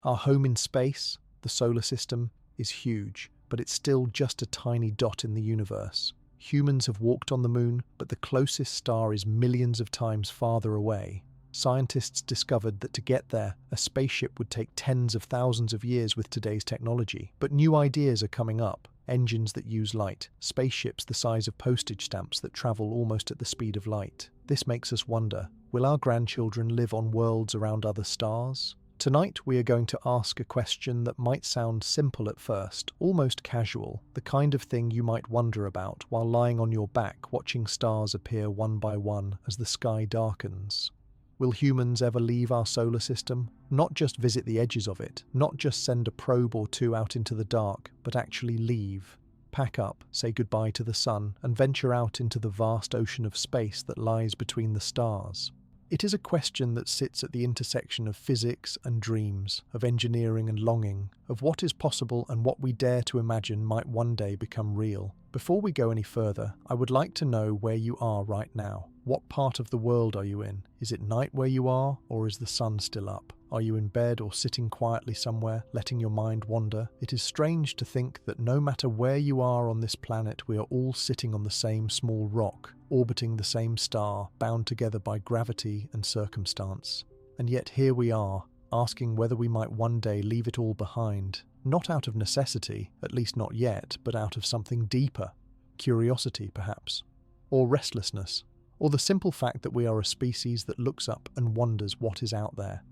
Our home in space, the solar system, is huge, but it's still just a tiny dot in the universe. Humans have walked on the moon, but the closest star is millions of times farther away. Scientists discovered that to get there, a spaceship would take tens of thousands of years with today's technology. But new ideas are coming up. Engines that use light, spaceships the size of postage stamps that travel almost at the speed of light. This makes us wonder, will our grandchildren live on worlds around other stars? Tonight we are going to ask a question that might sound simple at first, almost casual, the kind of thing you might wonder about while lying on your back watching stars appear one by one as the sky darkens. Will humans ever leave our solar system? Not just visit the edges of it, not just send a probe or two out into the dark, but actually leave. Pack up, say goodbye to the sun, and venture out into the vast ocean of space that lies between the stars. It is a question that sits at the intersection of physics and dreams, of engineering and longing, of what is possible and what we dare to imagine might one day become real. Before we go any further, I would like to know where you are right now. What part of the world are you in? Is it night where you are, or is the sun still up? Are you in bed or sitting quietly somewhere, letting your mind wander? It is strange to think that no matter where you are on this planet, we are all sitting on the same small rock, orbiting the same star, bound together by gravity and circumstance. And yet here we are, asking whether we might one day leave it all behind, not out of necessity, at least not yet, but out of something deeper. Curiosity, perhaps. Or restlessness. Or the simple fact that we are a species that looks up and wonders what is out there.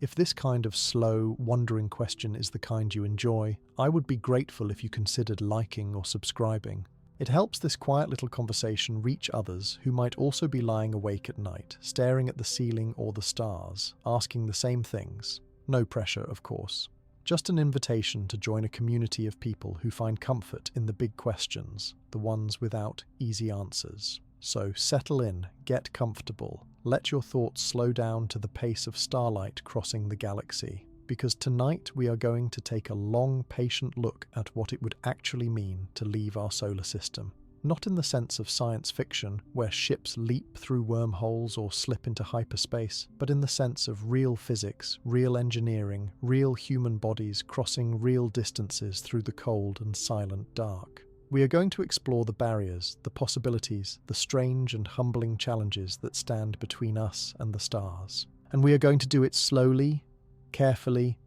If this kind of slow, wondering question is the kind you enjoy, I would be grateful if you considered liking or subscribing. It helps this quiet little conversation reach others who might also be lying awake at night, staring at the ceiling or the stars, asking the same things. No pressure, of course. Just an invitation to join a community of people who find comfort in the big questions, the ones without easy answers. So settle in, get comfortable, let your thoughts slow down to the pace of starlight crossing the galaxy, because tonight we are going to take a long, patient look at what it would actually mean to leave our solar system. Not in the sense of science fiction, where ships leap through wormholes or slip into hyperspace, but in the sense of real physics, real engineering, real human bodies crossing real distances through the cold and silent dark. We are going to explore the barriers, the possibilities, the strange and humbling challenges that stand between us and the stars. And we are going to do it slowly, carefully,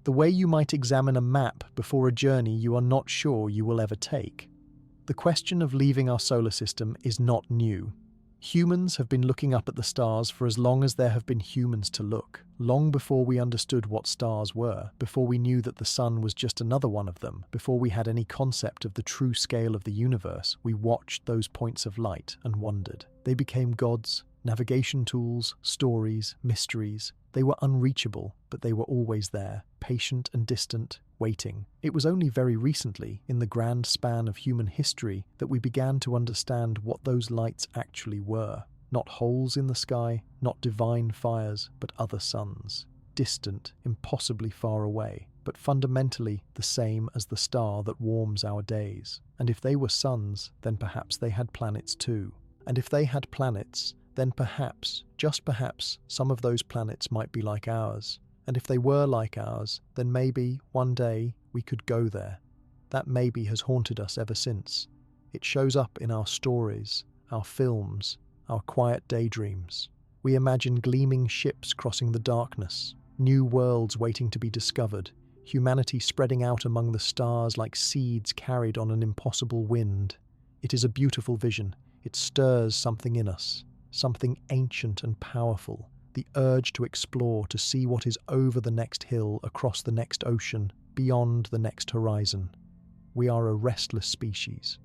the way you might examine a map before a journey you are not sure you will ever take. The question of leaving our solar system is not new. Humans have been looking up at the stars for as long as there have been humans to look, long before we understood what stars were, before we knew that the sun was just another one of them, before we had any concept of the true scale of the universe. We watched those points of light and wondered. They became gods, navigation tools, stories, mysteries. They were unreachable, but they were always there, patient and distant, waiting. It was only very recently, in the grand span of human history, that we began to understand what those lights actually were. Not holes in the sky, not divine fires, but other suns. Distant, impossibly far away, but fundamentally the same as the star that warms our days. And if they were suns, then perhaps they had planets too. And if they had planets, then perhaps, just perhaps, some of those planets might be like ours. And if they were like ours, then maybe, one day, we could go there. That maybe has haunted us ever since. It shows up in our stories, our films, our quiet daydreams. We imagine gleaming ships crossing the darkness, new worlds waiting to be discovered, humanity spreading out among the stars like seeds carried on an impossible wind. It is a beautiful vision. It stirs something in us. Something ancient and powerful, the urge to explore, to see what is over the next hill, across the next ocean, beyond the next horizon. We are a restless species.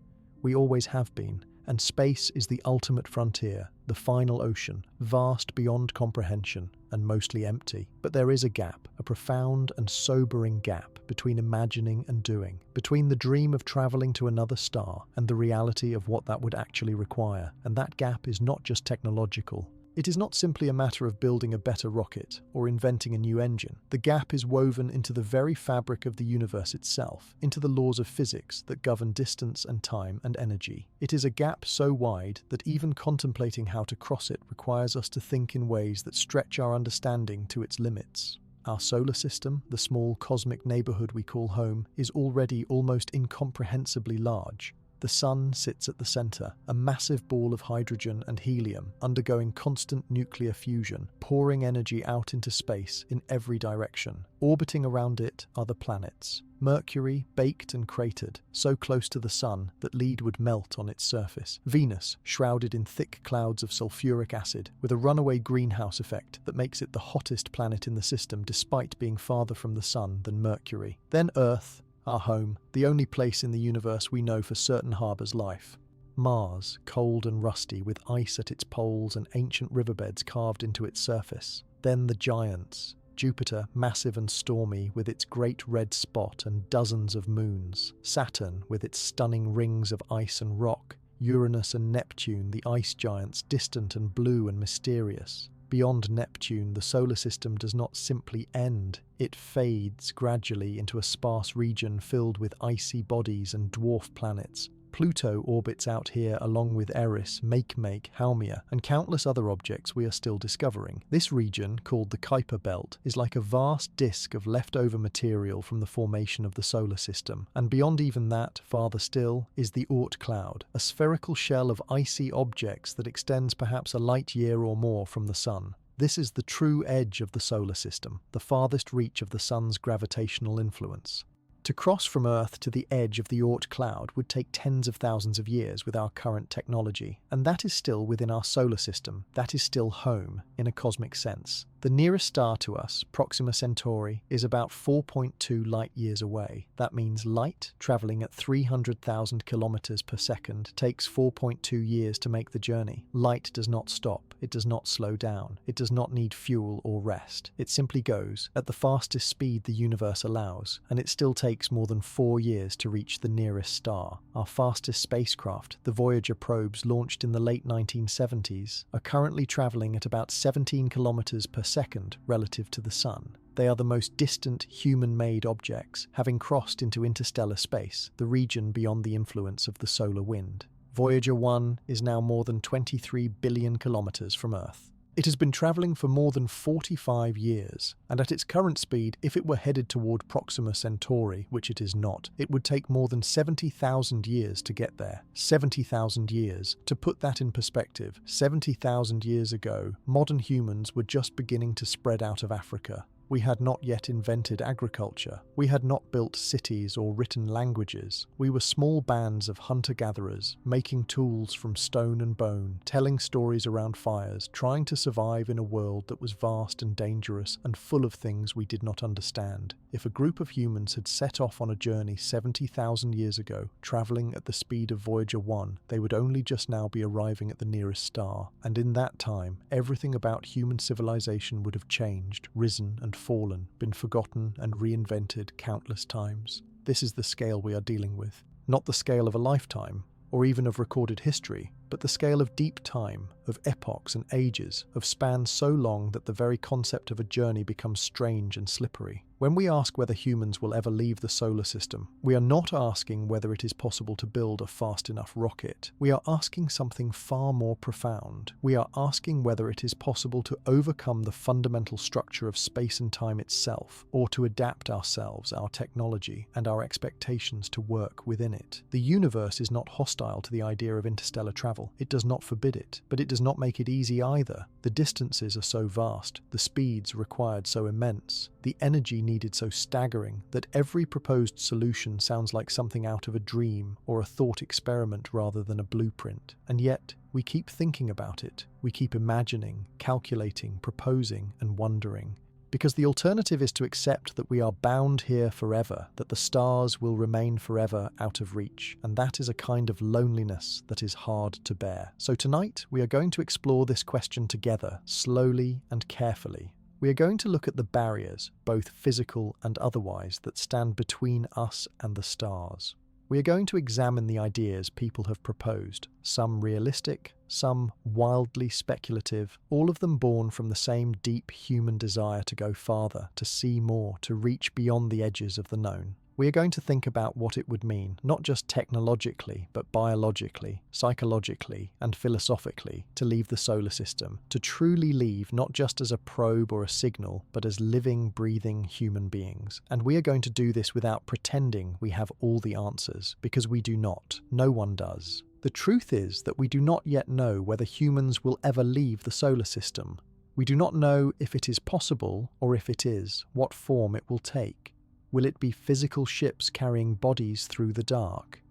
We always have been, and space is the ultimate frontier, the final ocean, vast beyond comprehension and mostly empty. But there is a gap, a profound and sobering gap between imagining and doing, between the dream of traveling to another star and the reality of what that would actually require. And that gap is not just technological. It is not simply a matter of building a better rocket or inventing a new engine. The gap is woven into the very fabric of the universe itself, into the laws of physics that govern distance and time and energy. It is a gap so wide that even contemplating how to cross it requires us to think in ways that stretch our understanding to its limits. Our solar system, the small cosmic neighborhood we call home, is already almost incomprehensibly large. The Sun sits at the center, a massive ball of hydrogen and helium, undergoing constant nuclear fusion, pouring energy out into space in every direction. Orbiting around it are the planets. Mercury, baked and cratered, so close to the Sun that lead would melt on its surface. Venus, shrouded in thick clouds of sulfuric acid, with a runaway greenhouse effect that makes it the hottest planet in the system despite being farther from the Sun than Mercury. Then Earth, our home, the only place in the universe we know for certain harbours life. Mars, cold and rusty, with ice at its poles and ancient riverbeds carved into its surface. Then the giants. Jupiter, massive and stormy, with its great red spot and dozens of moons. Saturn, with its stunning rings of ice and rock. Uranus and Neptune, the ice giants, distant and blue and mysterious. Beyond Neptune, the solar system does not simply end. It fades gradually into a sparse region filled with icy bodies and dwarf planets. Pluto orbits out here along with Eris, Makemake, Haumea, and countless other objects we are still discovering. This region, called the Kuiper Belt, is like a vast disk of leftover material from the formation of the solar system. And beyond even that, farther still, is the Oort cloud, a spherical shell of icy objects that extends perhaps a light year or more from the Sun. This is the true edge of the solar system, the farthest reach of the Sun's gravitational influence. To cross from Earth to the edge of the Oort cloud would take tens of thousands of years with our current technology, and that is still within our solar system, that is still home, in a cosmic sense. The nearest star to us, Proxima Centauri, is about 4.2 light-years away. That means light, travelling at 300,000 kilometers per second, takes 4.2 years to make the journey. Light does not stop, it does not slow down, it does not need fuel or rest. It simply goes, at the fastest speed the universe allows, and it still takes more than 4 years to reach the nearest star. Our fastest spacecraft, the Voyager probes launched in the late 1970s, are currently travelling at about 17 kilometers per second relative to the Sun. They are the most distant human-made objects, having crossed into interstellar space, the region beyond the influence of the solar wind. Voyager 1 is now more than 23 billion kilometers from Earth. It has been travelling for more than 45 years, and at its current speed, if it were headed toward Proxima Centauri, which it is not, it would take more than 70,000 years to get there. 70,000 years. To put that in perspective, 70,000 years ago, modern humans were just beginning to spread out of Africa. We had not yet invented agriculture. We had not built cities or written languages. We were small bands of hunter-gatherers, making tools from stone and bone, telling stories around fires, trying to survive in a world that was vast and dangerous and full of things we did not understand. If a group of humans had set off on a journey 70,000 years ago, travelling at the speed of Voyager 1, they would only just now be arriving at the nearest star. And in that time, everything about human civilization would have changed, risen and fallen, been forgotten and reinvented countless times. This is the scale we are dealing with. Not the scale of a lifetime, or even of recorded history, but the scale of deep time, of epochs and ages, of spans so long that the very concept of a journey becomes strange and slippery. When we ask whether humans will ever leave the solar system, we are not asking whether it is possible to build a fast enough rocket. We are asking something far more profound. We are asking whether it is possible to overcome the fundamental structure of space and time itself, or to adapt ourselves, our technology, and our expectations to work within it. The universe is not hostile to the idea of interstellar travel. It does not forbid it, but it does not make it easy either. The distances are so vast, the speeds required so immense, the energy needed so staggering that every proposed solution sounds like something out of a dream or a thought experiment rather than a blueprint. And yet, we keep thinking about it. We keep imagining, calculating, proposing, and wondering. Because the alternative is to accept that we are bound here forever, that the stars will remain forever out of reach, and that is a kind of loneliness that is hard to bear. So tonight, we are going to explore this question together, slowly and carefully. We are going to look at the barriers, both physical and otherwise, that stand between us and the stars. We are going to examine the ideas people have proposed, some realistic, some wildly speculative, all of them born from the same deep human desire to go farther, to see more, to reach beyond the edges of the known. We are going to think about what it would mean, not just technologically, but biologically, psychologically, and philosophically, to leave the solar system, to truly leave not just as a probe or a signal, but as living, breathing human beings. And we are going to do this without pretending we have all the answers, because we do not. No one does. The truth is that we do not yet know whether humans will ever leave the solar system. We do not know if it is possible, or if it is, what form it will take. Will it be physical ships carrying bodies through the dark?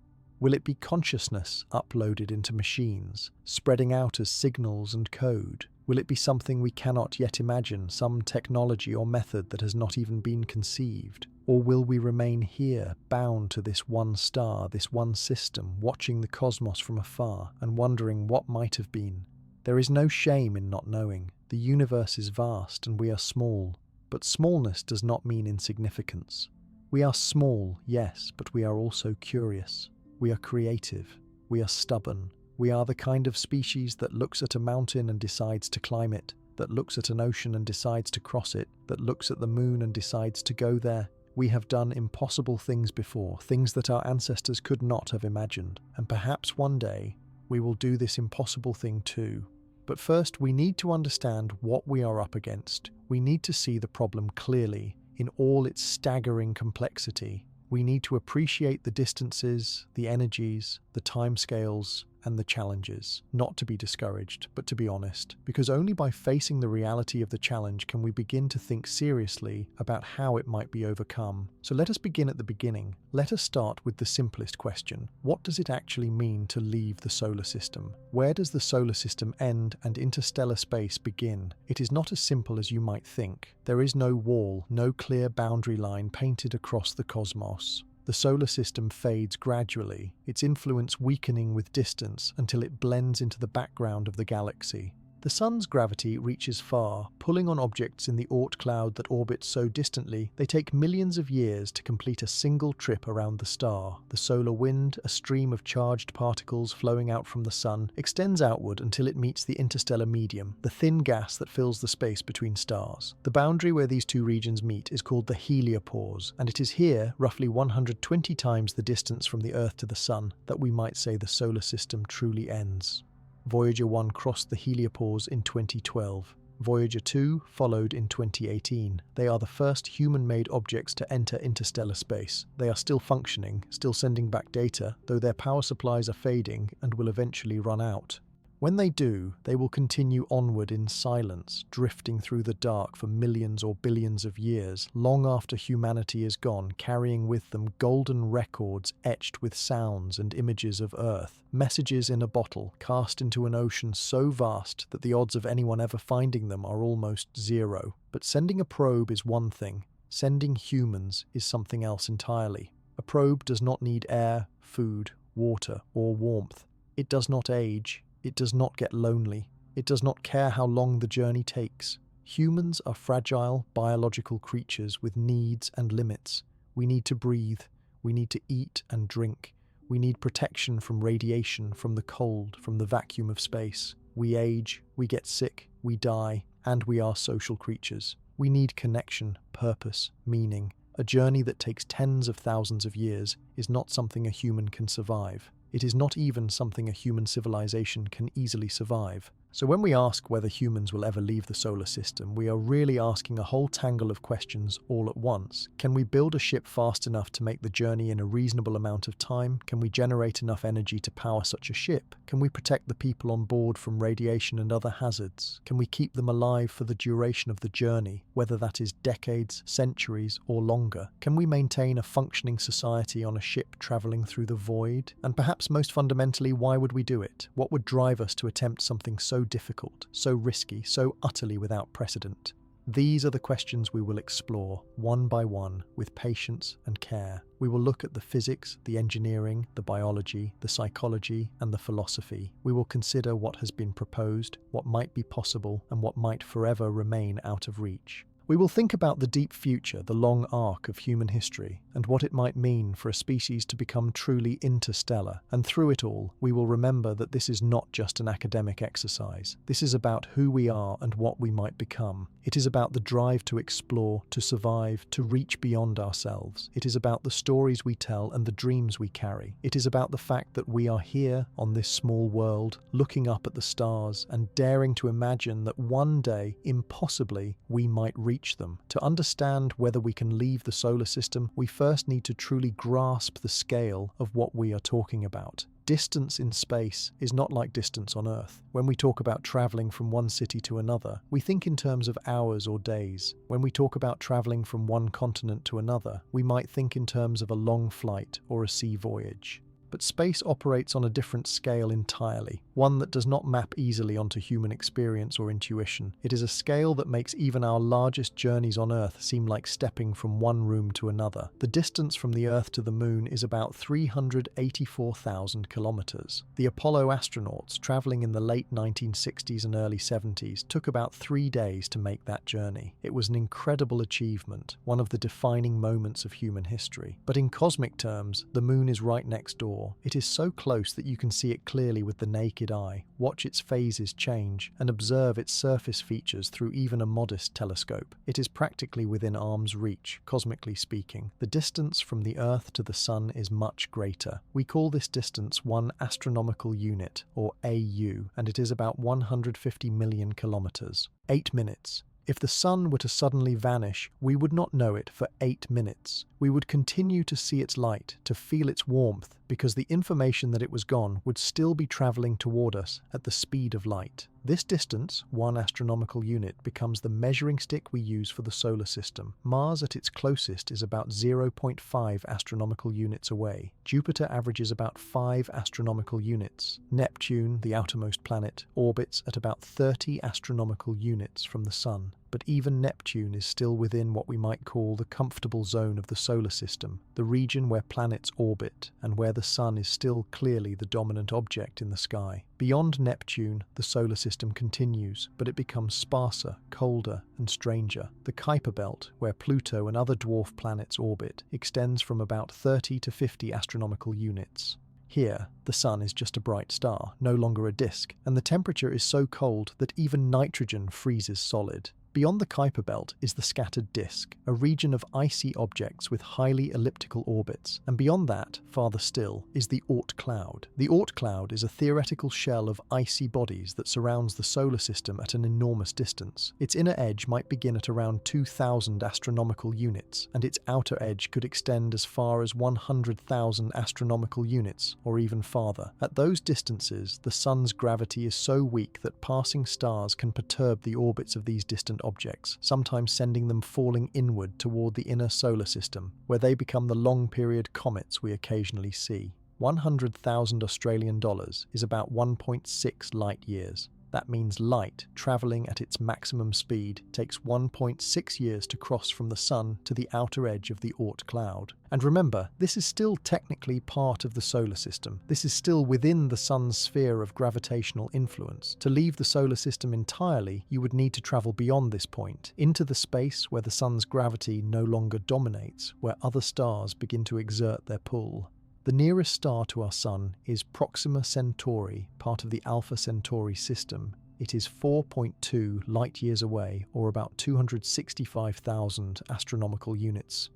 Will it be consciousness uploaded into machines, spreading out as signals and code? Will it be something we cannot yet imagine, some technology or method that has not even been conceived? Or will we remain here, bound to this one star, this one system, watching the cosmos from afar and wondering what might have been? There is no shame in not knowing. The universe is vast and we are small. But smallness does not mean insignificance. We are small, yes, but we are also curious. We are creative. We are stubborn. We are the kind of species that looks at a mountain and decides to climb it, that looks at an ocean and decides to cross it, that looks at the moon and decides to go there. We have done impossible things before, things that our ancestors could not have imagined, and perhaps one day we will do this impossible thing too. But first, we need to understand what we are up against. We need to see the problem clearly, in all its staggering complexity. We need to appreciate the distances, the energies, the timescales, and the challenges, not to be discouraged, but to be honest, because only by facing the reality of the challenge can we begin to think seriously about how it might be overcome. So let us begin at the beginning. Let us start with the simplest question. What does it actually mean to leave the solar system? Where does the solar system end and interstellar space begin? It is not as simple as you might think. There is no wall, no clear boundary line painted across the cosmos. The solar system fades gradually, its influence weakening with distance until it blends into the background of the galaxy. The Sun's gravity reaches far, pulling on objects in the Oort cloud that orbits so distantly they take millions of years to complete a single trip around the star. The solar wind, a stream of charged particles flowing out from the Sun, extends outward until it meets the interstellar medium, the thin gas that fills the space between stars. The boundary where these two regions meet is called the heliopause, and it is here, roughly 120 times the distance from the Earth to the Sun, that we might say the solar system truly ends. Voyager 1 crossed the heliopause in 2012. Voyager 2 followed in 2018. They are the first human-made objects to enter interstellar space. They are still functioning, still sending back data, though their power supplies are fading and will eventually run out. When they do, they will continue onward in silence, drifting through the dark for millions or billions of years, long after humanity is gone, carrying with them golden records etched with sounds and images of Earth, messages in a bottle cast into an ocean so vast that the odds of anyone ever finding them are almost zero. But sending a probe is one thing. Sending humans is something else entirely. A probe does not need air, food, water, or warmth. It does not age. It does not get lonely. It does not care how long the journey takes. Humans are fragile, biological creatures with needs and limits. We need to breathe. We need to eat and drink. We need protection from radiation, from the cold, from the vacuum of space. We age, we get sick, we die, and we are social creatures. We need connection, purpose, meaning. A journey that takes tens of thousands of years is not something a human can survive. It is not even something a human civilization can easily survive. So when we ask whether humans will ever leave the solar system, we are really asking a whole tangle of questions all at once. Can we build a ship fast enough to make the journey in a reasonable amount of time? Can we generate enough energy to power such a ship? Can we protect the people on board from radiation and other hazards? Can we keep them alive for the duration of the journey, whether that is decades, centuries, or longer? Can we maintain a functioning society on a ship traveling through the void? And perhaps most fundamentally, why would we do it? What would drive us to attempt something so difficult, so risky, so utterly without precedent? These are the questions we will explore, one by one, with patience and care. We will look at the physics, the engineering, the biology, the psychology, and the philosophy. We will consider what has been proposed, what might be possible, and what might forever remain out of reach. We will think about the deep future, the long arc of human history, and what it might mean for a species to become truly interstellar. And through it all, we will remember that this is not just an academic exercise. This is about who we are and what we might become. It is about the drive to explore, to survive, to reach beyond ourselves. It is about the stories we tell and the dreams we carry. It is about the fact that we are here on this small world, looking up at the stars and daring to imagine that one day, impossibly, we might reach them. To understand whether we can leave the solar system, we first need to truly grasp the scale of what we are talking about. Distance in space is not like distance on Earth. When we talk about traveling from one city to another, we think in terms of hours or days. When we talk about traveling from one continent to another, we might think in terms of a long flight or a sea voyage. But space operates on a different scale entirely, one that does not map easily onto human experience or intuition. It is a scale that makes even our largest journeys on Earth seem like stepping from one room to another. The distance from the Earth to the Moon is about 384,000 kilometers. The Apollo astronauts, traveling in the late 1960s and early 70s, took about 3 days to make that journey. It was an incredible achievement, one of the defining moments of human history. But in cosmic terms, the Moon is right next door. It is so close that you can see it clearly with the naked eye, watch its phases change, and observe its surface features through even a modest telescope. It is practically within arm's reach, cosmically speaking. The distance from the Earth to the Sun is much greater. We call this distance 1 astronomical unit, or AU, and it is about 150 million kilometers. 8 minutes. If the sun were to suddenly vanish, we would not know it for 8 minutes. We would continue to see its light, to feel its warmth, because the information that it was gone would still be travelling toward us at the speed of light. This distance, 1 astronomical unit, becomes the measuring stick we use for the solar system. Mars at its closest is about 0.5 astronomical units away. Jupiter averages about 5 astronomical units. Neptune, the outermost planet, orbits at about 30 astronomical units from the Sun. But even Neptune is still within what we might call the comfortable zone of the solar system, the region where planets orbit and where the Sun is still clearly the dominant object in the sky. Beyond Neptune, the solar system continues, but it becomes sparser, colder, and stranger. The Kuiper Belt, where Pluto and other dwarf planets orbit, extends from about 30 to 50 astronomical units. Here, the Sun is just a bright star, no longer a disk, and the temperature is so cold that even nitrogen freezes solid. Beyond the Kuiper Belt is the scattered disk, a region of icy objects with highly elliptical orbits, and beyond that, farther still, is the Oort cloud. The Oort cloud is a theoretical shell of icy bodies that surrounds the solar system at an enormous distance. Its inner edge might begin at around 2,000 astronomical units, and its outer edge could extend as far as 100,000 astronomical units, or even farther. At those distances, the Sun's gravity is so weak that passing stars can perturb the orbits of these distant objects, sometimes sending them falling inward toward the inner solar system, where they become the long-period comets we occasionally see. 100,000 Australian dollars is about 1.6 light years. That means light, travelling at its maximum speed, takes 1.6 years to cross from the Sun to the outer edge of the Oort cloud. And remember, this is still technically part of the solar system. This is still within the Sun's sphere of gravitational influence. To leave the solar system entirely, you would need to travel beyond this point, into the space where the Sun's gravity no longer dominates, where other stars begin to exert their pull. The nearest star to our Sun is Proxima Centauri, part of the Alpha Centauri system. It is 4.2 light-years away, or about 265,000 astronomical units.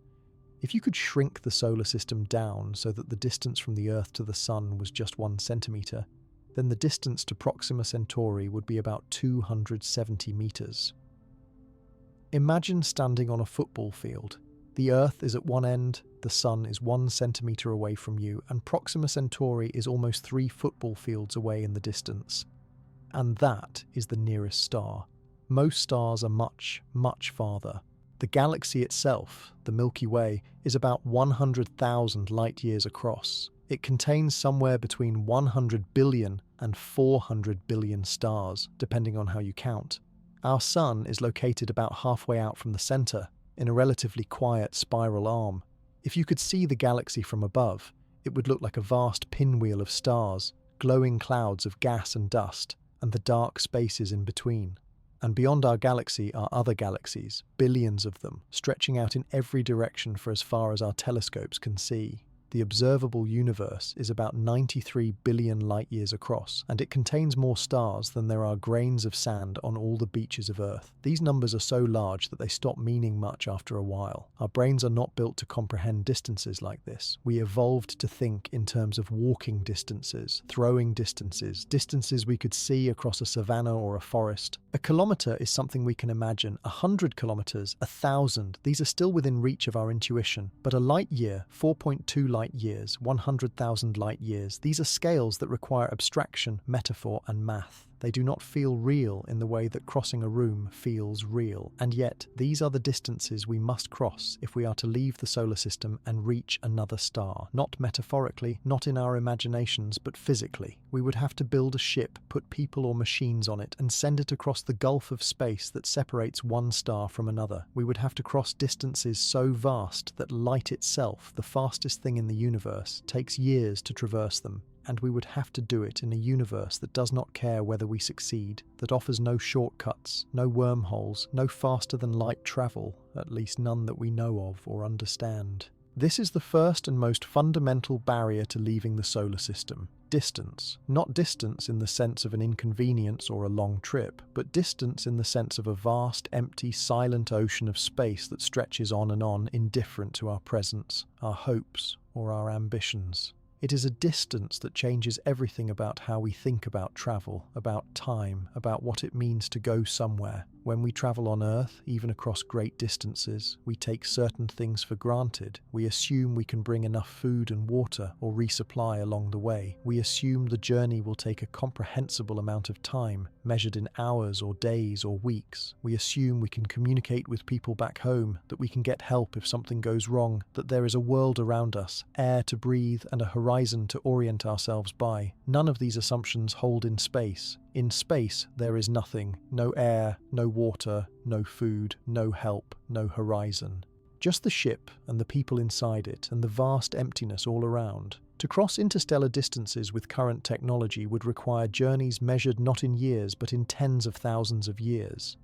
If you could shrink the solar system down so that the distance from the Earth to the Sun was just 1 centimetre, then the distance to Proxima Centauri would be about 270 metres. Imagine standing on a football field. The Earth is at one end, the Sun is 1 centimetre away from you, and Proxima Centauri is almost 3 football fields away in the distance. And that is the nearest star. Most stars are much, much farther. The galaxy itself, the Milky Way, is about 100,000 light-years across. It contains somewhere between 100 billion and 400 billion stars, depending on how you count. Our Sun is located about halfway out from the centre, in a relatively quiet spiral arm. If you could see the galaxy from above, it would look like a vast pinwheel of stars, glowing clouds of gas and dust, and the dark spaces in between. And beyond our galaxy are other galaxies, billions of them, stretching out in every direction for as far as our telescopes can see. The observable universe is about 93 billion light-years across, and it contains more stars than there are grains of sand on all the beaches of Earth. These numbers are so large that they stop meaning much after a while. Our brains are not built to comprehend distances like this. We evolved to think in terms of walking distances, throwing distances, distances we could see across a savanna or a forest. A kilometre is something we can imagine. 100 kilometres, 1,000, these are still within reach of our intuition. But a light-year, 4.2 light years, 100,000 light years, these are scales that require abstraction, metaphor, and math. They do not feel real in the way that crossing a room feels real. And yet, these are the distances we must cross if we are to leave the solar system and reach another star. Not metaphorically, not in our imaginations, but physically. We would have to build a ship, put people or machines on it, and send it across the gulf of space that separates one star from another. We would have to cross distances so vast that light itself, the fastest thing in the universe, takes years to traverse them. And we would have to do it in a universe that does not care whether we succeed, that offers no shortcuts, no wormholes, no faster-than-light travel, at least none that we know of or understand. This is the first and most fundamental barrier to leaving the solar system. Distance. Not distance in the sense of an inconvenience or a long trip, but distance in the sense of a vast, empty, silent ocean of space that stretches on, indifferent to our presence, our hopes, or our ambitions. It is a distance that changes everything about how we think about travel, about time, about what it means to go somewhere. When we travel on Earth, even across great distances, we take certain things for granted. We assume we can bring enough food and water or resupply along the way. We assume the journey will take a comprehensible amount of time, measured in hours or days or weeks. We assume we can communicate with people back home, that we can get help if something goes wrong, that there is a world around us, air to breathe and a horizon to orient ourselves by. None of these assumptions hold in space. In space, there is nothing. No air, no water, no food, no help, no horizon. Just the ship and the people inside it and the vast emptiness all around. To cross interstellar distances with current technology would require journeys measured not in years but in tens of thousands of years.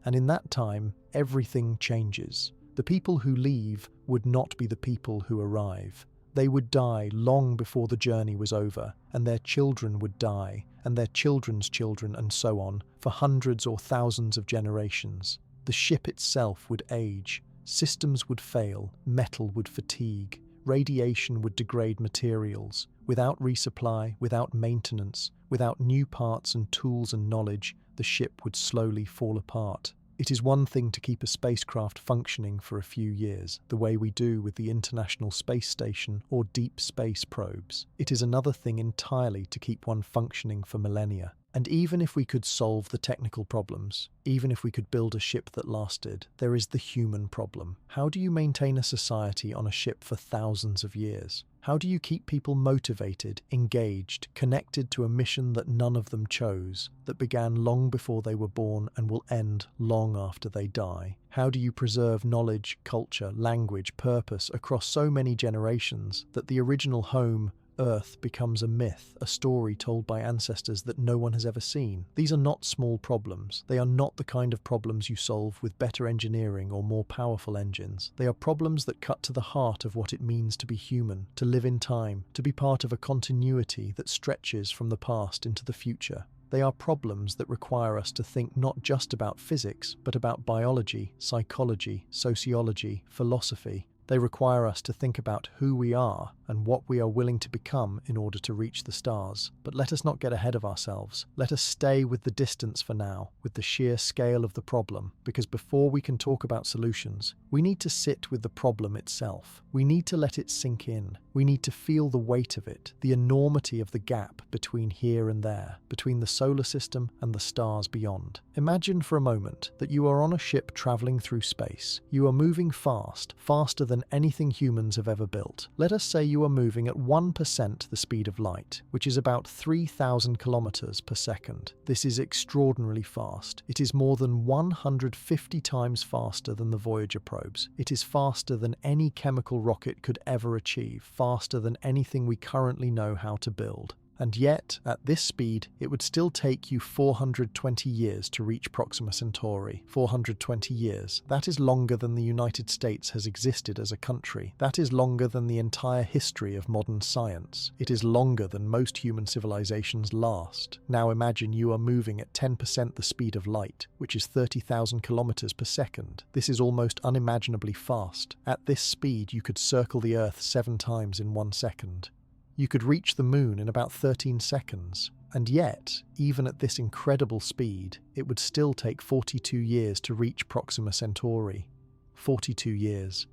And in that time, everything changes. The people who leave would not be the people who arrive. They would die long before the journey was over, and their children would die, and their children's children, and so on, for hundreds or thousands of generations. The ship itself would age, systems would fail, metal would fatigue, radiation would degrade materials. Without resupply, without maintenance, without new parts and tools and knowledge, the ship would slowly fall apart. It is one thing to keep a spacecraft functioning for a few years, the way we do with the International Space Station or deep space probes. It is another thing entirely to keep one functioning for millennia. And even if we could solve the technical problems, even if we could build a ship that lasted, there is the human problem. How do you maintain a society on a ship for thousands of years? How do you keep people motivated, engaged, connected to a mission that none of them chose, that began long before they were born and will end long after they die? How do you preserve knowledge, culture, language, purpose across so many generations that the original home, Earth, becomes a myth, a story told by ancestors that no one has ever seen? These are not small problems. They are not the kind of problems you solve with better engineering or more powerful engines. They are problems that cut to the heart of what it means to be human, to live in time, to be part of a continuity that stretches from the past into the future. They are problems that require us to think not just about physics, but about biology, psychology, sociology, philosophy. They require us to think about who we are and what we are willing to become in order to reach the stars. But let us not get ahead of ourselves. Let us stay with the distance for now, with the sheer scale of the problem, because before we can talk about solutions, we need to sit with the problem itself. We need to let it sink in. We need to feel the weight of it, the enormity of the gap between here and there, between the solar system and the stars beyond. Imagine for a moment that you are on a ship traveling through space. You are moving fast, faster than anything humans have ever built. Let us say you are moving at 1% the speed of light, which is about 3,000 kilometers per second. This is extraordinarily fast. It is more than 150 times faster than the Voyager probes. It is faster than any chemical rocket could ever achieve, faster than anything we currently know how to build. And yet, at this speed, it would still take you 420 years to reach Proxima Centauri. 420 years. That is longer than the United States has existed as a country. That is longer than the entire history of modern science. It is longer than most human civilizations last. Now imagine you are moving at 10% the speed of light, which is 30,000 kilometers per second. This is almost unimaginably fast. At this speed, you could circle the Earth 7 times in 1 second. You could reach the moon in about 13 seconds. And yet, even at this incredible speed, it would still take 42 years to reach Proxima Centauri. 42 years.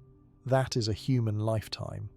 That is a human lifetime.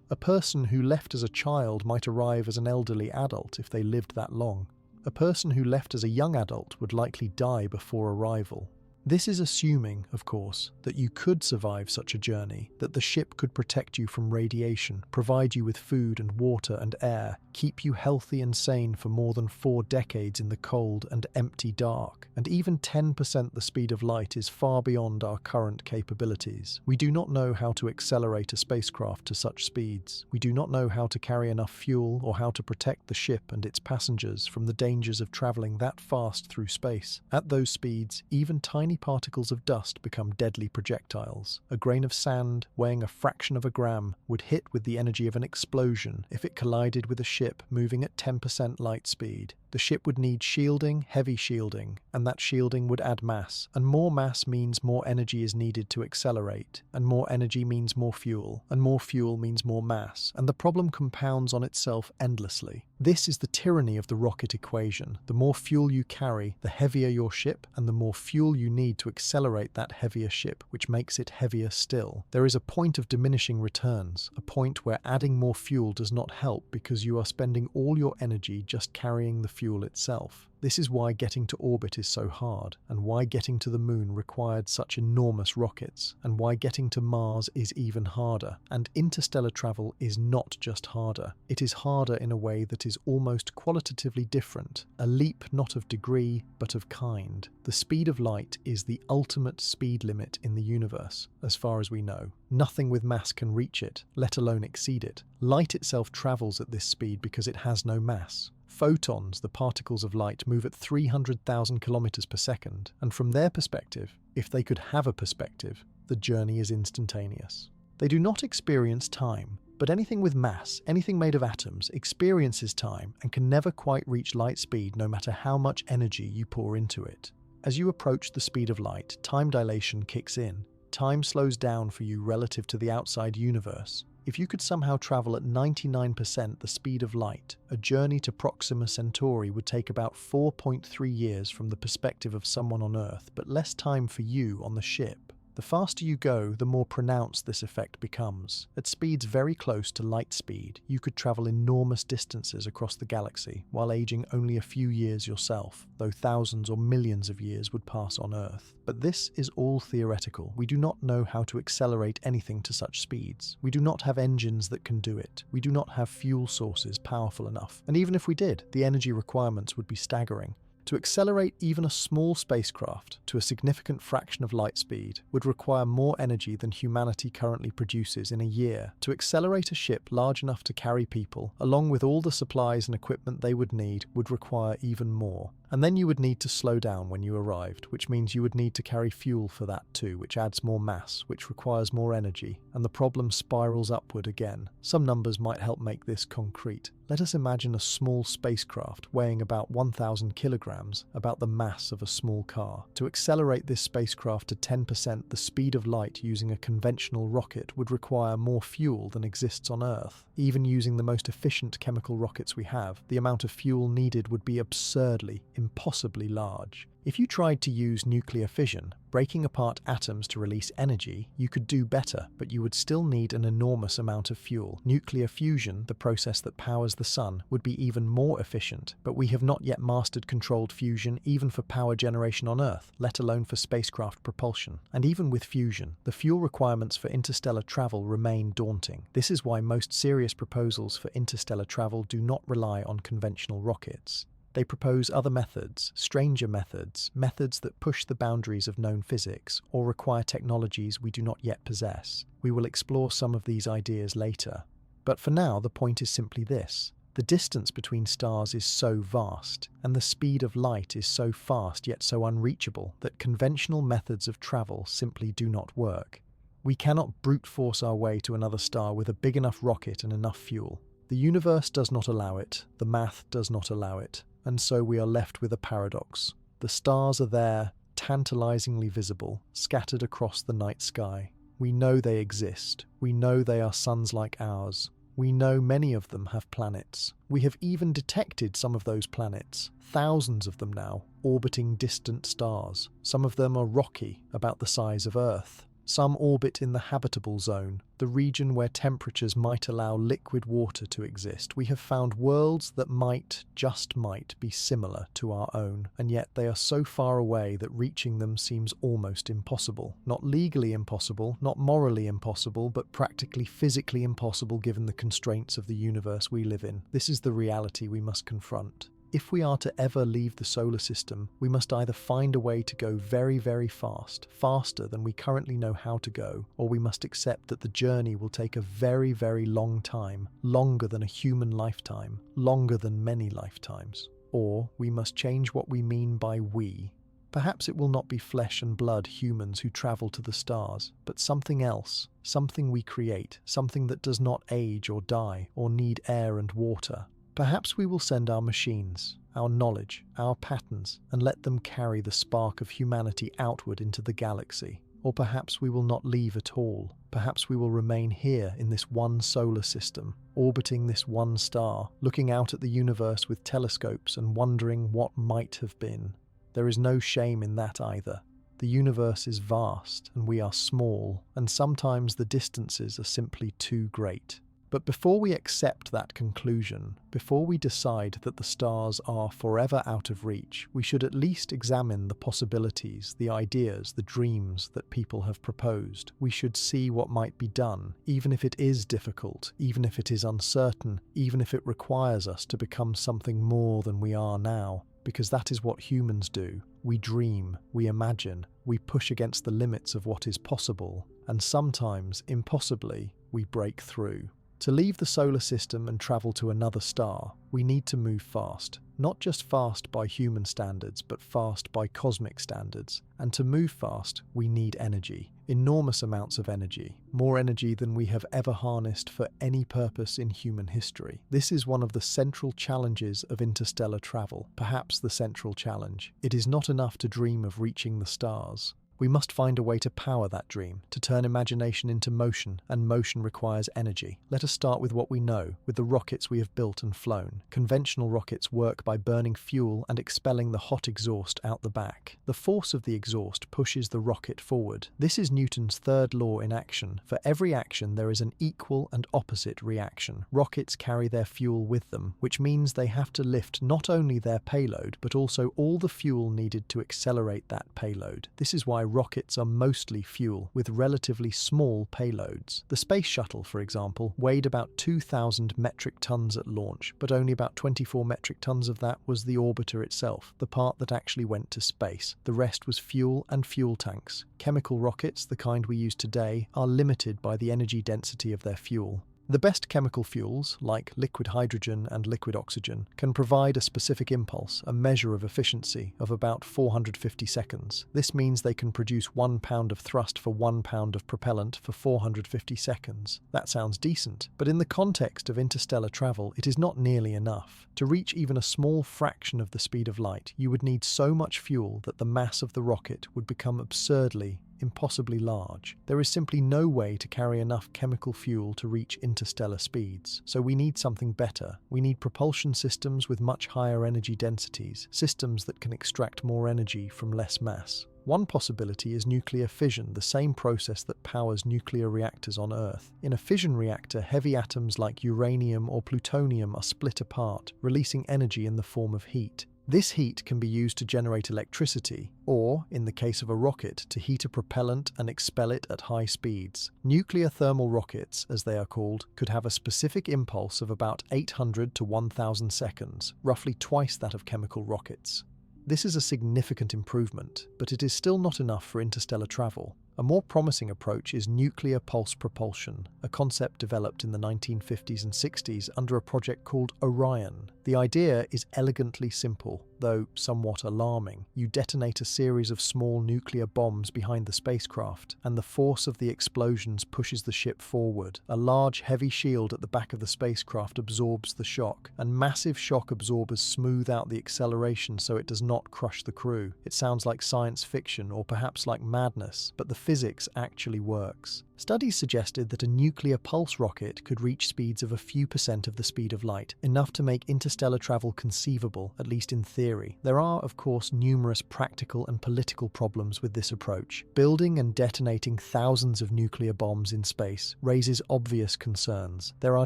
A person who left as a child might arrive as an elderly adult if they lived that long. A person who left as a young adult would likely die before arrival. This is assuming, of course, that you could survive such a journey, that the ship could protect you from radiation, provide you with food and water and air, keep you healthy and sane for more than 4 decades in the cold and empty dark, and even 10% the speed of light is far beyond our current capabilities. We do not know how to accelerate a spacecraft to such speeds. We do not know how to carry enough fuel or how to protect the ship and its passengers from the dangers of traveling that fast through space. At those speeds, even tiny particles of dust become deadly projectiles. A grain of sand, weighing a fraction of a gram, would hit with the energy of an explosion if it collided with a ship moving at 10% light speed. The ship would need shielding, heavy shielding, and that shielding would add mass, and more mass means more energy is needed to accelerate, and more energy means more fuel, and more fuel means more mass, and the problem compounds on itself endlessly. This is the tyranny of the rocket equation. The more fuel you carry, the heavier your ship, and the more fuel you need to accelerate that heavier ship, which makes it heavier still. There is a point of diminishing returns, a point where adding more fuel does not help because you are spending all your energy just carrying the fuel itself. This is why getting to orbit is so hard, and why getting to the moon required such enormous rockets, and why getting to Mars is even harder. And interstellar travel is not just harder. It is harder in a way that is almost qualitatively different, a leap not of degree, but of kind. The speed of light is the ultimate speed limit in the universe, as far as we know. Nothing with mass can reach it, let alone exceed it. Light itself travels at this speed because it has no mass. Photons, the particles of light, move at 300,000 kilometers per second, and from their perspective, if they could have a perspective, the journey is instantaneous. They do not experience time, but anything with mass, anything made of atoms, experiences time and can never quite reach light speed no matter how much energy you pour into it. As you approach the speed of light, time dilation kicks in. Time slows down for you relative to the outside universe. If you could somehow travel at 99% the speed of light, a journey to Proxima Centauri would take about 4.3 years from the perspective of someone on Earth, but less time for you on the ship. The faster you go, the more pronounced this effect becomes. At speeds very close to light speed, you could travel enormous distances across the galaxy while aging only a few years yourself, though thousands or millions of years would pass on Earth. But this is all theoretical. We do not know how to accelerate anything to such speeds. We do not have engines that can do it. We do not have fuel sources powerful enough. And even if we did, the energy requirements would be staggering. To accelerate even a small spacecraft to a significant fraction of light speed would require more energy than humanity currently produces in a year. To accelerate a ship large enough to carry people, along with all the supplies and equipment they would need, would require even more. And then you would need to slow down when you arrived, which means you would need to carry fuel for that too, which adds more mass, which requires more energy, and the problem spirals upward again. Some numbers might help make this concrete. Let us imagine a small spacecraft weighing about 1,000 kilograms, about the mass of a small car. To accelerate this spacecraft to 10% the speed of light using a conventional rocket would require more fuel than exists on Earth. Even using the most efficient chemical rockets we have, the amount of fuel needed would be absurdly, impossibly large. If you tried to use nuclear fission, breaking apart atoms to release energy, you could do better, but you would still need an enormous amount of fuel. Nuclear fusion, the process that powers the sun, would be even more efficient, but we have not yet mastered controlled fusion even for power generation on Earth, let alone for spacecraft propulsion. And even with fusion, the fuel requirements for interstellar travel remain daunting. This is why most serious proposals for interstellar travel do not rely on conventional rockets. They propose other methods, stranger methods, methods that push the boundaries of known physics or require technologies we do not yet possess. We will explore some of these ideas later. But for now, the point is simply this. The distance between stars is so vast, and the speed of light is so fast yet so unreachable that conventional methods of travel simply do not work. We cannot brute force our way to another star with a big enough rocket and enough fuel. The universe does not allow it, the math does not allow it, and so we are left with a paradox. The stars are there, tantalizingly visible, scattered across the night sky. We know they exist. We know they are suns like ours. We know many of them have planets. We have even detected some of those planets, thousands of them now, orbiting distant stars. Some of them are rocky, about the size of Earth. Some orbit in the habitable zone, the region where temperatures might allow liquid water to exist. We have found worlds that might, just might, be similar to our own, and yet they are so far away that reaching them seems almost impossible. Not legally impossible, not morally impossible, but practically physically impossible given the constraints of the universe we live in. This is the reality we must confront. If we are to ever leave the solar system, we must either find a way to go very, very fast, faster than we currently know how to go, or we must accept that the journey will take a very, very long time, longer than a human lifetime, longer than many lifetimes. Or we must change what we mean by we. Perhaps it will not be flesh and blood humans who travel to the stars, but something else, something we create, something that does not age or die, or need air and water. Perhaps we will send our machines, our knowledge, our patterns, and let them carry the spark of humanity outward into the galaxy. Or perhaps we will not leave at all. Perhaps we will remain here in this one solar system, orbiting this one star, looking out at the universe with telescopes and wondering what might have been. There is no shame in that either. The universe is vast and we are small, and sometimes the distances are simply too great. But before we accept that conclusion, before we decide that the stars are forever out of reach, we should at least examine the possibilities, the ideas, the dreams that people have proposed. We should see what might be done, even if it is difficult, even if it is uncertain, even if it requires us to become something more than we are now. Because that is what humans do. We dream, we imagine, we push against the limits of what is possible, and sometimes, impossibly, we break through. To leave the solar system and travel to another star, we need to move fast. Not just fast by human standards, but fast by cosmic standards. And to move fast, we need energy. Enormous amounts of energy. More energy than we have ever harnessed for any purpose in human history. This is one of the central challenges of interstellar travel. Perhaps the central challenge. It is not enough to dream of reaching the stars. We must find a way to power that dream, to turn imagination into motion, and motion requires energy. Let us start with what we know, with the rockets we have built and flown. Conventional rockets work by burning fuel and expelling the hot exhaust out the back. The force of the exhaust pushes the rocket forward. This is Newton's third law in action. For every action, there is an equal and opposite reaction. Rockets carry their fuel with them, which means they have to lift not only their payload, but also all the fuel needed to accelerate that payload. This is why rockets are mostly fuel, with relatively small payloads. The Space Shuttle, for example, weighed about 2,000 metric tons at launch, but only about 24 metric tons of that was the orbiter itself, the part that actually went to space. The rest was fuel and fuel tanks. Chemical rockets, the kind we use today, are limited by the energy density of their fuel. The best chemical fuels, like liquid hydrogen and liquid oxygen, can provide a specific impulse, a measure of efficiency, of about 450 seconds. This means they can produce 1 pound of thrust for 1 pound of propellant for 450 seconds. That sounds decent, but in the context of interstellar travel, it is not nearly enough. To reach even a small fraction of the speed of light, you would need so much fuel that the mass of the rocket would become absurdly, impossibly large. There is simply no way to carry enough chemical fuel to reach interstellar speeds. So we need something better. We need propulsion systems with much higher energy densities, systems that can extract more energy from less mass. One possibility is nuclear fission, the same process that powers nuclear reactors on Earth. In a fission reactor, heavy atoms like uranium or plutonium are split apart, releasing energy in the form of heat. This heat can be used to generate electricity, or, in the case of a rocket, to heat a propellant and expel it at high speeds. Nuclear thermal rockets, as they are called, could have a specific impulse of about 800 to 1,000 seconds, roughly twice that of chemical rockets. This is a significant improvement, but it is still not enough for interstellar travel. A more promising approach is nuclear pulse propulsion, a concept developed in the 1950s and 60s under a project called Orion. The idea is elegantly simple, though somewhat alarming. You detonate a series of small nuclear bombs behind the spacecraft, and the force of the explosions pushes the ship forward. A large, heavy shield at the back of the spacecraft absorbs the shock, and massive shock absorbers smooth out the acceleration so it does not crush the crew. It sounds like science fiction or perhaps like madness, but the physics actually works. Studies suggested that a nuclear pulse rocket could reach speeds of a few percent of the speed of light, enough to make interstellar travel conceivable, at least in theory. There are, of course, numerous practical and political problems with this approach. Building and detonating thousands of nuclear bombs in space raises obvious concerns. There are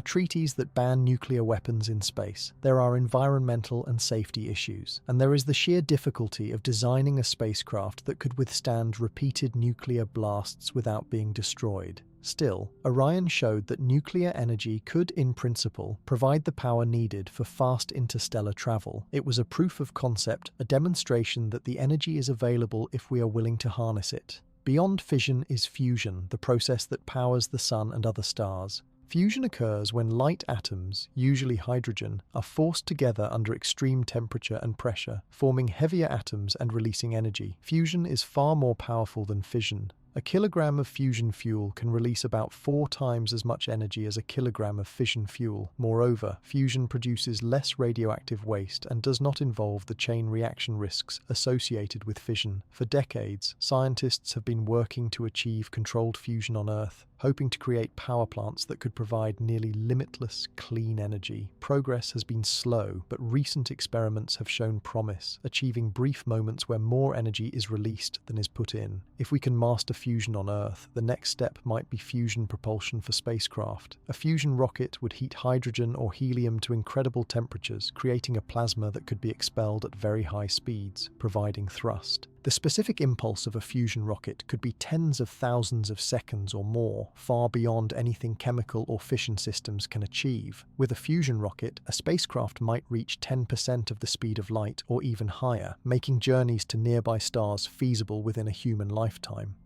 treaties that ban nuclear weapons in space. There are environmental and safety issues. And there is the sheer difficulty of designing a spacecraft that could withstand repeated nuclear blasts without being destroyed. Still, Orion showed that nuclear energy could, in principle, provide the power needed for fast interstellar travel. It was a proof of concept, a demonstration that the energy is available if we are willing to harness it. Beyond fission is fusion, the process that powers the sun and other stars. Fusion occurs when light atoms, usually hydrogen, are forced together under extreme temperature and pressure, forming heavier atoms and releasing energy. Fusion is far more powerful than fission. A kilogram of fusion fuel can release about 4 times as much energy as a kilogram of fission fuel. Moreover, fusion produces less radioactive waste and does not involve the chain reaction risks associated with fission. For decades, scientists have been working to achieve controlled fusion on Earth, hoping to create power plants that could provide nearly limitless clean energy. Progress has been slow, but recent experiments have shown promise, achieving brief moments where more energy is released than is put in. If we can master fusion on Earth, the next step might be fusion propulsion for spacecraft. A fusion rocket would heat hydrogen or helium to incredible temperatures, creating a plasma that could be expelled at very high speeds, providing thrust. The specific impulse of a fusion rocket could be tens of thousands of seconds or more, far beyond anything chemical or fission systems can achieve. With a fusion rocket, a spacecraft might reach 10% of the speed of light or even higher, making journeys to nearby stars feasible within a human lifetime.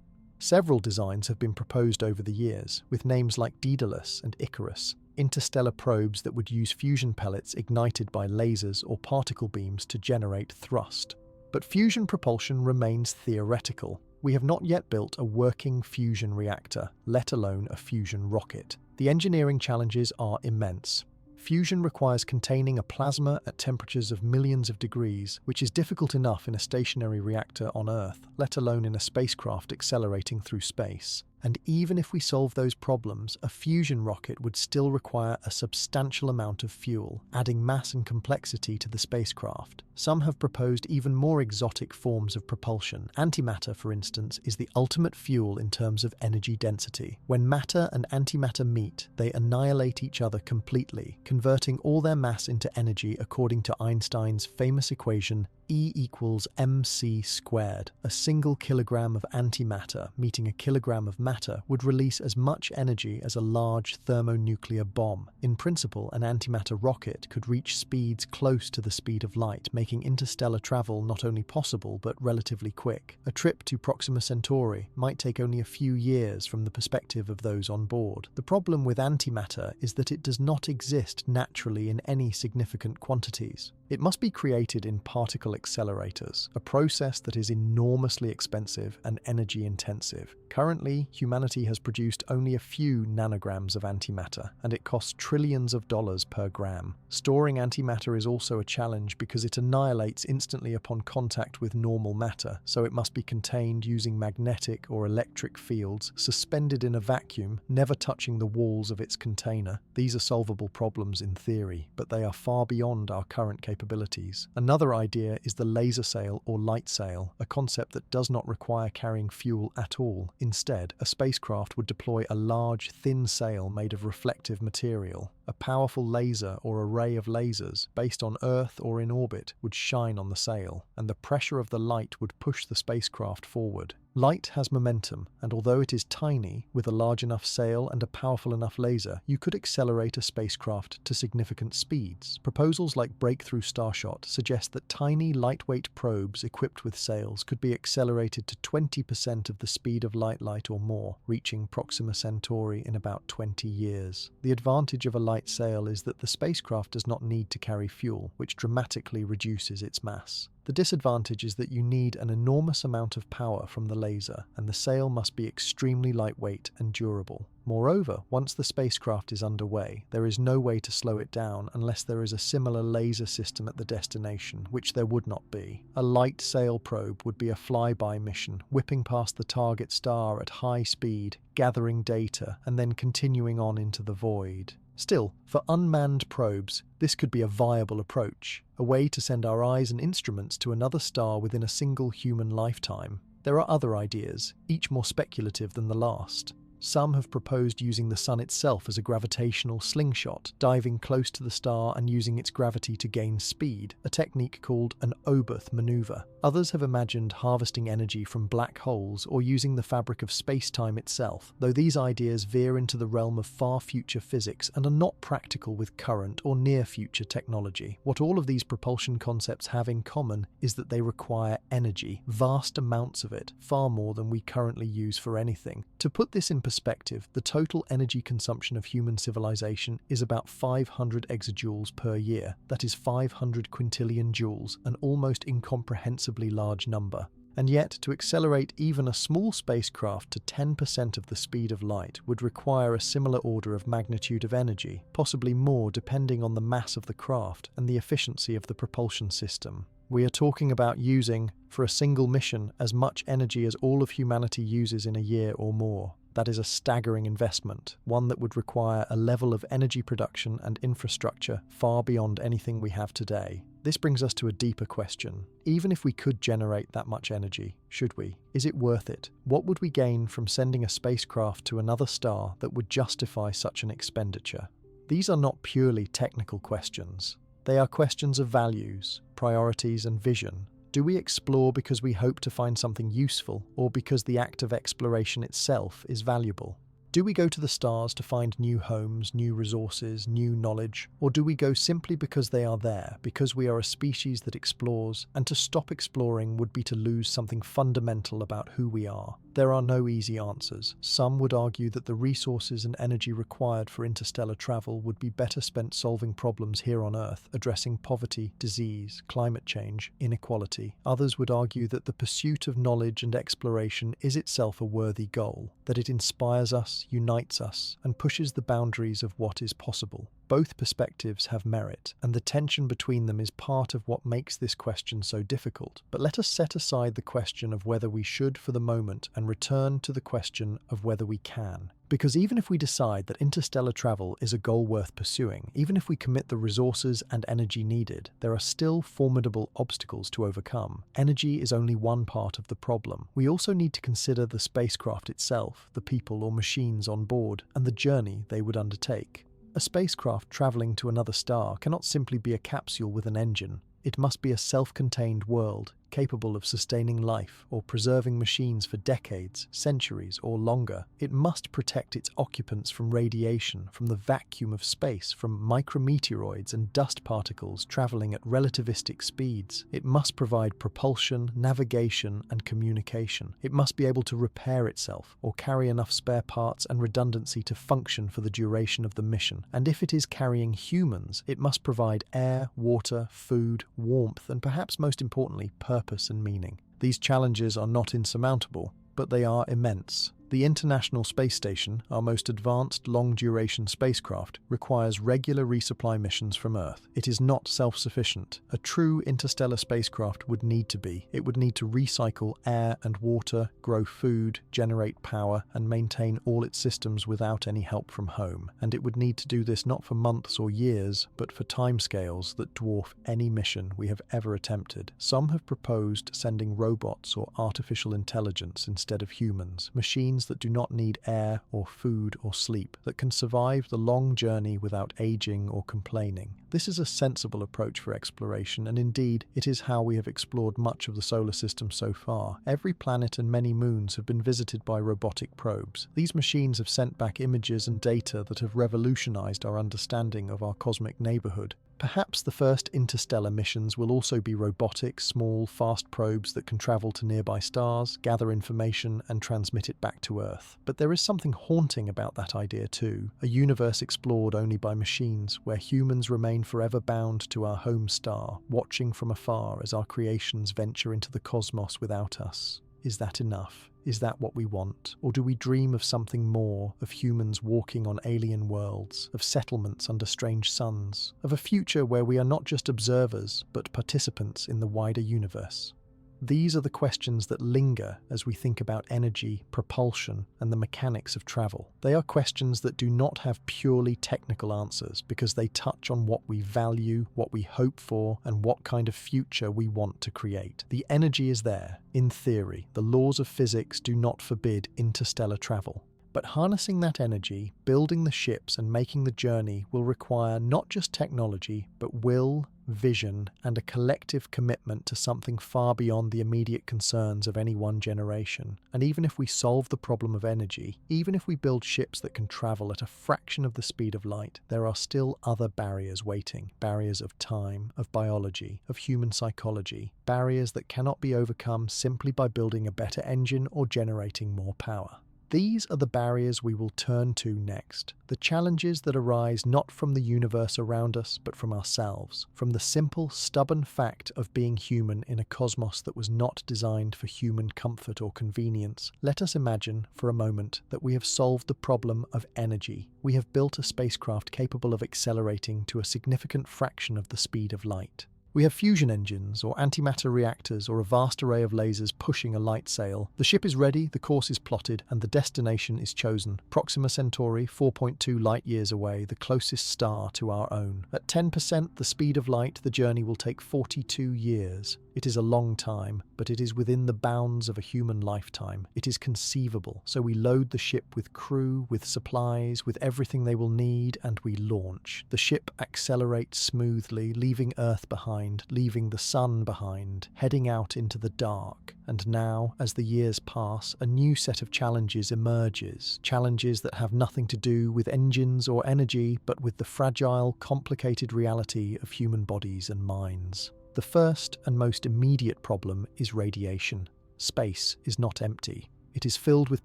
Several designs have been proposed over the years, with names like Daedalus and Icarus, interstellar probes that would use fusion pellets ignited by lasers or particle beams to generate thrust. But fusion propulsion remains theoretical. We have not yet built a working fusion reactor, let alone a fusion rocket. The engineering challenges are immense. Fusion requires containing a plasma at temperatures of millions of degrees, which is difficult enough in a stationary reactor on Earth, let alone in a spacecraft accelerating through space. And even if we solve those problems, a fusion rocket would still require a substantial amount of fuel, adding mass and complexity to the spacecraft. Some have proposed even more exotic forms of propulsion. Antimatter, for instance, is the ultimate fuel in terms of energy density. When matter and antimatter meet, they annihilate each other completely, converting all their mass into energy according to Einstein's famous equation E equals mc squared. A single kilogram of antimatter meeting a kilogram of matter would release as much energy as a large thermonuclear bomb. In principle, an antimatter rocket could reach speeds close to the speed of light, making interstellar travel not only possible but relatively quick. A trip to Proxima Centauri might take only a few years from the perspective of those on board. The problem with antimatter is that it does not exist naturally in any significant quantities. It must be created in particle accelerators, a process that is enormously expensive and energy intensive. Currently, humanity has produced only a few nanograms of antimatter, and it costs trillions of dollars per gram. Storing antimatter is also a challenge because it annihilates instantly upon contact with normal matter, so it must be contained using magnetic or electric fields, suspended in a vacuum, never touching the walls of its container. These are solvable problems in theory, but they are far beyond our current capabilities. Another idea is the laser sail or light sail, a concept that does not require carrying fuel at all. Instead, a spacecraft would deploy a large, thin sail made of reflective material. A powerful laser or array of lasers, based on Earth or in orbit, would shine on the sail, and the pressure of the light would push the spacecraft forward. Light has momentum, and although it is tiny, with a large enough sail and a powerful enough laser, you could accelerate a spacecraft to significant speeds. Proposals like Breakthrough Starshot suggest that tiny, lightweight probes equipped with sails could be accelerated to 20% of the speed of light or more, reaching Proxima Centauri in about 20 years. The advantage of a light sail is that the spacecraft does not need to carry fuel, which dramatically reduces its mass. The disadvantage is that you need an enormous amount of power from the laser, and the sail must be extremely lightweight and durable. Moreover, once the spacecraft is underway, there is no way to slow it down unless there is a similar laser system at the destination, which there would not be. A light sail probe would be a flyby mission, whipping past the target star at high speed, gathering data, and then continuing on into the void. Still, for unmanned probes, this could be a viable approach, a way to send our eyes and instruments to another star within a single human lifetime. There are other ideas, each more speculative than the last. Some have proposed using the sun itself as a gravitational slingshot, diving close to the star and using its gravity to gain speed, a technique called an Oberth maneuver. Others have imagined harvesting energy from black holes or using the fabric of space-time itself, though these ideas veer into the realm of far-future physics and are not practical with current or near-future technology. What all of these propulsion concepts have in common is that they require energy, vast amounts of it, far more than we currently use for anything. To put this in perspective, the total energy consumption of human civilization is about 500 exajoules per year. That is 500 quintillion joules, an almost incomprehensibly large number. And yet, to accelerate even a small spacecraft to 10% of the speed of light would require a similar order of magnitude of energy, possibly more depending on the mass of the craft and the efficiency of the propulsion system. We are talking about using, for a single mission, as much energy as all of humanity uses in a year or more. That is a staggering investment, one that would require a level of energy production and infrastructure far beyond anything we have today. This brings us to a deeper question. Even if we could generate that much energy, should we? Is it worth it? What would we gain from sending a spacecraft to another star that would justify such an expenditure? These are not purely technical questions. They are questions of values, priorities, and vision. Do we explore because we hope to find something useful, or because the act of exploration itself is valuable? Do we go to the stars to find new homes, new resources, new knowledge? Or do we go simply because they are there, because we are a species that explores, and to stop exploring would be to lose something fundamental about who we are? There are no easy answers. Some would argue that the resources and energy required for interstellar travel would be better spent solving problems here on Earth, addressing poverty, disease, climate change, inequality. Others would argue that the pursuit of knowledge and exploration is itself a worthy goal, that it inspires us, unites us, and pushes the boundaries of what is possible. Both perspectives have merit, and the tension between them is part of what makes this question so difficult. But let us set aside the question of whether we should for the moment and return to the question of whether we can. Because even if we decide that interstellar travel is a goal worth pursuing, even if we commit the resources and energy needed, there are still formidable obstacles to overcome. Energy is only one part of the problem. We also need to consider the spacecraft itself, the people or machines on board, and the journey they would undertake. A spacecraft travelling to another star cannot simply be a capsule with an engine. It must be a self-contained world, capable of sustaining life or preserving machines for decades, centuries, or longer. It must protect its occupants from radiation, from the vacuum of space, from micrometeoroids and dust particles traveling at relativistic speeds. It must provide propulsion, navigation, and communication. It must be able to repair itself or carry enough spare parts and redundancy to function for the duration of the mission. And if it is carrying humans, it must provide air, water, food, warmth, and perhaps most importantly, purpose and meaning. These challenges are not insurmountable, but they are immense. The International Space Station, our most advanced long-duration spacecraft, requires regular resupply missions from Earth. It is not self-sufficient. A true interstellar spacecraft would need to be. It would need to recycle air and water, grow food, generate power, and maintain all its systems without any help from home. And it would need to do this not for months or years, but for timescales that dwarf any mission we have ever attempted. Some have proposed sending robots or artificial intelligence instead of humans, machines that do not need air or food or sleep, that can survive the long journey without aging or complaining. This is a sensible approach for exploration, and indeed, it is how we have explored much of the solar system so far. Every planet and many moons have been visited by robotic probes. These machines have sent back images and data that have revolutionized our understanding of our cosmic neighborhood. Perhaps the first interstellar missions will also be robotic, small, fast probes that can travel to nearby stars, gather information, and transmit it back to Earth. But there is something haunting about that idea too, a universe explored only by machines, where humans remain forever bound to our home star, watching from afar as our creations venture into the cosmos without us. Is that enough? Is that what we want? Or do we dream of something more, of humans walking on alien worlds, of settlements under strange suns, of a future where we are not just observers, but participants in the wider universe? These are the questions that linger as we think about energy, propulsion, and the mechanics of travel. They are questions that do not have purely technical answers because they touch on what we value, what we hope for, and what kind of future we want to create. The energy is there. In theory, the laws of physics do not forbid interstellar travel. But harnessing that energy, building the ships and making the journey will require not just technology, but will, vision, and a collective commitment to something far beyond the immediate concerns of any one generation. And even if we solve the problem of energy, even if we build ships that can travel at a fraction of the speed of light, there are still other barriers waiting. Barriers of time, of biology, of human psychology. Barriers that cannot be overcome simply by building a better engine or generating more power. These are the barriers we will turn to next, the challenges that arise not from the universe around us, but from ourselves, from the simple, stubborn fact of being human in a cosmos that was not designed for human comfort or convenience. Let us imagine, for a moment, that we have solved the problem of energy. We have built a spacecraft capable of accelerating to a significant fraction of the speed of light. We have fusion engines, or antimatter reactors, or a vast array of lasers pushing a light sail. The ship is ready, the course is plotted, and the destination is chosen. Proxima Centauri, 4.2 light-years away, the closest star to our own. At 10% the speed of light, the journey will take 42 years. It is a long time, but it is within the bounds of a human lifetime. It is conceivable, so we load the ship with crew, with supplies, with everything they will need, and we launch. The ship accelerates smoothly, leaving Earth behind, leaving the sun behind, heading out into the dark. And now, as the years pass, a new set of challenges emerges. Challenges that have nothing to do with engines or energy, but with the fragile, complicated reality of human bodies and minds. The first and most immediate problem is radiation. Space is not empty. It is filled with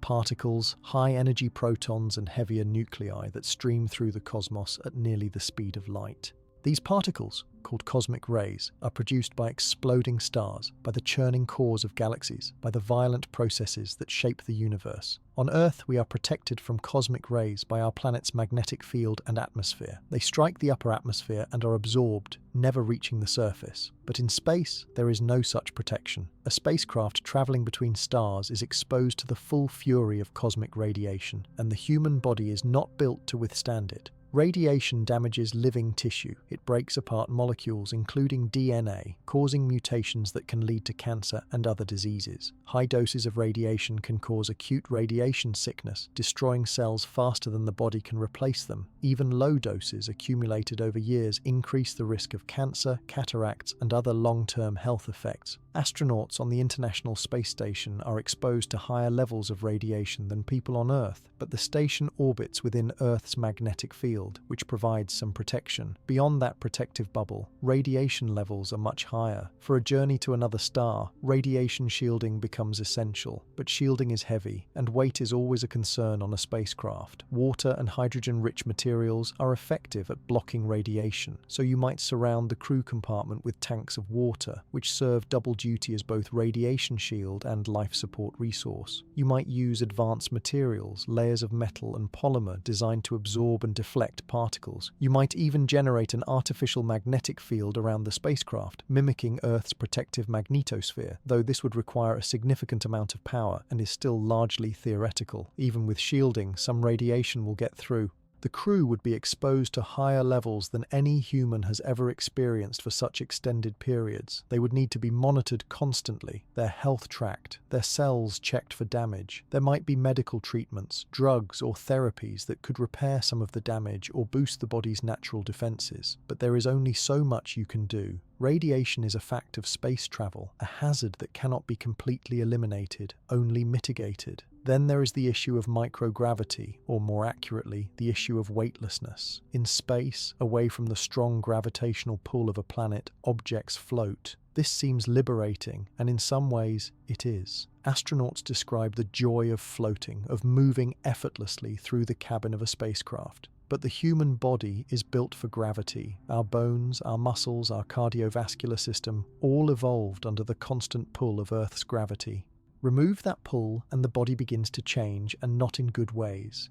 particles, high-energy protons and heavier nuclei that stream through the cosmos at nearly the speed of light. These particles, called cosmic rays, are produced by exploding stars, by the churning cores of galaxies, by the violent processes that shape the universe. On Earth, we are protected from cosmic rays by our planet's magnetic field and atmosphere. They strike the upper atmosphere and are absorbed, never reaching the surface. But in space, there is no such protection. A spacecraft traveling between stars is exposed to the full fury of cosmic radiation, and the human body is not built to withstand it. Radiation damages living tissue. It breaks apart molecules, including DNA, causing mutations that can lead to cancer and other diseases. High doses of radiation can cause acute radiation sickness, destroying cells faster than the body can replace them. Even low doses accumulated over years increase the risk of cancer, cataracts, and other long-term health effects. Astronauts on the International Space Station are exposed to higher levels of radiation than people on Earth, but the station orbits within Earth's magnetic field, which provides some protection. Beyond that protective bubble, radiation levels are much higher. For a journey to another star, radiation shielding becomes essential, but shielding is heavy, and weight is always a concern on a spacecraft. Water and hydrogen-rich materials are effective at blocking radiation, so you might surround the crew compartment with tanks of water, which serve double duty as both radiation shield and life support resource. You might use advanced materials, layers of metal and polymer designed to absorb and deflect particles. You might even generate an artificial magnetic field around the spacecraft, mimicking Earth's protective magnetosphere, though this would require a significant amount of power and is still largely theoretical. Even with shielding, some radiation will get through. The crew would be exposed to higher levels than any human has ever experienced for such extended periods. They would need to be monitored constantly, their health tracked, their cells checked for damage. There might be medical treatments, drugs or therapies that could repair some of the damage or boost the body's natural defenses. But there is only so much you can do. Radiation is a fact of space travel, a hazard that cannot be completely eliminated, only mitigated. Then there is the issue of microgravity, or more accurately, the issue of weightlessness. In space, away from the strong gravitational pull of a planet, objects float. This seems liberating, and in some ways, it is. Astronauts describe the joy of floating, of moving effortlessly through the cabin of a spacecraft. But the human body is built for gravity. Our bones, our muscles, our cardiovascular system, all evolved under the constant pull of Earth's gravity. Remove that pull and the body begins to change, and not in good ways.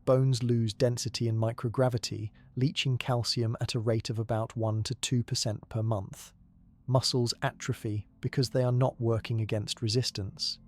Bones lose density in microgravity, leaching calcium at a rate of about 1 to 2% per month. Muscles atrophy because they are not working against resistance.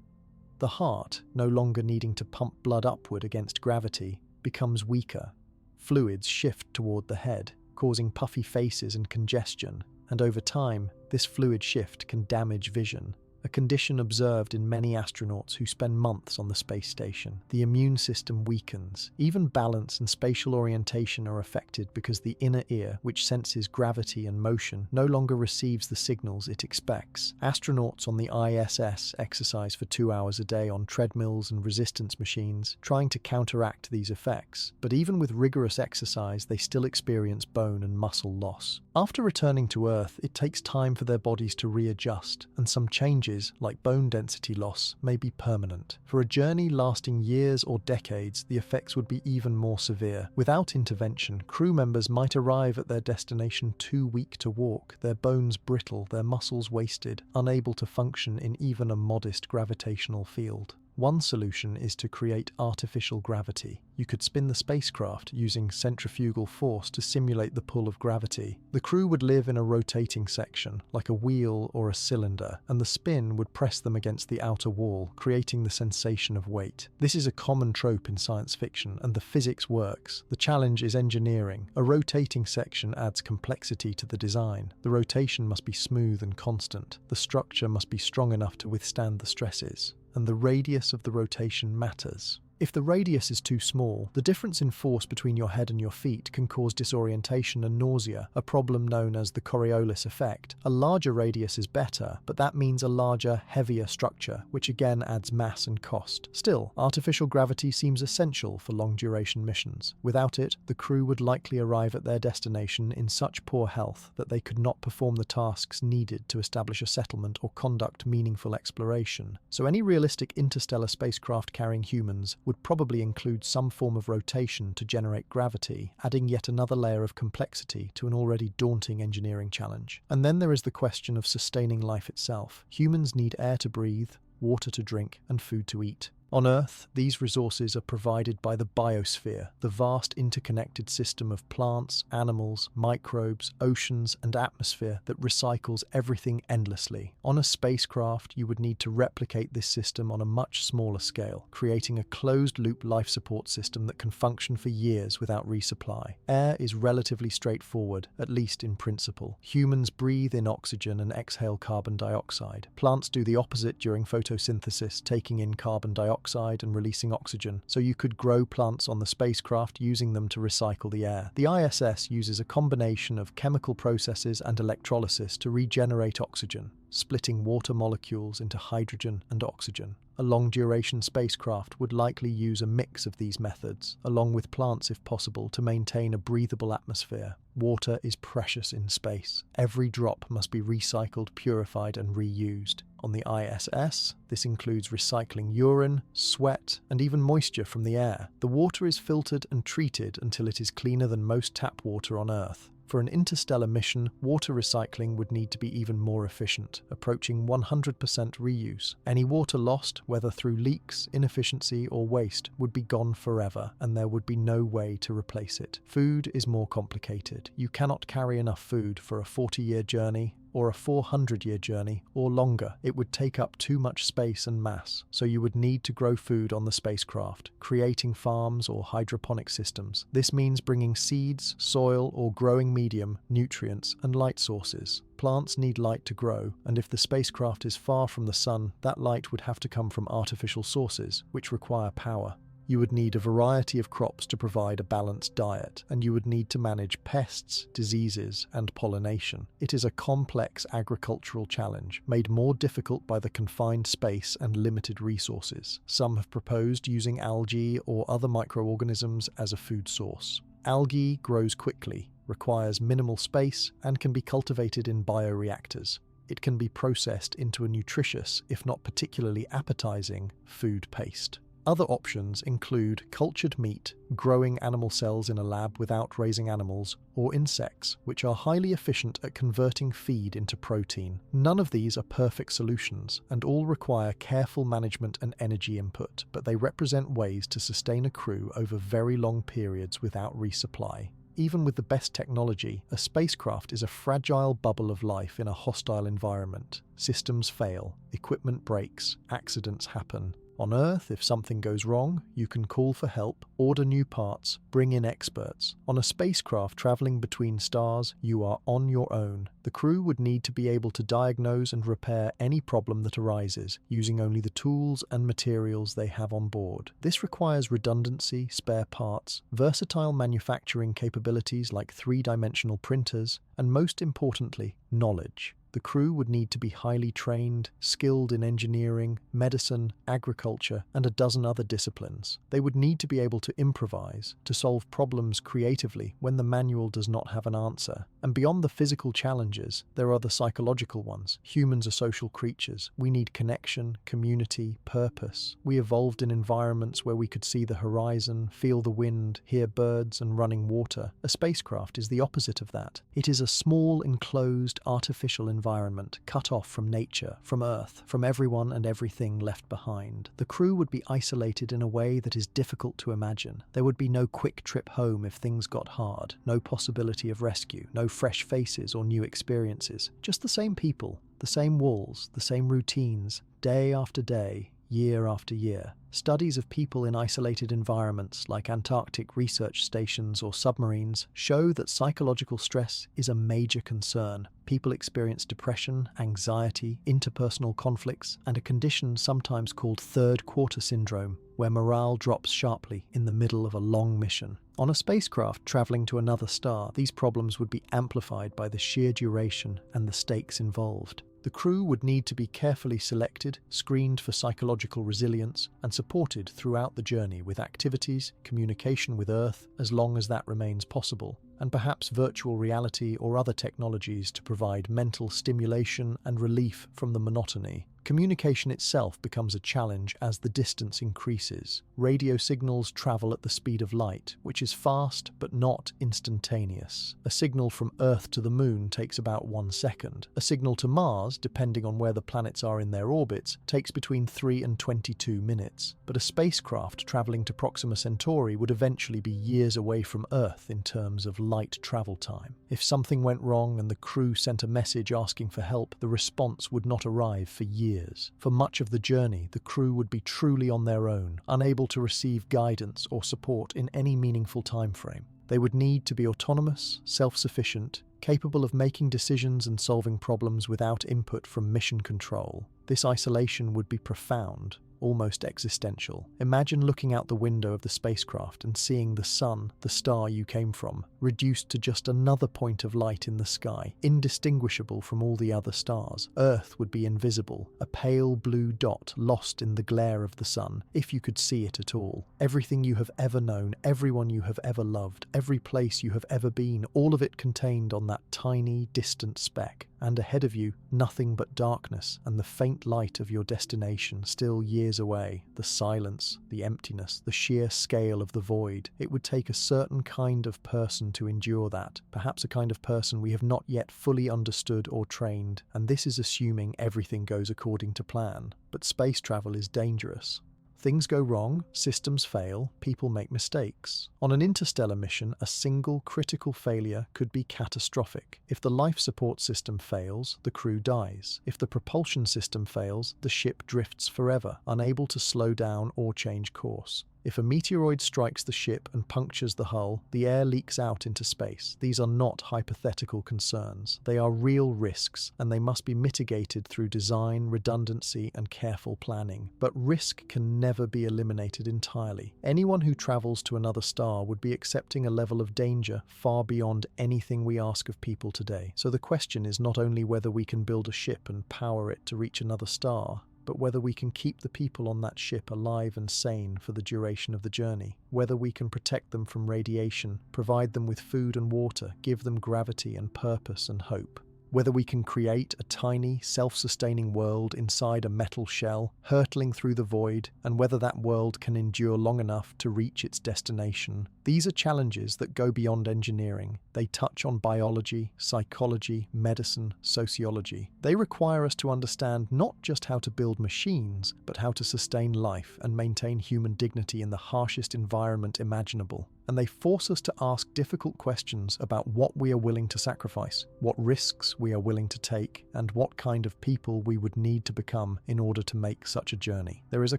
The heart, no longer needing to pump blood upward against gravity, becomes weaker. Fluids shift toward the head, causing puffy faces and congestion, and over time, this fluid shift can damage vision. A condition observed in many astronauts who spend months on the space station. The immune system weakens. Even balance and spatial orientation are affected because the inner ear, which senses gravity and motion, no longer receives the signals it expects. Astronauts on the ISS exercise for 2 hours a day on treadmills and resistance machines, trying to counteract these effects. But even with rigorous exercise, they still experience bone and muscle loss. After returning to Earth, it takes time for their bodies to readjust, and some changes, like bone density loss, may be permanent. For a journey lasting years or decades, the effects would be even more severe. Without intervention, crew members might arrive at their destination too weak to walk, their bones brittle, their muscles wasted, unable to function in even a modest gravitational field. One solution is to create artificial gravity. You could spin the spacecraft using centrifugal force to simulate the pull of gravity. The crew would live in a rotating section, like a wheel or a cylinder, and the spin would press them against the outer wall, creating the sensation of weight. This is a common trope in science fiction, and the physics works. The challenge is engineering. A rotating section adds complexity to the design. The rotation must be smooth and constant. The structure must be strong enough to withstand the stresses. And the radius of the rotation matters. If the radius is too small, the difference in force between your head and your feet can cause disorientation and nausea, a problem known as the Coriolis effect. A larger radius is better, but that means a larger, heavier structure, which again adds mass and cost. Still, artificial gravity seems essential for long-duration missions. Without it, the crew would likely arrive at their destination in such poor health that they could not perform the tasks needed to establish a settlement or conduct meaningful exploration. So any realistic interstellar spacecraft carrying humans would probably include some form of rotation to generate gravity, adding yet another layer of complexity to an already daunting engineering challenge. And then there is the question of sustaining life itself. Humans need air to breathe, water to drink, and food to eat. On Earth, these resources are provided by the biosphere, the vast interconnected system of plants, animals, microbes, oceans, and atmosphere that recycles everything endlessly. On a spacecraft, you would need to replicate this system on a much smaller scale, creating a closed-loop life support system that can function for years without resupply. Air is relatively straightforward, at least in principle. Humans breathe in oxygen and exhale carbon dioxide. Plants do the opposite during photosynthesis, taking in carbon dioxide and releasing oxygen, so you could grow plants on the spacecraft using them to recycle the air. The ISS uses a combination of chemical processes and electrolysis to regenerate oxygen, splitting water molecules into hydrogen and oxygen. A long-duration spacecraft would likely use a mix of these methods, along with plants if possible, to maintain a breathable atmosphere. Water is precious in space. Every drop must be recycled, purified, and reused. On the ISS, this includes recycling urine, sweat, and even moisture from the air. The water is filtered and treated until it is cleaner than most tap water on Earth. For an interstellar mission, water recycling would need to be even more efficient, approaching 100% reuse. Any water lost, whether through leaks, inefficiency, or waste, would be gone forever, and there would be no way to replace it. Food is more complicated. You cannot carry enough food for a 40-year journey, or a 400-year journey, or longer. It would take up too much space and mass, so you would need to grow food on the spacecraft, creating farms or hydroponic systems. This means bringing seeds, soil, or growing medium, nutrients, and light sources. Plants need light to grow, and if the spacecraft is far from the sun, that light would have to come from artificial sources, which require power. You would need a variety of crops to provide a balanced diet, and you would need to manage pests, diseases, and pollination. It is a complex agricultural challenge, made more difficult by the confined space and limited resources. Some have proposed using algae or other microorganisms as a food source. Algae grows quickly, requires minimal space, and can be cultivated in bioreactors. It can be processed into a nutritious, if not particularly appetizing, food paste. Other options include cultured meat, growing animal cells in a lab without raising animals, or insects, which are highly efficient at converting feed into protein. None of these are perfect solutions, and all require careful management and energy input, but they represent ways to sustain a crew over very long periods without resupply. Even with the best technology, a spacecraft is a fragile bubble of life in a hostile environment. Systems fail, equipment breaks, accidents happen. On Earth, if something goes wrong, you can call for help, order new parts, bring in experts. On a spacecraft traveling between stars, you are on your own. The crew would need to be able to diagnose and repair any problem that arises, using only the tools and materials they have on board. This requires redundancy, spare parts, versatile manufacturing capabilities like three-dimensional printers, and most importantly, knowledge. The crew would need to be highly trained, skilled in engineering, medicine, agriculture, and a dozen other disciplines. They would need to be able to improvise, to solve problems creatively when the manual does not have an answer. And beyond the physical challenges, there are the psychological ones. Humans are social creatures. We need connection, community, purpose. We evolved in environments where we could see the horizon, feel the wind, hear birds, and running water. A spacecraft is the opposite of that. It is a small, enclosed, artificial environment, cut off from nature, from Earth, from everyone and everything left behind. The crew would be isolated in a way that is difficult to imagine. There would be no quick trip home if things got hard, no possibility of rescue, no fresh faces or new experiences. Just the same people, the same walls, the same routines, day after day, year after year. Studies of people in isolated environments like Antarctic research stations or submarines show that psychological stress is a major concern. People experience depression, anxiety, interpersonal conflicts, and a condition sometimes called third quarter syndrome, where morale drops sharply in the middle of a long mission. On a spacecraft traveling to another star, these problems would be amplified by the sheer duration and the stakes involved. The crew would need to be carefully selected, screened for psychological resilience, and supported throughout the journey with activities, communication with Earth, as long as that remains possible, and perhaps virtual reality or other technologies to provide mental stimulation and relief from the monotony. Communication itself becomes a challenge as the distance increases. Radio signals travel at the speed of light, which is fast but not instantaneous. A signal from Earth to the Moon takes about 1 second. A signal to Mars, depending on where the planets are in their orbits, takes between 3 and 22 minutes. But a spacecraft traveling to Proxima Centauri would eventually be years away from Earth in terms of light travel time. If something went wrong and the crew sent a message asking for help, the response would not arrive for years. For much of the journey, the crew would be truly on their own, unable to receive guidance or support in any meaningful time frame. They would need to be autonomous, self-sufficient, capable of making decisions and solving problems without input from mission control. This isolation would be profound, almost existential. Imagine looking out the window of the spacecraft and seeing the sun, the star you came from, reduced to just another point of light in the sky, indistinguishable from all the other stars. Earth would be invisible, a pale blue dot lost in the glare of the sun, if you could see it at all. Everything you have ever known, everyone you have ever loved, every place you have ever been, all of it contained on that tiny, distant speck. And ahead of you, nothing but darkness and the faint light of your destination still years away. The silence, the emptiness, the sheer scale of the void. It would take a certain kind of person to endure that, perhaps a kind of person we have not yet fully understood or trained, and this is assuming everything goes according to plan. But space travel is dangerous. Things go wrong, systems fail, people make mistakes. On an interstellar mission, a single critical failure could be catastrophic. If the life support system fails, the crew dies. If the propulsion system fails, the ship drifts forever, unable to slow down or change course. If a meteoroid strikes the ship and punctures the hull, the air leaks out into space. These are not hypothetical concerns. They are real risks, and they must be mitigated through design, redundancy, and careful planning. But risk can never be eliminated entirely. Anyone who travels to another star would be accepting a level of danger far beyond anything we ask of people today. So the question is not only whether we can build a ship and power it to reach another star, but whether we can keep the people on that ship alive and sane for the duration of the journey, whether we can protect them from radiation, provide them with food and water, give them gravity and purpose and hope, whether we can create a tiny, self-sustaining world inside a metal shell, hurtling through the void, and whether that world can endure long enough to reach its destination. These are challenges that go beyond engineering. They touch on biology, psychology, medicine, sociology. They require us to understand not just how to build machines, but how to sustain life and maintain human dignity in the harshest environment imaginable. And they force us to ask difficult questions about what we are willing to sacrifice, what risks we are willing to take, and what kind of people we would need to become in order to make such a journey. There is a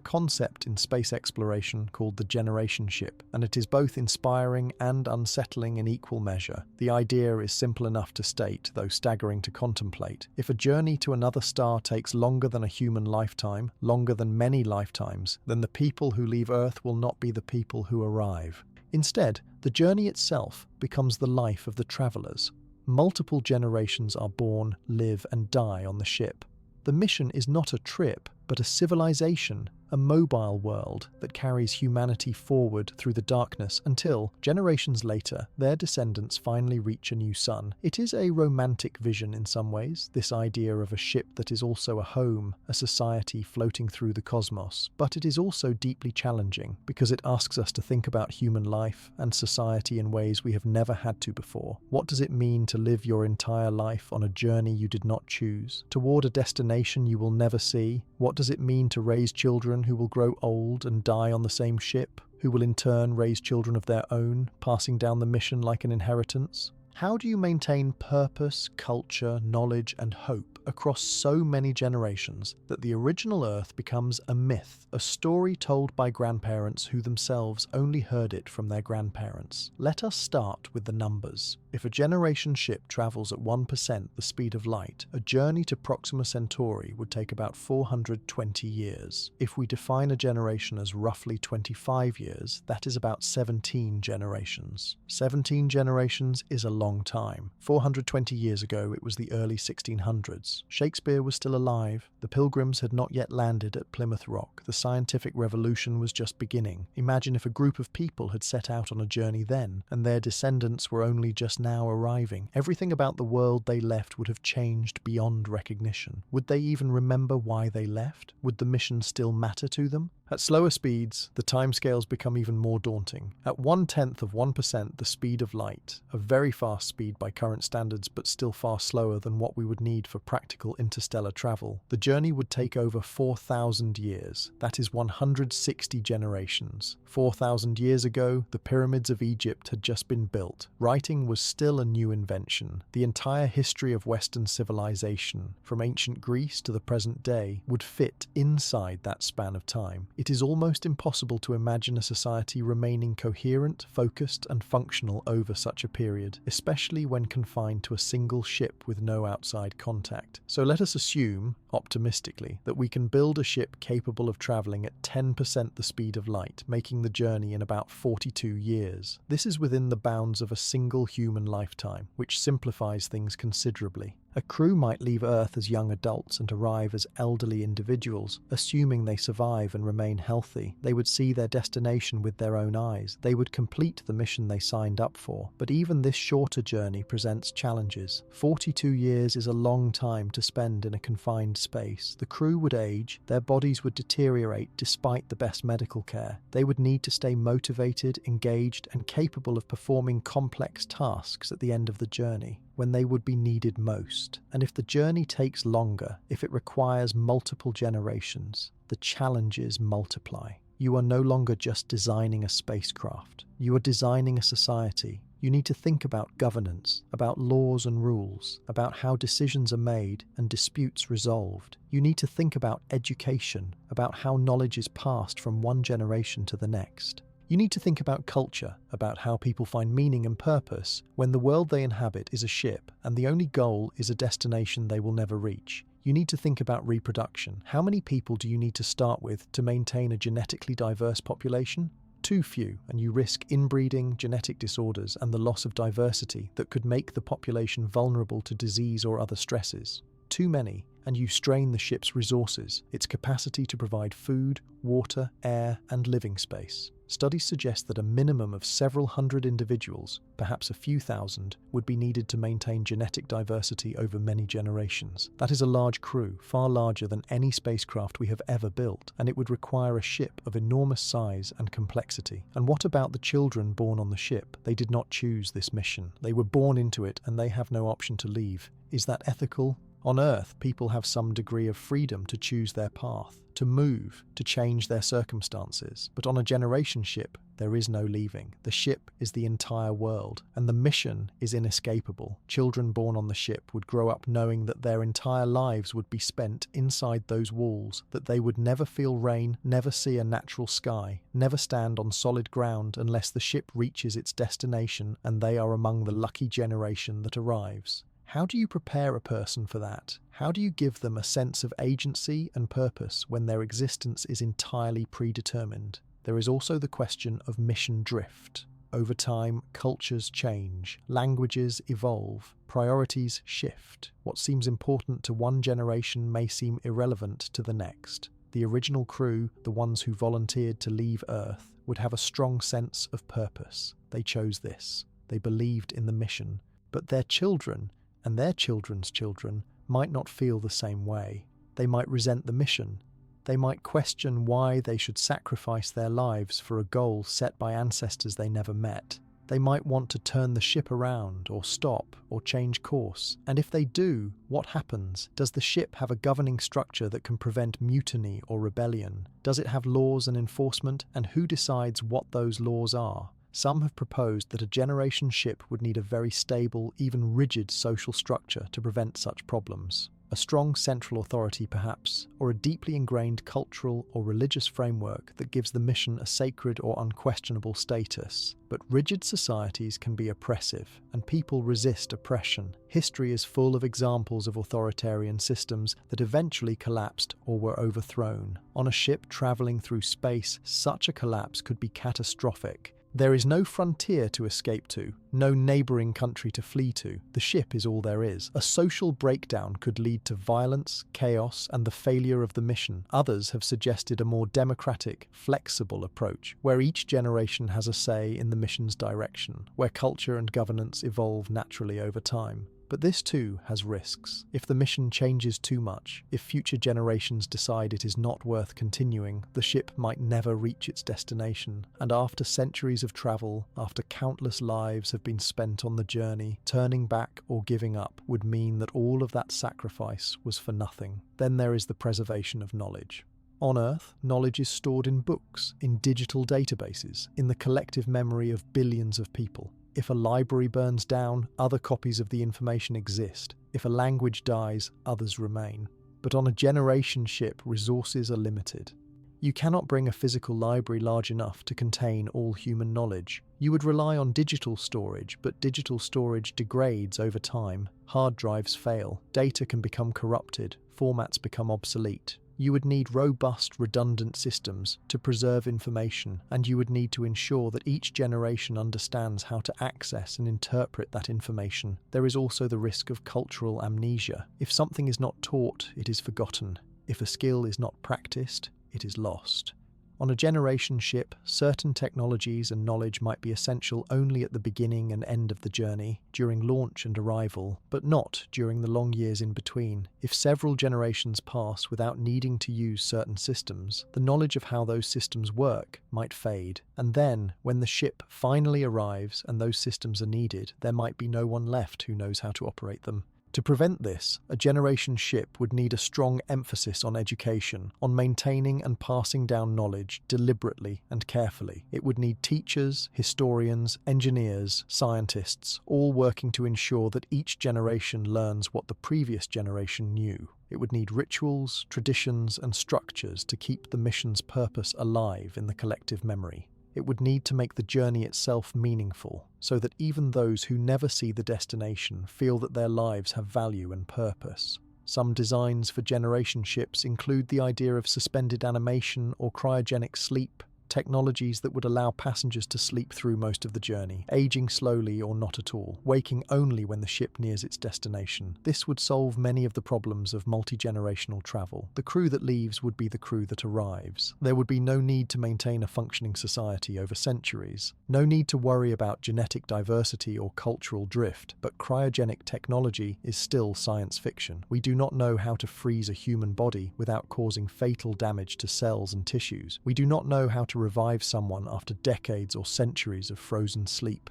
concept in space exploration called the generation ship, and it is both inspiring and unsettling in equal measure. The idea is simple enough to state, though staggering to contemplate. If a journey to another star takes longer than a human lifetime, longer than many lifetimes, then the people who leave Earth will not be the people who arrive. Instead, the journey itself becomes the life of the travelers. Multiple generations are born, live, and die on the ship. The mission is not a trip, but a civilization, a mobile world that carries humanity forward through the darkness until, generations later, their descendants finally reach a new sun. It is a romantic vision in some ways, this idea of a ship that is also a home, a society floating through the cosmos. But it is also deeply challenging, because it asks us to think about human life and society in ways we have never had to before. What does it mean to live your entire life on a journey you did not choose, toward a destination you will never see? What does it mean to raise children who will grow old and die on the same ship, who will in turn raise children of their own, passing down the mission like an inheritance? How do you maintain purpose, culture, knowledge, and hope across so many generations that the original Earth becomes a myth, a story told by grandparents who themselves only heard it from their grandparents? Let us start with the numbers. If a generation ship travels at 1% the speed of light, a journey to Proxima Centauri would take about 420 years. If we define a generation as roughly 25 years, that is about 17 generations. 17 generations is a long time. 420 years ago, it was the early 1600s. Shakespeare was still alive. The Pilgrims had not yet landed at Plymouth Rock. The scientific revolution was just beginning. Imagine if a group of people had set out on a journey then, and their descendants were only just now arriving. Everything about the world they left would have changed beyond recognition. Would they even remember why they left? Would the mission still matter to them? At slower speeds, the timescales become even more daunting. At 1/10 the speed of light, a very fast speed by current standards but still far slower than what we would need for practical interstellar travel, the journey would take over 4,000 years. That is 160 generations. 4,000 years ago, the pyramids of Egypt had just been built. Writing was still a new invention. The entire history of Western civilization, from ancient Greece to the present day, would fit inside that span of time. It is almost impossible to imagine a society remaining coherent, focused, and functional over such a period, especially when confined to a single ship with no outside contact. So let us assume, optimistically, that we can build a ship capable of travelling at 10% the speed of light, making the journey in about 42 years. This is within the bounds of a single human lifetime, which simplifies things considerably. A crew might leave Earth as young adults and arrive as elderly individuals, assuming they survive and remain healthy. They would see their destination with their own eyes. They would complete the mission they signed up for. But even this shorter journey presents challenges. 42 years is a long time to spend in a confined space. The crew would age, their bodies would deteriorate despite the best medical care. They would need to stay motivated, engaged, and capable of performing complex tasks at the end of the journey, when they would be needed most. And if the journey takes longer, if it requires multiple generations, the challenges multiply. You are no longer just designing a spacecraft. You are designing a society. You need to think about governance, about laws and rules, about how decisions are made and disputes resolved. You need to think about education, about how knowledge is passed from one generation to the next. You need to think about culture, about how people find meaning and purpose when the world they inhabit is a ship and the only goal is a destination they will never reach. You need to think about reproduction. How many people do you need to start with to maintain a genetically diverse population? Too few, and you risk inbreeding, genetic disorders, and the loss of diversity that could make the population vulnerable to disease or other stresses. Too many, and you strain the ship's resources, its capacity to provide food, water, air, and living space. Studies suggest that a minimum of several hundred individuals, perhaps a few thousand, would be needed to maintain genetic diversity over many generations. That is a large crew, far larger than any spacecraft we have ever built, and it would require a ship of enormous size and complexity. And what about the children born on the ship? They did not choose this mission. They were born into it, and they have no option to leave. Is that ethical? On Earth, people have some degree of freedom to choose their path, to move, to change their circumstances. But on a generation ship, there is no leaving. The ship is the entire world, and the mission is inescapable. Children born on the ship would grow up knowing that their entire lives would be spent inside those walls, that they would never feel rain, never see a natural sky, never stand on solid ground unless the ship reaches its destination and they are among the lucky generation that arrives. How do you prepare a person for that? How do you give them a sense of agency and purpose when their existence is entirely predetermined? There is also the question of mission drift. Over time, cultures change, languages evolve, priorities shift. What seems important to one generation may seem irrelevant to the next. The original crew, the ones who volunteered to leave Earth, would have a strong sense of purpose. They chose this. They believed in the mission. But their children and their children's children might not feel the same way. They might resent the mission. They might question why they should sacrifice their lives for a goal set by ancestors they never met. They might want to turn the ship around, or stop, or change course. And if they do, what happens? Does the ship have a governing structure that can prevent mutiny or rebellion? Does it have laws and enforcement? And who decides what those laws are? Some have proposed that a generation ship would need a very stable, even rigid social structure to prevent such problems. A strong central authority perhaps, or a deeply ingrained cultural or religious framework that gives the mission a sacred or unquestionable status. But rigid societies can be oppressive, and people resist oppression. History is full of examples of authoritarian systems that eventually collapsed or were overthrown. On a ship traveling through space, such a collapse could be catastrophic. There is no frontier to escape to, no neighbouring country to flee to. The ship is all there is. A social breakdown could lead to violence, chaos, and the failure of the mission. Others have suggested a more democratic, flexible approach, where each generation has a say in the mission's direction, where culture and governance evolve naturally over time. But this too has risks. If the mission changes too much, if future generations decide it is not worth continuing, the ship might never reach its destination. And after centuries of travel, after countless lives have been spent on the journey, turning back or giving up would mean that all of that sacrifice was for nothing. Then there is the preservation of knowledge. On Earth, knowledge is stored in books, in digital databases, in the collective memory of billions of people. If a library burns down, other copies of the information exist. If a language dies, others remain. But on a generation ship, resources are limited. You cannot bring a physical library large enough to contain all human knowledge. You would rely on digital storage, but digital storage degrades over time. Hard drives fail, data can become corrupted, formats become obsolete. You would need robust, redundant systems to preserve information, and you would need to ensure that each generation understands how to access and interpret that information. There is also the risk of cultural amnesia. If something is not taught, it is forgotten. If a skill is not practiced, it is lost. On a generation ship, certain technologies and knowledge might be essential only at the beginning and end of the journey, during launch and arrival, but not during the long years in between. If several generations pass without needing to use certain systems, the knowledge of how those systems work might fade. And then, when the ship finally arrives and those systems are needed, there might be no one left who knows how to operate them. To prevent this, a generation ship would need a strong emphasis on education, on maintaining and passing down knowledge deliberately and carefully. It would need teachers, historians, engineers, scientists, all working to ensure that each generation learns what the previous generation knew. It would need rituals, traditions, and structures to keep the mission's purpose alive in the collective memory. It would need to make the journey itself meaningful, so that even those who never see the destination feel that their lives have value and purpose. Some designs for generation ships include the idea of suspended animation or cryogenic sleep, technologies that would allow passengers to sleep through most of the journey, aging slowly or not at all, waking only when the ship nears its destination. This would solve many of the problems of multi-generational travel. The crew that leaves would be the crew that arrives. There would be no need to maintain a functioning society over centuries, no need to worry about genetic diversity or cultural drift, but cryogenic technology is still science fiction. We do not know how to freeze a human body without causing fatal damage to cells and tissues. We do not know how to revive someone after decades or centuries of frozen sleep.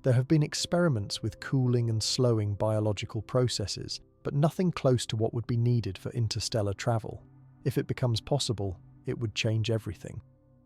There have been experiments with cooling and slowing biological processes, but nothing close to what would be needed for interstellar travel. If it becomes possible, it would change everything.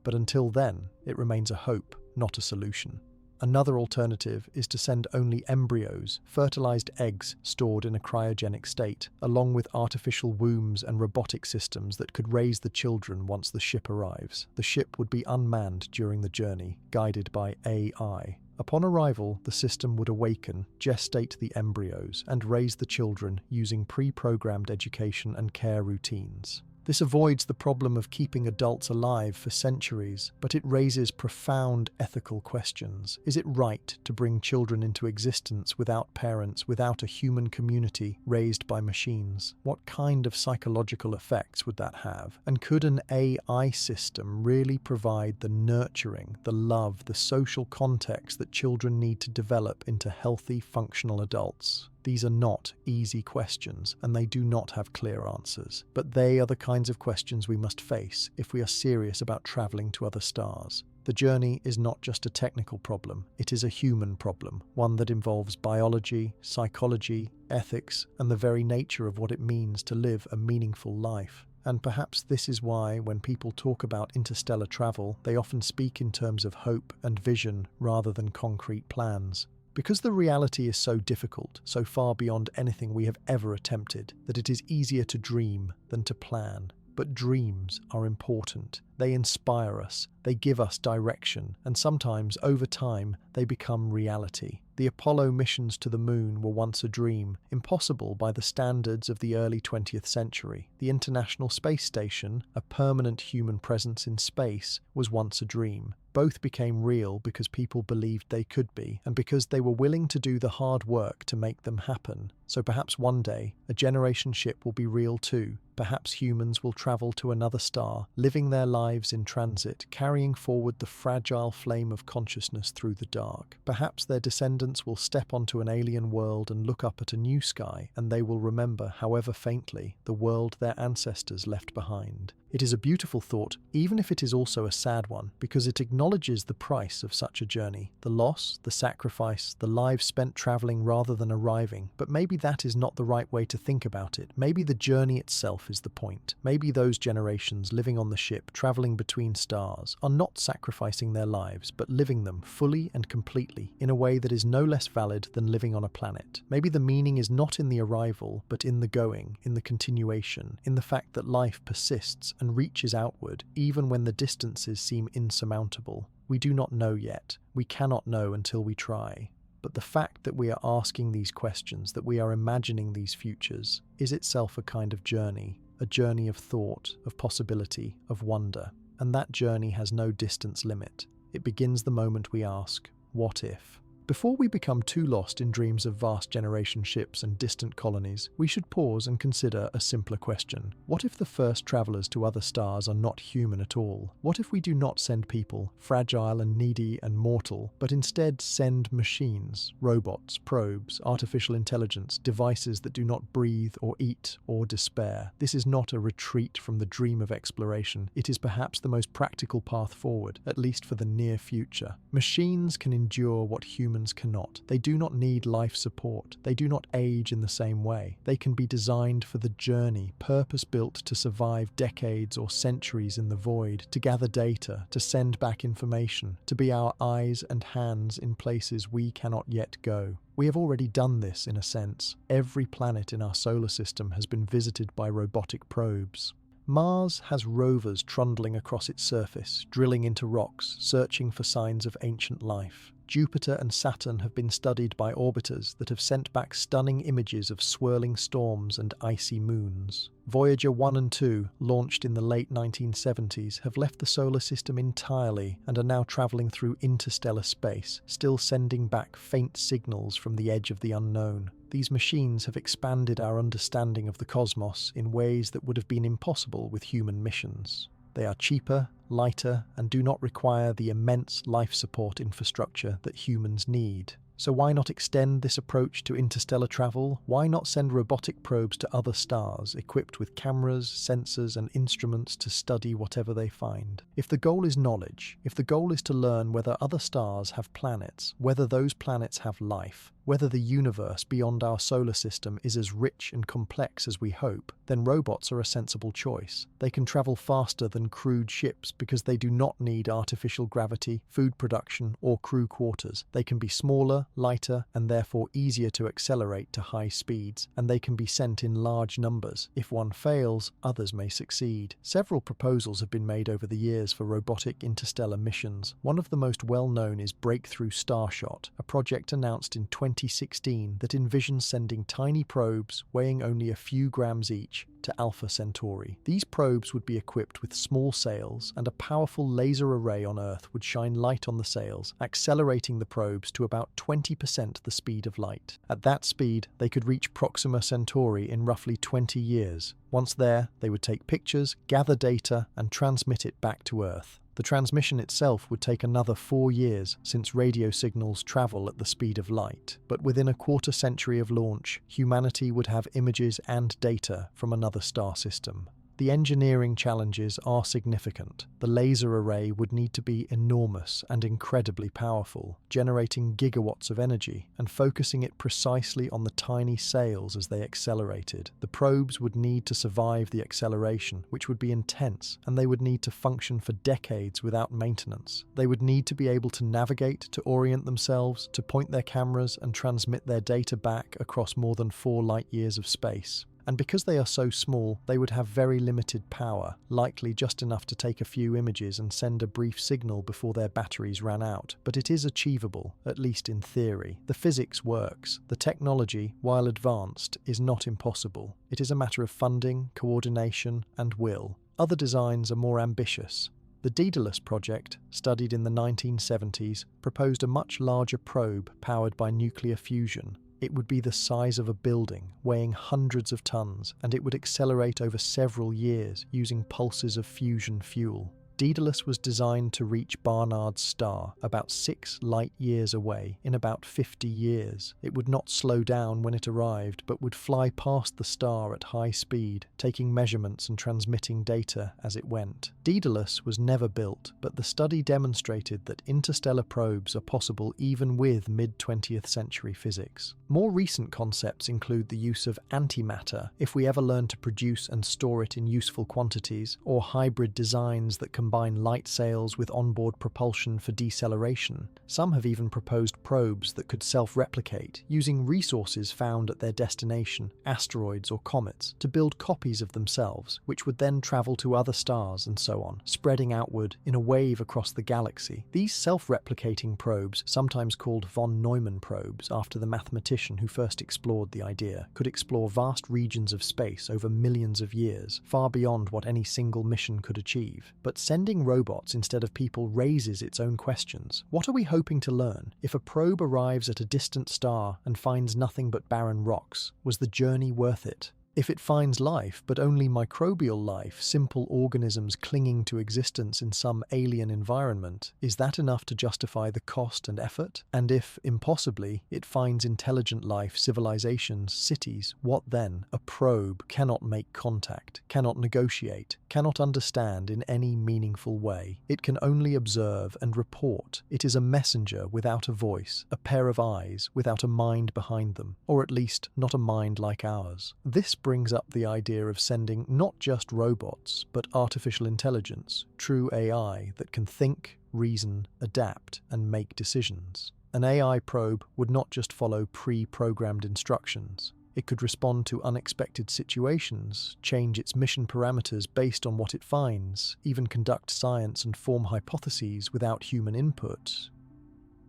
But until then, it remains a hope, not a solution. Another alternative is to send only embryos, fertilized eggs stored in a cryogenic state, along with artificial wombs and robotic systems that could raise the children once the ship arrives. The ship would be unmanned during the journey, guided by AI. Upon arrival, the system would awaken, gestate the embryos, and raise the children using pre-programmed education and care routines. This avoids the problem of keeping adults alive for centuries, but it raises profound ethical questions. Is it right to bring children into existence without parents, without a human community raised by machines? What kind of psychological effects would that have? And could an AI system really provide the nurturing, the love, the social context that children need to develop into healthy, functional adults? These are not easy questions, and they do not have clear answers. But they are the kinds of questions we must face if we are serious about traveling to other stars. The journey is not just a technical problem, it is a human problem, one that involves biology, psychology, ethics, and the very nature of what it means to live a meaningful life. And perhaps this is why, when people talk about interstellar travel, they often speak in terms of hope and vision rather than concrete plans. Because the reality is so difficult, so far beyond anything we have ever attempted, that it is easier to dream than to plan. But dreams are important. They inspire us, they give us direction, and sometimes, over time, they become reality. The Apollo missions to the moon were once a dream, impossible by the standards of the early 20th century. The International Space Station, a permanent human presence in space, was once a dream. Both became real because people believed they could be, and because they were willing to do the hard work to make them happen. So perhaps one day, a generation ship will be real too. Perhaps humans will travel to another star, living their lives in transit, carrying forward the fragile flame of consciousness through the dark. Perhaps their descendants will step onto an alien world and look up at a new sky, and they will remember, however faintly, the world their ancestors left behind. It is a beautiful thought, even if it is also a sad one, because it acknowledges the price of such a journey, the loss, the sacrifice, the lives spent traveling rather than arriving. But maybe that is not the right way to think about it. Maybe the journey itself is the point. Maybe those generations living on the ship, traveling between stars, are not sacrificing their lives, but living them fully and completely, in a way that is no less valid than living on a planet. Maybe the meaning is not in the arrival, but in the going, in the continuation, in the fact that life persists and reaches outward, even when the distances seem insurmountable. We do not know yet. We cannot know until we try. But the fact that we are asking these questions, that we are imagining these futures, is itself a kind of journey, a journey of thought, of possibility, of wonder. And that journey has no distance limit. It begins the moment we ask, what if? Before we become too lost in dreams of vast generation ships and distant colonies, we should pause and consider a simpler question. What if the first travelers to other stars are not human at all? What if we do not send people, fragile and needy and mortal, but instead send machines, robots, probes, artificial intelligence, devices that do not breathe or eat or despair? This is not a retreat from the dream of exploration. It is perhaps the most practical path forward, at least for the near future. Machines can endure what humans humans cannot. They do not need life support. They do not age in the same way. They can be designed for the journey, purpose-built to survive decades or centuries in the void, to gather data, to send back information, to be our eyes and hands in places we cannot yet go. We have already done this, in a sense. Every planet in our solar system has been visited by robotic probes. Mars has rovers trundling across its surface, drilling into rocks, searching for signs of ancient life. Jupiter and Saturn have been studied by orbiters that have sent back stunning images of swirling storms and icy moons. Voyager 1 and 2, launched in the late 1970s, have left the solar system entirely and are now travelling through interstellar space, still sending back faint signals from the edge of the unknown. These machines have expanded our understanding of the cosmos in ways that would have been impossible with human missions. They are cheaper, lighter, and do not require the immense life support infrastructure that humans need. So why not extend this approach to interstellar travel? Why not send robotic probes to other stars, equipped with cameras, sensors, and instruments to study whatever they find? If the goal is knowledge, if the goal is to learn whether other stars have planets, whether those planets have life, whether the universe beyond our solar system is as rich and complex as we hope, then robots are a sensible choice. They can travel faster than crewed ships because they do not need artificial gravity, food production, or crew quarters. They can be smaller, lighter, and therefore easier to accelerate to high speeds, and they can be sent in large numbers. If one fails, others may succeed. Several proposals have been made over the years for robotic interstellar missions. One of the most well-known is Breakthrough Starshot, a project announced in 2016 that envisions sending tiny probes weighing only a few grams each to Alpha Centauri. These probes would be equipped with small sails, and a powerful laser array on Earth would shine light on the sails, accelerating the probes to about 20% the speed of light. At that speed, they could reach Proxima Centauri in roughly 20 years. Once there, they would take pictures, gather data, and transmit it back to Earth. The transmission itself would take another 4 years, since radio signals travel at the speed of light. But within a quarter century of launch, humanity would have images and data from another star system. The engineering challenges are significant. The laser array would need to be enormous and incredibly powerful, generating gigawatts of energy and focusing it precisely on the tiny sails as they accelerated. The probes would need to survive the acceleration, which would be intense, and they would need to function for decades without maintenance. They would need to be able to navigate, to orient themselves, to point their cameras and transmit their data back across more than 4 light-years of space. And because they are so small, they would have very limited power, likely just enough to take a few images and send a brief signal before their batteries ran out. But it is achievable, at least in theory. The physics works. The technology, while advanced, is not impossible. It is a matter of funding, coordination, and will. Other designs are more ambitious. The Daedalus project, studied in the 1970s, proposed a much larger probe powered by nuclear fusion. It would be the size of a building, weighing hundreds of tons, and it would accelerate over several years using pulses of fusion fuel. Daedalus was designed to reach Barnard's star, about 6 light-years away, in about 50 years. It would not slow down when it arrived, but would fly past the star at high speed, taking measurements and transmitting data as it went. Daedalus was never built, but the study demonstrated that interstellar probes are possible even with mid-20th century physics. More recent concepts include the use of antimatter, if we ever learn to produce and store it in useful quantities, or hybrid designs that combine light sails with onboard propulsion for deceleration. Some have even proposed probes that could self-replicate, using resources found at their destination, asteroids or comets, to build copies of themselves, which would then travel to other stars and so on, spreading outward in a wave across the galaxy. These self-replicating probes, sometimes called von Neumann probes after the mathematician who first explored the idea, could explore vast regions of space over millions of years, far beyond what any single mission could achieve. But sending robots instead of people raises its own questions. What are we hoping to learn? If a probe arrives at a distant star and finds nothing but barren rocks, was the journey worth it? If it finds life, but only microbial life, simple organisms clinging to existence in some alien environment, is that enough to justify the cost and effort? And if, impossibly, it finds intelligent life, civilizations, cities, what then? A probe cannot make contact, cannot negotiate, cannot understand in any meaningful way. It can only observe and report. It is a messenger without a voice, a pair of eyes without a mind behind them, or at least not a mind like ours. This brings up the idea of sending not just robots, but artificial intelligence, true AI that can think, reason, adapt, and make decisions. An AI probe would not just follow pre-programmed instructions. It could respond to unexpected situations, change its mission parameters based on what it finds, even conduct science and form hypotheses without human input.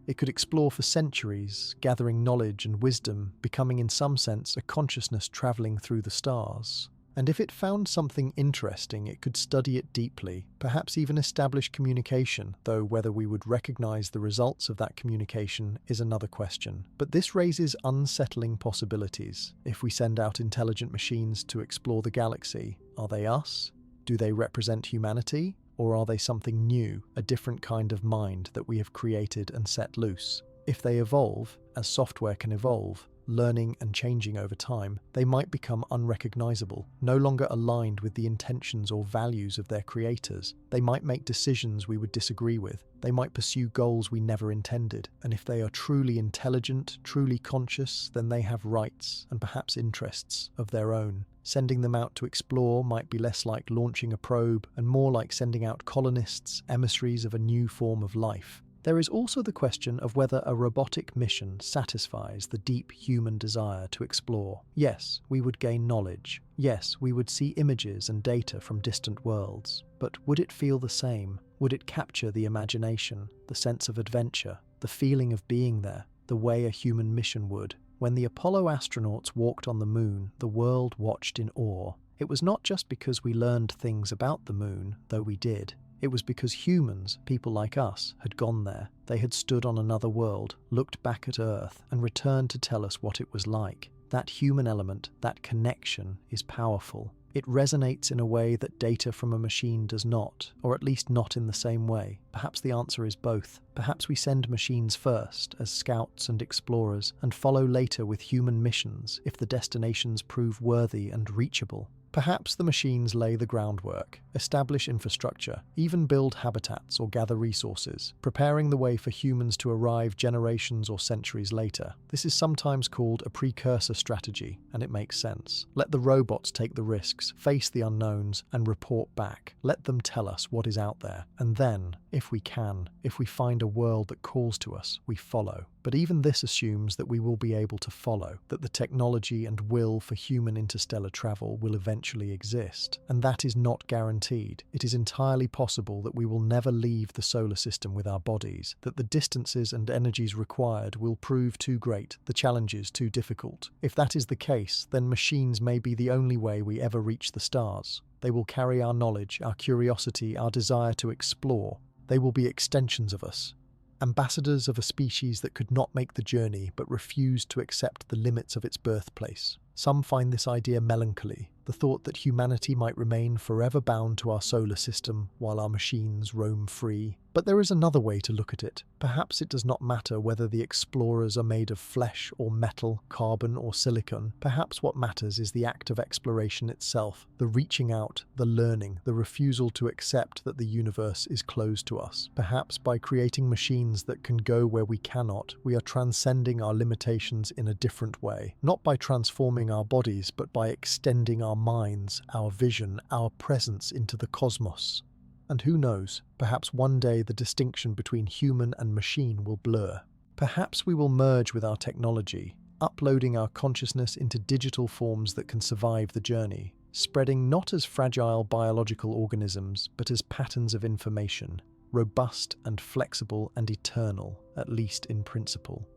It could explore for centuries, gathering knowledge and wisdom, becoming in some sense a consciousness travelling through the stars. And if it found something interesting, it could study it deeply, perhaps even establish communication, though whether we would recognise the results of that communication is another question. But this raises unsettling possibilities. If we send out intelligent machines to explore the galaxy, are they us? Do they represent humanity? Or are they something new, a different kind of mind that we have created and set loose? If they evolve, as software can evolve, learning and changing over time, they might become unrecognizable, no longer aligned with the intentions or values of their creators. They might make decisions we would disagree with. They might pursue goals we never intended. And if they are truly intelligent, truly conscious, then they have rights and perhaps interests of their own. Sending them out to explore might be less like launching a probe and more like sending out colonists, emissaries of a new form of life. There is also the question of whether a robotic mission satisfies the deep human desire to explore. Yes, we would gain knowledge. Yes, we would see images and data from distant worlds. But would it feel the same? Would it capture the imagination, the sense of adventure, the feeling of being there, the way a human mission would? When the Apollo astronauts walked on the moon, the world watched in awe. It was not just because we learned things about the moon, though we did. It was because humans, people like us, had gone there. They had stood on another world, looked back at Earth, and returned to tell us what it was like. That human element, that connection, is powerful. It resonates in a way that data from a machine does not, or at least not in the same way. Perhaps the answer is both. Perhaps we send machines first, as scouts and explorers, and follow later with human missions if the destinations prove worthy and reachable. Perhaps the machines lay the groundwork, establish infrastructure, even build habitats or gather resources, preparing the way for humans to arrive generations or centuries later. This is sometimes called a precursor strategy, and it makes sense. Let the robots take the risks, face the unknowns, and report back. Let them tell us what is out there. And then, if we find a world that calls to us, we follow. But even this assumes that we will be able to follow, that the technology and will for human interstellar travel will eventually exist. And that is not guaranteed. It is entirely possible that we will never leave the solar system with our bodies, that the distances and energies required will prove too great, the challenges too difficult. If that is the case, then machines may be the only way we ever reach the stars. They will carry our knowledge, our curiosity, our desire to explore. They will be extensions of us. Ambassadors of a species that could not make the journey but refused to accept the limits of its birthplace. Some find this idea melancholy, the thought that humanity might remain forever bound to our solar system while our machines roam free. But there is another way to look at it. Perhaps it does not matter whether the explorers are made of flesh or metal, carbon or silicon. Perhaps what matters is the act of exploration itself, the reaching out, the learning, the refusal to accept that the universe is closed to us. Perhaps by creating machines that can go where we cannot, we are transcending our limitations in a different way. Not by transforming our bodies, but by extending our minds, our vision, our presence into the cosmos. And who knows, perhaps one day the distinction between human and machine will blur. Perhaps we will merge with our technology, uploading our consciousness into digital forms that can survive the journey, spreading not as fragile biological organisms, but as patterns of information, robust and flexible and eternal, at least in principle.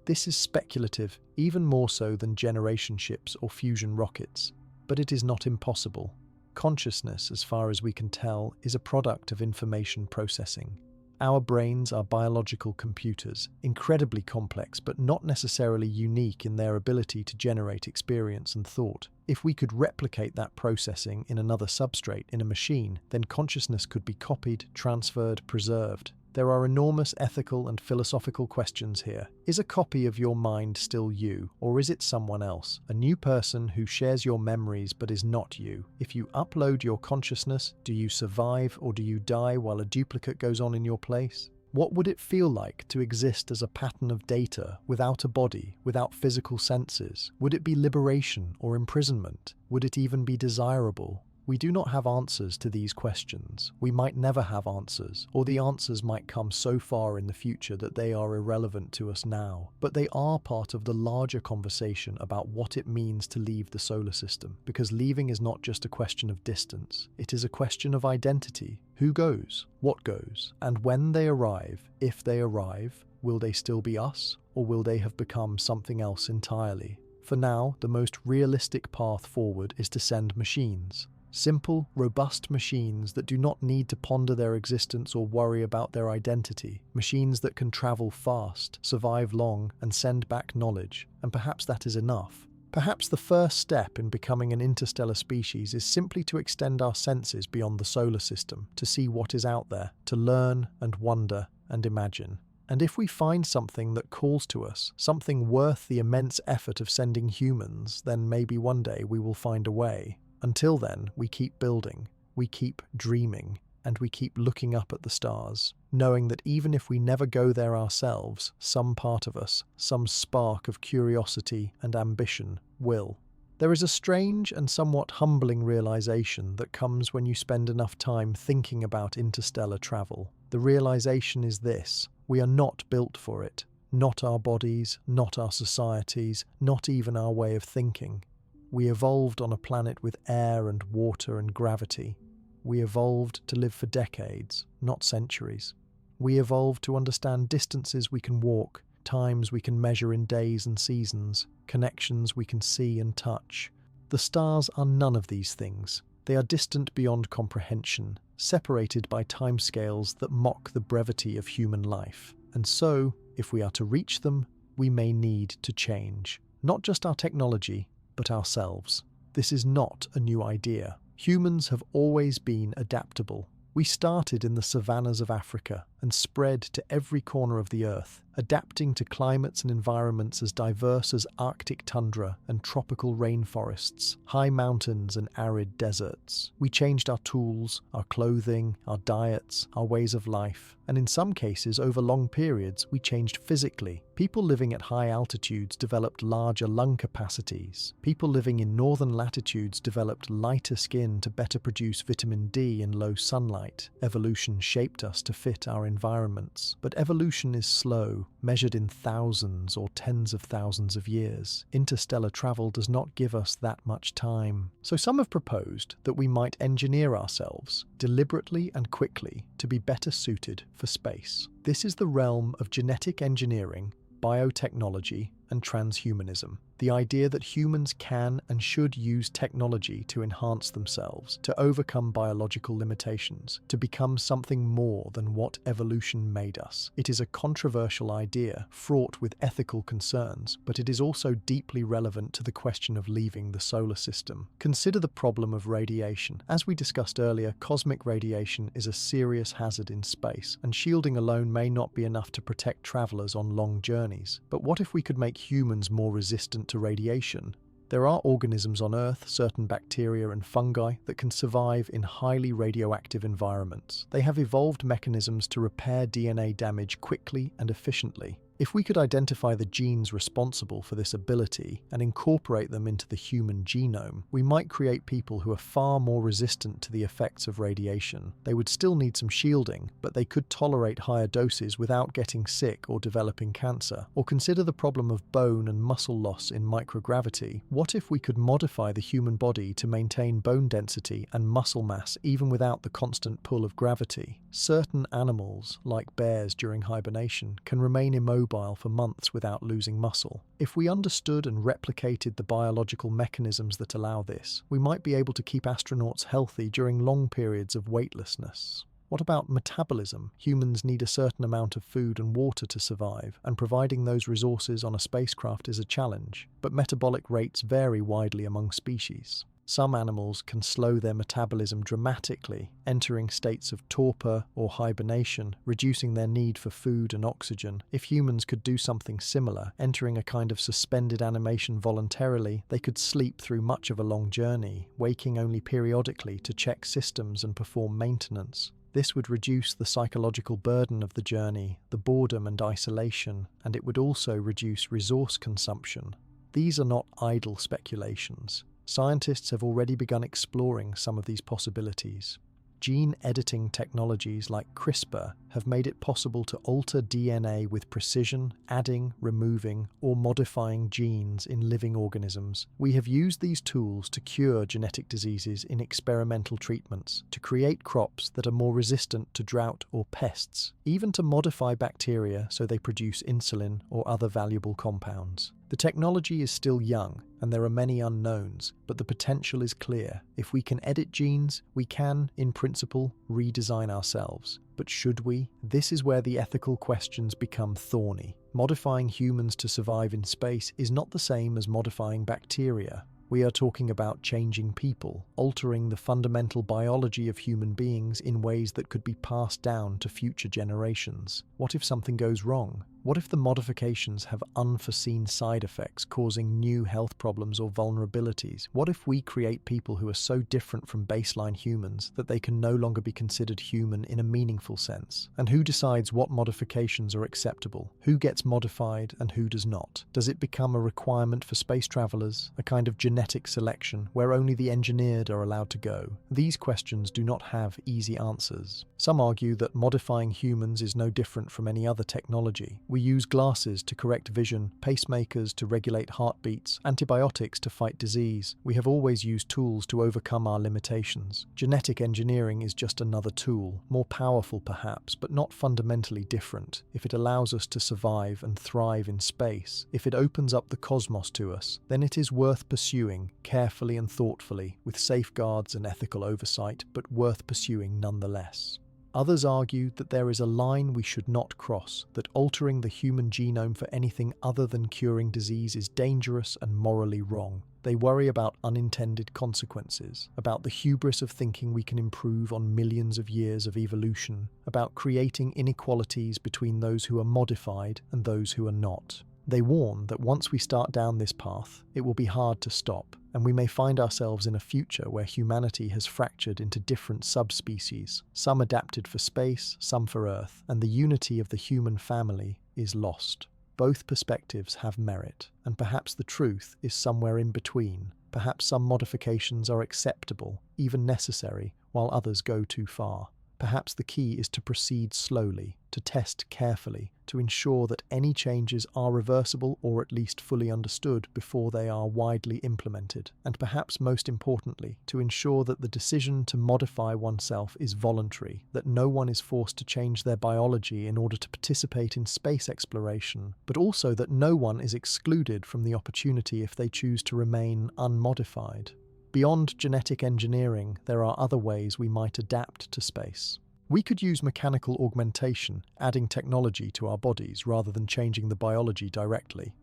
This is speculative, even more so than generation ships or fusion rockets, but it is not impossible. Consciousness, as far as we can tell, is a product of information processing. Our brains are biological computers, incredibly complex but not necessarily unique in their ability to generate experience and thought. If we could replicate that processing in another substrate, in a machine, then consciousness could be copied, transferred, preserved. There are enormous ethical and philosophical questions here. Is a copy of your mind still you, or is it someone else? A new person who shares your memories but is not you? If you upload your consciousness, do you survive or do you die while a duplicate goes on in your place? What would it feel like to exist as a pattern of data, without a body, without physical senses? Would it be liberation or imprisonment? Would it even be desirable? We do not have answers to these questions. We might never have answers, or the answers might come so far in the future that they are irrelevant to us now. But they are part of the larger conversation about what it means to leave the solar system, because leaving is not just a question of distance. It is a question of identity. Who goes? What goes? And when they arrive, if they arrive, will they still be us, or will they have become something else entirely? For now, the most realistic path forward is to send machines. Simple, robust machines that do not need to ponder their existence or worry about their identity. Machines that can travel fast, survive long, and send back knowledge. And perhaps that is enough. Perhaps the first step in becoming an interstellar species is simply to extend our senses beyond the solar system, to see what is out there, to learn and wonder and imagine. And if we find something that calls to us, something worth the immense effort of sending humans, then maybe one day we will find a way. Until then, we keep building, we keep dreaming, and we keep looking up at the stars, knowing that even if we never go there ourselves, some part of us, some spark of curiosity and ambition will. There is a strange and somewhat humbling realization that comes when you spend enough time thinking about interstellar travel. The realization is this: we are not built for it. Not our bodies, not our societies, not even our way of thinking. We evolved on a planet with air and water and gravity. We evolved to live for decades, not centuries. We evolved to understand distances we can walk, times we can measure in days and seasons, connections we can see and touch. The stars are none of these things. They are distant beyond comprehension, separated by timescales that mock the brevity of human life. And so, if we are to reach them, we may need to change. Not just our technology, but ourselves. This is not a new idea. Humans have always been adaptable. We started in the savannas of Africa and spread to every corner of the earth, adapting to climates and environments as diverse as Arctic tundra and tropical rainforests, high mountains and arid deserts. We changed our tools, our clothing, our diets, our ways of life, and in some cases, over long periods, we changed physically. People living at high altitudes developed larger lung capacities. People living in northern latitudes developed lighter skin to better produce vitamin D in low sunlight. Evolution shaped us to fit our environments. But evolution is slow, measured in thousands or tens of thousands of years. Interstellar travel does not give us that much time. So some have proposed that we might engineer ourselves, deliberately and quickly, to be better suited for space. This is the realm of genetic engineering, biotechnology, and transhumanism. The idea that humans can and should use technology to enhance themselves, to overcome biological limitations, to become something more than what evolution made us. It is a controversial idea, fraught with ethical concerns, but it is also deeply relevant to the question of leaving the solar system. Consider the problem of radiation. As we discussed earlier, cosmic radiation is a serious hazard in space, and shielding alone may not be enough to protect travelers on long journeys. But what if we could make humans more resistant to radiation? There are organisms on Earth, certain bacteria and fungi, that can survive in highly radioactive environments. They have evolved mechanisms to repair DNA damage quickly and efficiently. If we could identify the genes responsible for this ability and incorporate them into the human genome, we might create people who are far more resistant to the effects of radiation. They would still need some shielding, but they could tolerate higher doses without getting sick or developing cancer. Or consider the problem of bone and muscle loss in microgravity. What if we could modify the human body to maintain bone density and muscle mass even without the constant pull of gravity? Certain animals, like bears during hibernation, can remain immobile for months without losing muscle. If we understood and replicated the biological mechanisms that allow this, we might be able to keep astronauts healthy during long periods of weightlessness. What about metabolism? Humans need a certain amount of food and water to survive, and providing those resources on a spacecraft is a challenge. But metabolic rates vary widely among species. Some animals can slow their metabolism dramatically, entering states of torpor or hibernation, reducing their need for food and oxygen. If humans could do something similar, entering a kind of suspended animation voluntarily, they could sleep through much of a long journey, waking only periodically to check systems and perform maintenance. This would reduce the psychological burden of the journey, the boredom and isolation, and it would also reduce resource consumption. These are not idle speculations. Scientists have already begun exploring some of these possibilities. Gene editing technologies like CRISPR have made it possible to alter DNA with precision, adding, removing, or modifying genes in living organisms. We have used these tools to cure genetic diseases in experimental treatments, to create crops that are more resistant to drought or pests, even to modify bacteria so they produce insulin or other valuable compounds. The technology is still young, and there are many unknowns, but the potential is clear. If we can edit genes, we can, in principle, redesign ourselves. But should we? This is where the ethical questions become thorny. Modifying humans to survive in space is not the same as modifying bacteria. We are talking about changing people, altering the fundamental biology of human beings in ways that could be passed down to future generations. What if something goes wrong? What if the modifications have unforeseen side effects causing new health problems or vulnerabilities? What if we create people who are so different from baseline humans that they can no longer be considered human in a meaningful sense? And who decides what modifications are acceptable? Who gets modified and who does not? Does it become a requirement for space travelers, a kind of genetic selection where only the engineered are allowed to go? These questions do not have easy answers. Some argue that modifying humans is no different from any other technology. We use glasses to correct vision, pacemakers to regulate heartbeats, antibiotics to fight disease. We have always used tools to overcome our limitations. Genetic engineering is just another tool, more powerful perhaps, but not fundamentally different. If it allows us to survive and thrive in space, if it opens up the cosmos to us, then it is worth pursuing, carefully and thoughtfully, with safeguards and ethical oversight, but worth pursuing nonetheless. Others argue that there is a line we should not cross, that altering the human genome for anything other than curing disease is dangerous and morally wrong. They worry about unintended consequences, about the hubris of thinking we can improve on millions of years of evolution, about creating inequalities between those who are modified and those who are not. They warn that once we start down this path, it will be hard to stop, and we may find ourselves in a future where humanity has fractured into different subspecies, some adapted for space, some for Earth, and the unity of the human family is lost. Both perspectives have merit, and perhaps the truth is somewhere in between. Perhaps some modifications are acceptable, even necessary, while others go too far. Perhaps the key is to proceed slowly, to test carefully, to ensure that any changes are reversible or at least fully understood before they are widely implemented. And perhaps most importantly, to ensure that the decision to modify oneself is voluntary, that no one is forced to change their biology in order to participate in space exploration, but also that no one is excluded from the opportunity if they choose to remain unmodified. Beyond genetic engineering, there are other ways we might adapt to space. We could use mechanical augmentation, adding technology to our bodies rather than changing the biology directly.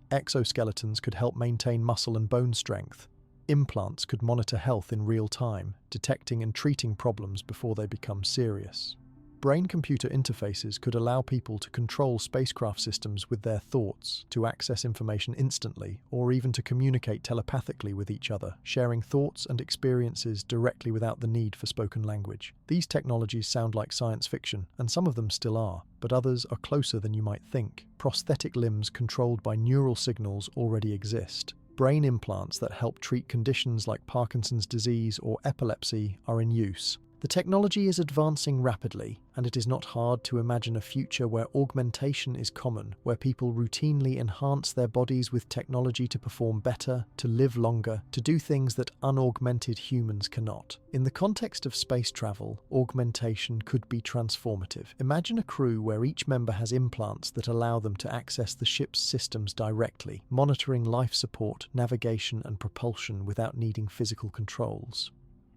Exoskeletons could help maintain muscle and bone strength. Implants could monitor health in real time, detecting and treating problems before they become serious. Brain-computer interfaces could allow people to control spacecraft systems with their thoughts, to access information instantly, or even to communicate telepathically with each other, sharing thoughts and experiences directly without the need for spoken language. These technologies sound like science fiction, and some of them still are, but others are closer than you might think. Prosthetic limbs controlled by neural signals already exist. Brain implants that help treat conditions like Parkinson's disease or epilepsy are in use. The technology is advancing rapidly, and it is not hard to imagine a future where augmentation is common, where people routinely enhance their bodies with technology to perform better, to live longer, to do things that unaugmented humans cannot. In the context of space travel, augmentation could be transformative. Imagine a crew where each member has implants that allow them to access the ship's systems directly, monitoring life support, navigation, and propulsion without needing physical controls.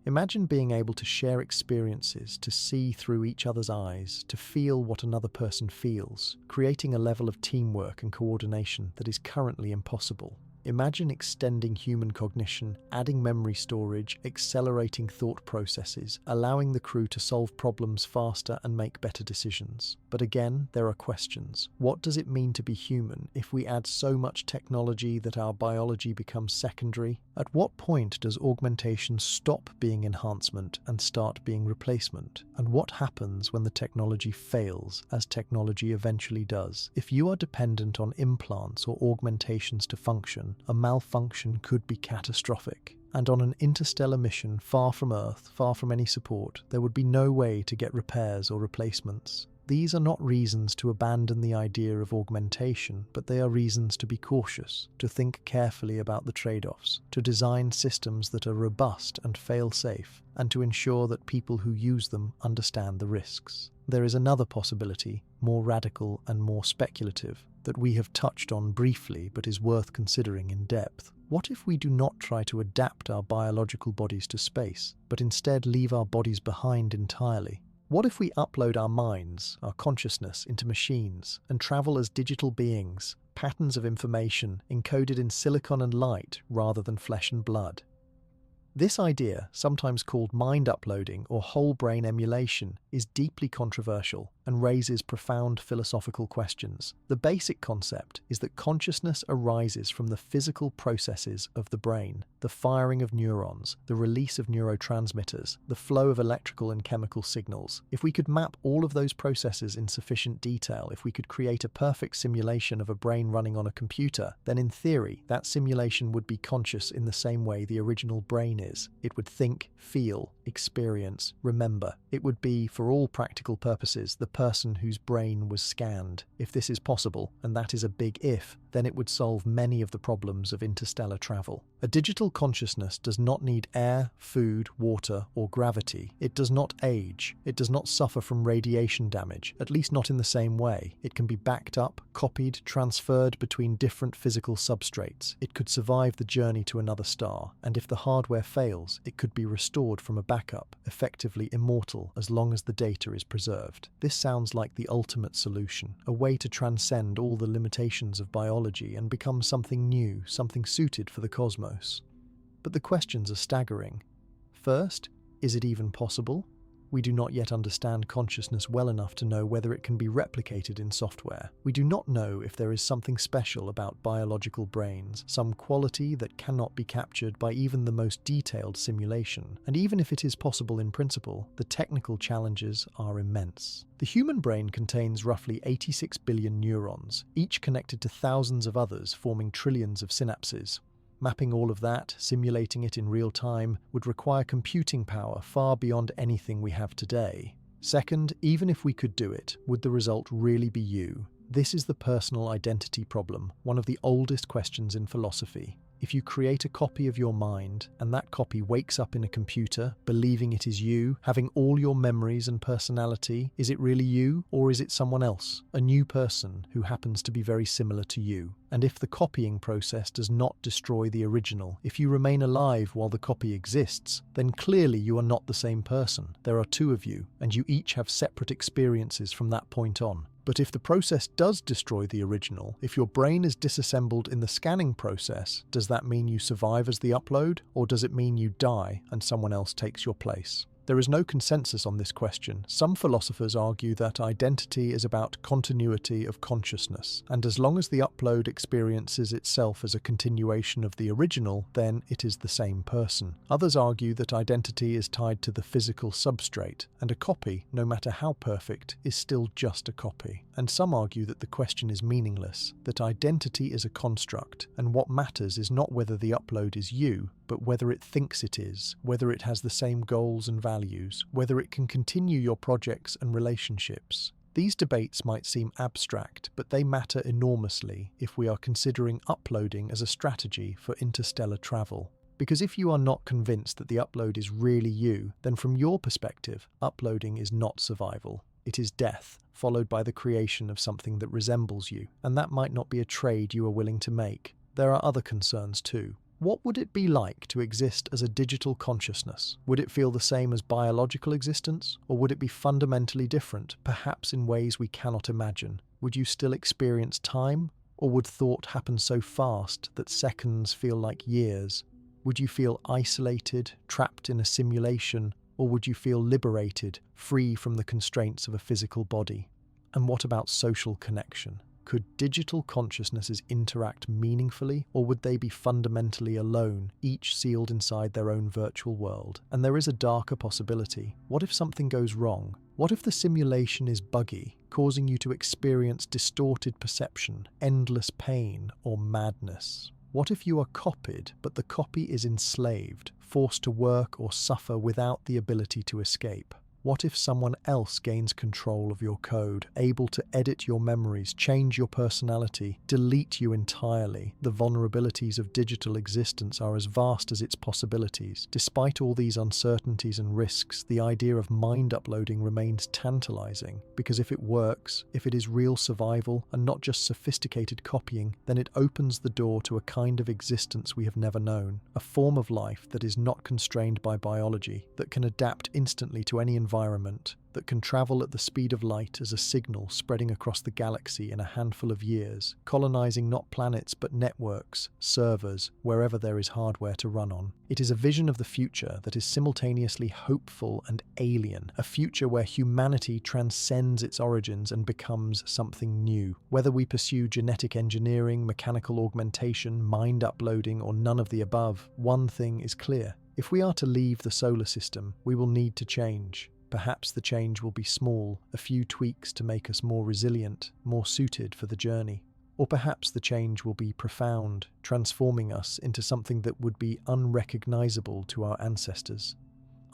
Imagine being able to share experiences, to see through each other's eyes, to feel what another person feels, creating a level of teamwork and coordination that is currently impossible. Imagine extending human cognition, adding memory storage, accelerating thought processes, allowing the crew to solve problems faster and make better decisions. But again, there are questions. What does it mean to be human if we add so much technology that our biology becomes secondary? At what point does augmentation stop being enhancement and start being replacement? And what happens when the technology fails, as technology eventually does? If you are dependent on implants or augmentations to function, a malfunction could be catastrophic. And on an interstellar mission far from Earth, far from any support, there would be no way to get repairs or replacements. These are not reasons to abandon the idea of augmentation, but they are reasons to be cautious, to think carefully about the trade-offs, to design systems that are robust and fail-safe, and to ensure that people who use them understand the risks. There is another possibility, more radical and more speculative, that we have touched on briefly but is worth considering in depth. What if we do not try to adapt our biological bodies to space, but instead leave our bodies behind entirely? What if we upload our minds, our consciousness, into machines and travel as digital beings, patterns of information encoded in silicon and light rather than flesh and blood? This idea, sometimes called mind uploading or whole brain emulation, is deeply controversial and raises profound philosophical questions. The basic concept is that consciousness arises from the physical processes of the brain, the firing of neurons, the release of neurotransmitters, the flow of electrical and chemical signals. If we could map all of those processes in sufficient detail, if we could create a perfect simulation of a brain running on a computer, then in theory, that simulation would be conscious in the same way the original brain is. It would think, feel, experience, remember. It would be, for all practical purposes, the person whose brain was scanned. If this is possible, and that is a big if, then it would solve many of the problems of interstellar travel. A digital consciousness does not need air, food, water, or gravity. It does not age. It does not suffer from radiation damage, at least not in the same way. It can be backed up, copied, transferred between different physical substrates. It could survive the journey to another star, and if the hardware fails, it could be restored from a backup, effectively immortal as long as the data is preserved. This sounds like the ultimate solution, a way to transcend all the limitations of biology and become something new, something suited for the cosmos. But the questions are staggering. First, is it even possible? We do not yet understand consciousness well enough to know whether it can be replicated in software. We do not know if there is something special about biological brains, some quality that cannot be captured by even the most detailed simulation. And even if it is possible in principle, the technical challenges are immense. The human brain contains roughly 86 billion neurons, each connected to thousands of others, forming trillions of synapses. Mapping all of that, simulating it in real time, would require computing power far beyond anything we have today. Second, even if we could do it, would the result really be you? This is the personal identity problem, one of the oldest questions in philosophy. If you create a copy of your mind, and that copy wakes up in a computer, believing it is you, having all your memories and personality, is it really you, or is it someone else, a new person who happens to be very similar to you? And if the copying process does not destroy the original, if you remain alive while the copy exists, then clearly you are not the same person. There are two of you, and you each have separate experiences from that point on. But if the process does destroy the original, if your brain is disassembled in the scanning process, does that mean you survive as the upload, or does it mean you die and someone else takes your place? There is no consensus on this question. Some philosophers argue that identity is about continuity of consciousness, and as long as the upload experiences itself as a continuation of the original, then it is the same person. Others argue that identity is tied to the physical substrate, and a copy, no matter how perfect, is still just a copy. And some argue that the question is meaningless, that identity is a construct, and what matters is not whether the upload is you, but whether it thinks it is, whether it has the same goals and values, whether it can continue your projects and relationships. These debates might seem abstract, but they matter enormously if we are considering uploading as a strategy for interstellar travel. Because if you are not convinced that the upload is really you, then from your perspective, uploading is not survival. It is death, followed by the creation of something that resembles you, and that might not be a trade you are willing to make. There are other concerns too. What would it be like to exist as a digital consciousness? Would it feel the same as biological existence, or would it be fundamentally different, perhaps in ways we cannot imagine? Would you still experience time, or would thought happen so fast that seconds feel like years? Would you feel isolated, trapped in a simulation, or would you feel liberated, free from the constraints of a physical body? And what about social connection? Could digital consciousnesses interact meaningfully, or would they be fundamentally alone, each sealed inside their own virtual world? And there is a darker possibility. What if something goes wrong? What if the simulation is buggy, causing you to experience distorted perception, endless pain, or madness? What if you are copied, but the copy is enslaved, forced to work or suffer without the ability to escape? What if someone else gains control of your code, able to edit your memories, change your personality, delete you entirely? The vulnerabilities of digital existence are as vast as its possibilities. Despite all these uncertainties and risks, the idea of mind uploading remains tantalizing, because if it works, if it is real survival and not just sophisticated copying, then it opens the door to a kind of existence we have never known, a form of life that is not constrained by biology, that can adapt instantly to any environment, that can travel at the speed of light as a signal spreading across the galaxy in a handful of years, colonizing not planets but networks, servers, wherever there is hardware to run on. It is a vision of the future that is simultaneously hopeful and alien, a future where humanity transcends its origins and becomes something new. Whether we pursue genetic engineering, mechanical augmentation, mind uploading, or none of the above, one thing is clear. If we are to leave the solar system, we will need to change. Perhaps the change will be small, a few tweaks to make us more resilient, more suited for the journey. Or perhaps the change will be profound, transforming us into something that would be unrecognizable to our ancestors.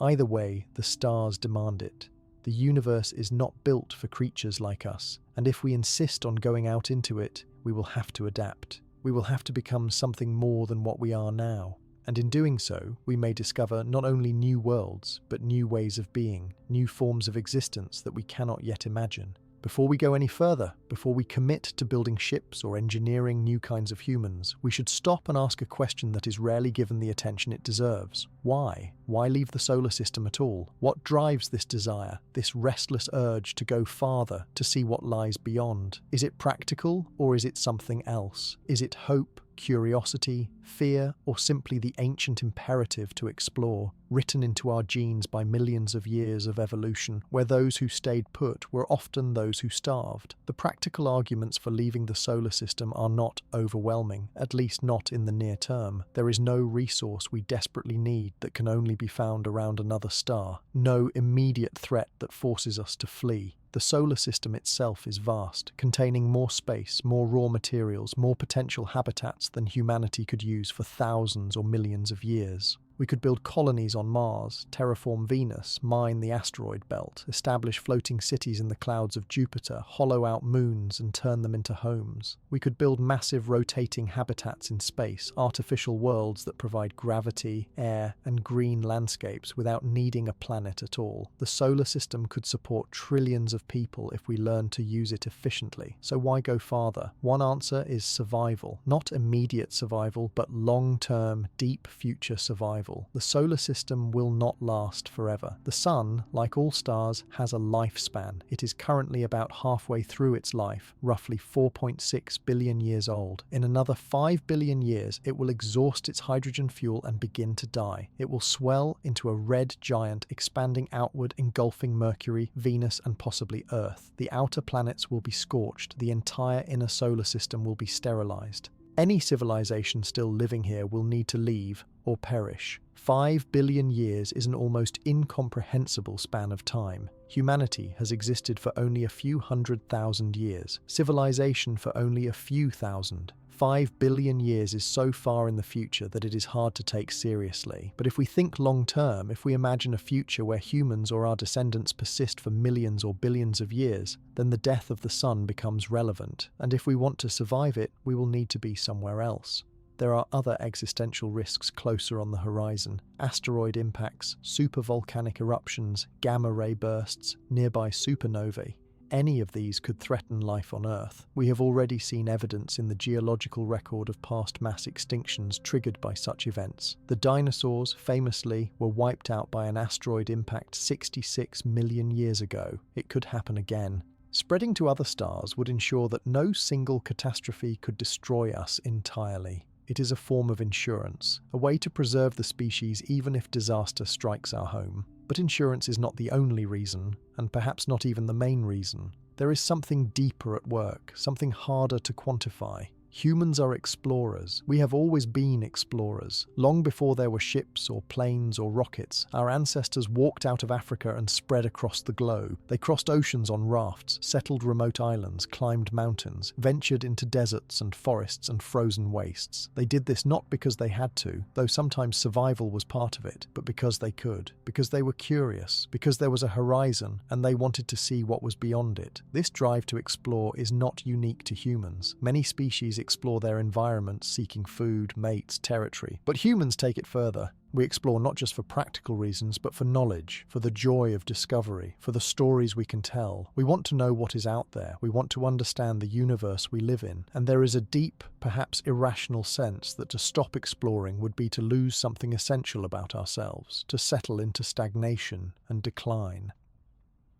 Either way, the stars demand it. The universe is not built for creatures like us, and if we insist on going out into it, we will have to adapt. We will have to become something more than what we are now. And in doing so, we may discover not only new worlds, but new ways of being, new forms of existence that we cannot yet imagine. Before we go any further, before we commit to building ships or engineering new kinds of humans, we should stop and ask a question that is rarely given the attention it deserves. Why? Why leave the solar system at all? What drives this desire, this restless urge to go farther, to see what lies beyond? Is it practical, or is it something else? Is it hope, curiosity, fear, or simply the ancient imperative to explore, written into our genes by millions of years of evolution, where those who stayed put were often those who starved? The practical arguments for leaving the solar system are not overwhelming, at least not in the near term. There is no resource we desperately need that can only be found around another star, no immediate threat that forces us to flee. The solar system itself is vast, containing more space, more raw materials, more potential habitats than humanity could use for thousands or millions of years. We could build colonies on Mars, terraform Venus, mine the asteroid belt, establish floating cities in the clouds of Jupiter, hollow out moons and turn them into homes. We could build massive rotating habitats in space, artificial worlds that provide gravity, air, and green landscapes without needing a planet at all. The solar system could support trillions of people if we learn to use it efficiently. So why go farther? One answer is survival. Not immediate survival, but long-term, deep future survival. The solar system will not last forever. The sun, like all stars, has a lifespan. It is currently about halfway through its life, roughly 4.6 billion years old. In another 5 billion years, it will exhaust its hydrogen fuel and begin to die. It will swell into a red giant, expanding outward, engulfing Mercury, Venus, and possibly Earth. The outer planets will be scorched. The entire inner solar system will be sterilized. Any civilization still living here will need to leave or perish. 5 billion years is an almost incomprehensible span of time. Humanity has existed for only a few 100,000 years, civilization for only a few thousand. 5 billion years is so far in the future that it is hard to take seriously. But if we think long term, if we imagine a future where humans or our descendants persist for millions or billions of years, then the death of the sun becomes relevant. And if we want to survive it, we will need to be somewhere else. There are other existential risks closer on the horizon: asteroid impacts, supervolcanic eruptions, gamma-ray bursts, nearby supernovae. any of these could threaten life on Earth. We have already seen evidence in the geological record of past mass extinctions triggered by such events. The dinosaurs, famously, were wiped out by an asteroid impact 66 million years ago. It could happen again. Spreading to other stars would ensure that no single catastrophe could destroy us entirely. It is a form of insurance, a way to preserve the species even if disaster strikes our home. But insurance is not the only reason, and perhaps not even the main reason. There is something deeper at work, something harder to quantify. Humans are explorers. We have always been explorers. Long before there were ships or planes or rockets, our ancestors walked out of Africa and spread across the globe. They crossed oceans on rafts, settled remote islands, climbed mountains, ventured into deserts and forests and frozen wastes. They did this not because they had to, though sometimes survival was part of it, but because they could, because they were curious, because there was a horizon and they wanted to see what was beyond it. This drive to explore is not unique to humans. Many species explore their environment seeking food, mates, territory. But humans take it further. We explore not just for practical reasons, but for knowledge, for the joy of discovery, for the stories we can tell. We want to know what is out there. We want to understand the universe we live in. And there is a deep, perhaps irrational sense that to stop exploring would be to lose something essential about ourselves, to settle into stagnation and decline.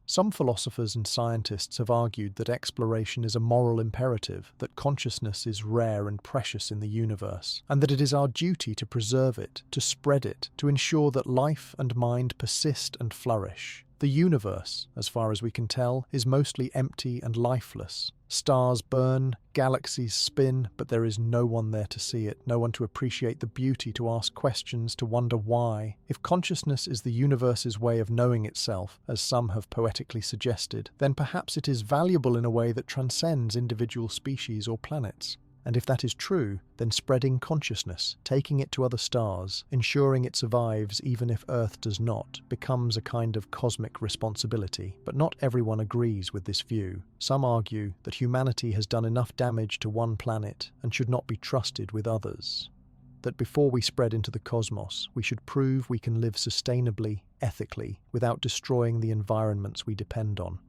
Some philosophers and scientists have argued that exploration is a moral imperative, that consciousness is rare and precious in the universe, and that it is our duty to preserve it, to spread it, to ensure that life and mind persist and flourish. The universe, as far as we can tell, is mostly empty and lifeless. Stars burn, galaxies spin, but there is no one there to see it, no one to appreciate the beauty, to ask questions, to wonder why. If consciousness is the universe's way of knowing itself, as some have poetically suggested, then perhaps it is valuable in a way that transcends individual species or planets. And if that is true, then spreading consciousness, taking it to other stars, ensuring it survives even if Earth does not, becomes a kind of cosmic responsibility. But not everyone agrees with this view. Some argue that humanity has done enough damage to one planet and should not be trusted with others. That before we spread into the cosmos, we should prove we can live sustainably, ethically, without destroying the environments we depend on.